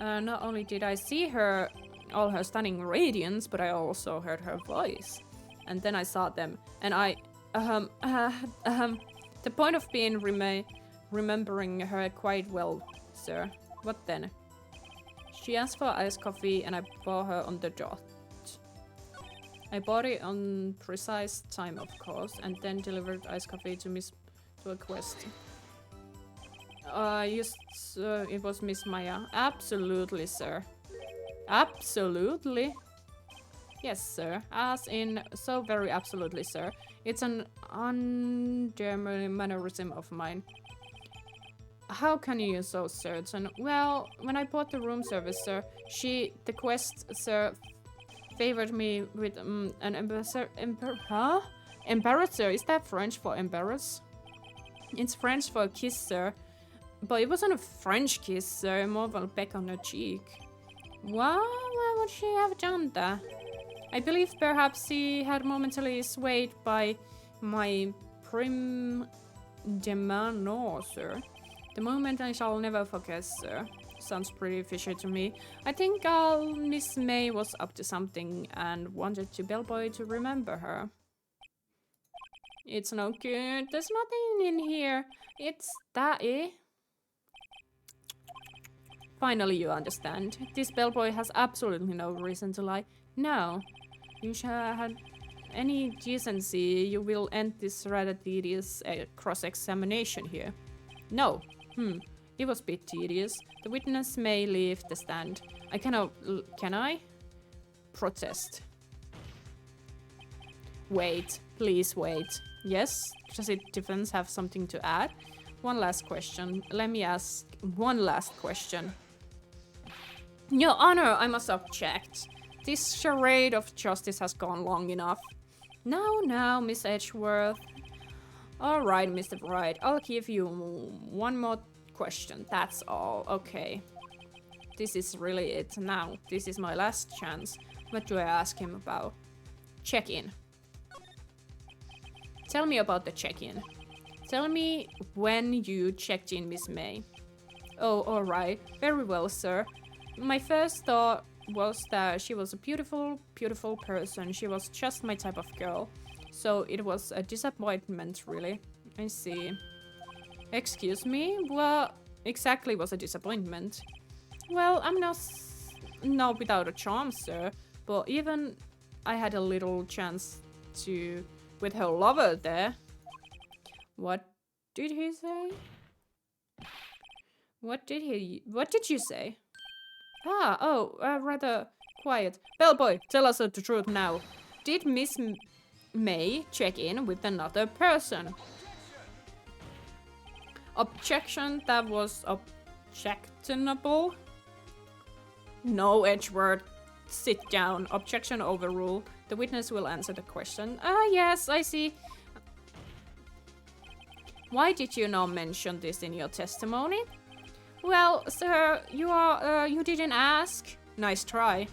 Not only did I see her, all her stunning radiance, but I also heard her voice. And then I saw them, and I, the point of being remembering her quite well, sir. What then? She asked for iced coffee, and I bought her on the dot. I bought it on precise time, of course, and then delivered iced coffee to a quest. It was Miss Maya. Absolutely, sir. Absolutely. Yes, sir. As in, so very absolutely, sir. It's an mannerism of mine. How can you be so certain? Well, when I bought the room service, sir, the quest, sir, favored me with an embarrasser. Is that French for embarrass? It's French for kiss, sir. But it wasn't a French kiss, sir, more of a peck on the cheek. Why would she have done that? I believe perhaps she had momentarily swayed by my prim demeanor, sir. The moment I shall never forget, sir. Sounds pretty fishy to me. I think Miss May was up to something and wanted the bellboy to remember her. It's no good. There's nothing in here. It's that, eh? Finally, you understand. This bellboy has absolutely no reason to lie. No. You should have any decency. You will end this rather tedious cross-examination here. No. It was a bit tedious. The witness may leave the stand. I cannot... Can I? Protest. Wait. Please wait. Yes? Does the defense have something to add? One last question. Let me ask one last question. Your Honor, I must object. This charade of justice has gone long enough. Now, Miss Edgeworth. Alright, Mr. Wright. I'll give you one more question. That's all. Okay. This is really it now. This is my last chance. What do I ask him about? Check-in. Tell me about the check-in. Tell me when you checked in Miss May. Oh, alright. Very well, sir. My first thought was that she was a beautiful, beautiful person. She was just my type of girl. So it was a disappointment, really. I see. Excuse me? What exactly was a disappointment? Well, I'm not without a charm, sir. But even I had a little chance to... with her lover there. What did he say? What did you say? Rather quiet. Bellboy, tell us the truth now. Did Miss May check in with another person? Objection, that was objectionable. No, Edgeworth. Sit down. Objection overruled. The witness will answer the question. Yes, I see. Why did you not mention this in your testimony? Well, sir, you didn't ask. Nice try.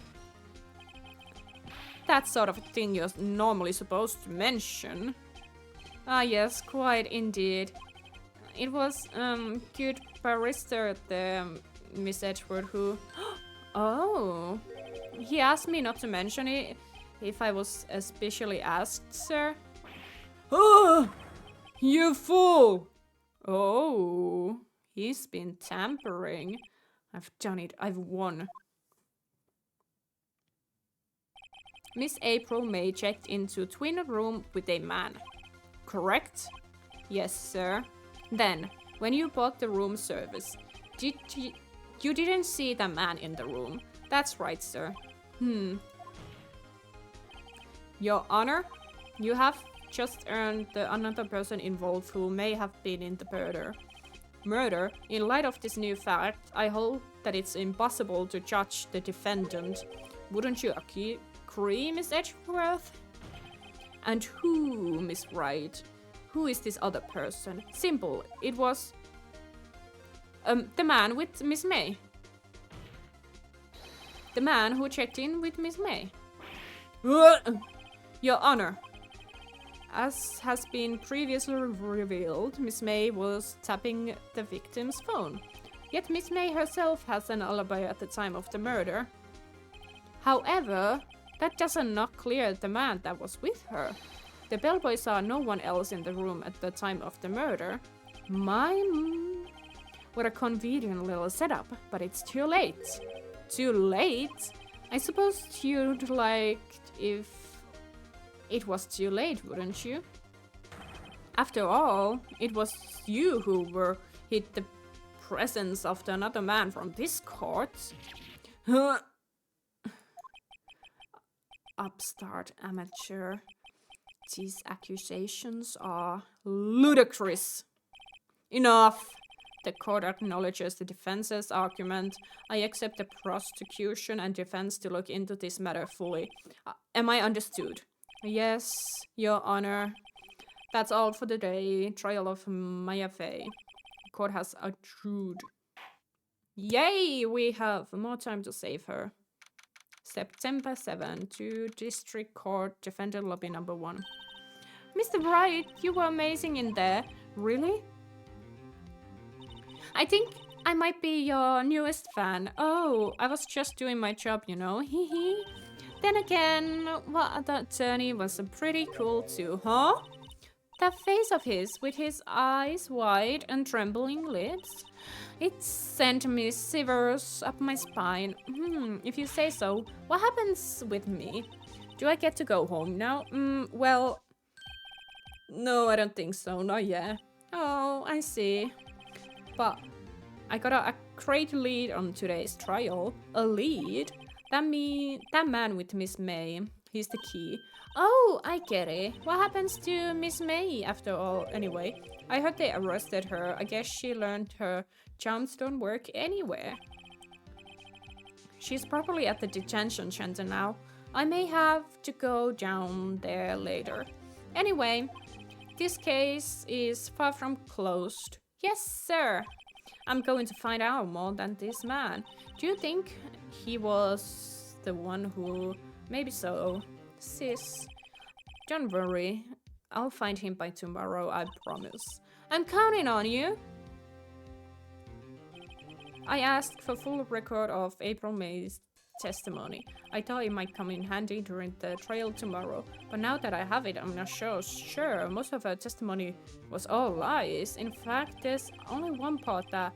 That sort of thing you're normally supposed to mention. Yes, quite indeed. It was, good barrister there, Miss Edgeworth, who... Oh. He asked me not to mention it if I was especially asked, sir. Oh, you fool! Oh. He's been tampering. I've done it. I've won. Miss April May checked into twin room with a man. Correct? Yes, sir. Then, when you bought the room service, you didn't see the man in the room. That's right, sir. Your Honor, you have just earned another person involved who may have been in the murder. In light of this new fact, I hold that it's impossible to judge the defendant. Wouldn't you agree, Miss Edgeworth? And who, Miss Wright? Who is this other person? Simple. It was... the man with Miss May. The man who checked in with Miss May. Your Honor. As has been previously revealed, Miss May was tapping the victim's phone. Yet Miss May herself has an alibi at the time of the murder. However, that doesn't not clear the man that was with her. The bellboy saw no one else in the room at the time of the murder. What a convenient little setup, but it's too late. Too late? I suppose you'd like if it was too late, wouldn't you? After all, it was you who were hit the presence of another man from this court. Upstart amateur. These accusations are ludicrous. Enough! The court acknowledges the defense's argument. I accept the prosecution and defense to look into this matter fully. Am I understood? Yes, Your Honor. That's all for the day. Trial of meooow. The court has adjourned. Yay! We have more time to save her. September 7 to District Court, Defendant Lobby number 1. Mr. Wright, you were amazing in there. Really? I think I might be your newest fan. Oh, I was just doing my job, you know. Hee hee. Then again, well, the attorney was pretty cool too, huh? That face of his, with his eyes wide and trembling lips, it sent me shivers up my spine. If you say so. What happens with me? Do I get to go home now? Well, no, I don't think so, not yet. Oh, I see. But I got a great lead on today's trial. A lead? That man with Miss May. He's the key. Oh, I get it. What happens to Miss May after all, anyway? I heard they arrested her. I guess she learned her charms don't work anywhere. She's probably at the detention center now. I may have to go down there later. Anyway, this case is far from closed. Yes, sir. I'm going to find out more than this man. Do you think he was the one who... Maybe so. Sis, don't worry. I'll find him by tomorrow, I promise. I'm counting on you. I asked for full record of April May's testimony. I thought it might come in handy during the trial tomorrow, but now that I have it, I'm not sure. Most of her testimony was all lies. In fact, there's only one part that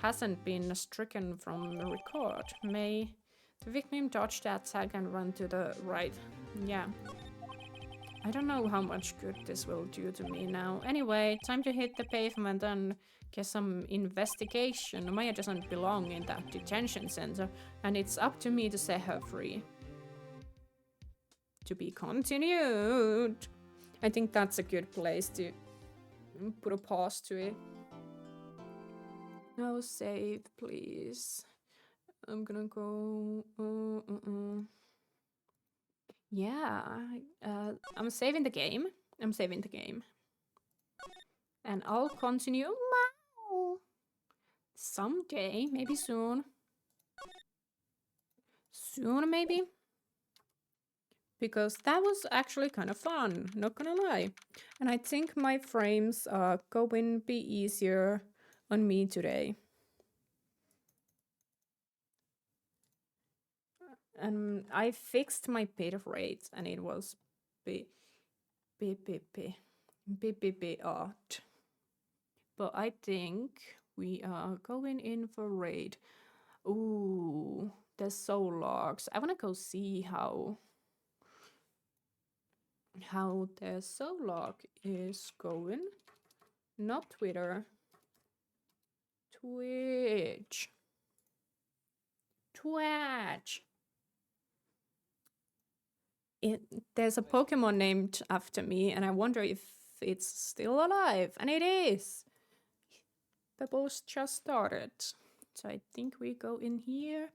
hasn't been stricken from the record. May the victim dodged the attack and run to the right. Yeah. I don't know how much good this will do to me now. Anyway, time to hit the pavement and get some investigation. Maya doesn't belong in that detention center, and it's up to me to set her free. To be continued. I think that's a good place to put a pause to it. No save, please. I'm gonna go... Yeah, I'm saving the game. And I'll continue someday, maybe soon. Soon, maybe? Because that was actually kind of fun, not gonna lie. And I think my frames are going to be easier on me today. And I fixed my bit rate, and it was bit odd. But I think we are going in for raid. Ooh, there's soul logs. I wanna go see how their soul log is going. Not Twitter. Twitch. There's a Pokemon named after me, and I wonder if it's still alive. And it is. Bubbles just started. So I think we go in here.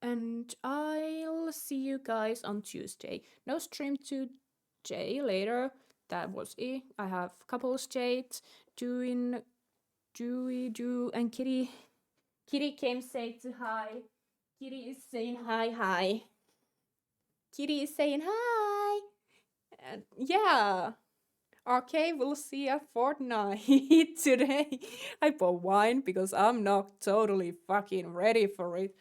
And I'll see you guys on Tuesday. No stream today, later. That was it. I have couples dates. And Kitty came say to hi. Kitty is saying hi. Kitty is saying hi. And yeah. Okay, we'll see at Fortnite today. I bought wine because I'm not totally fucking ready for it.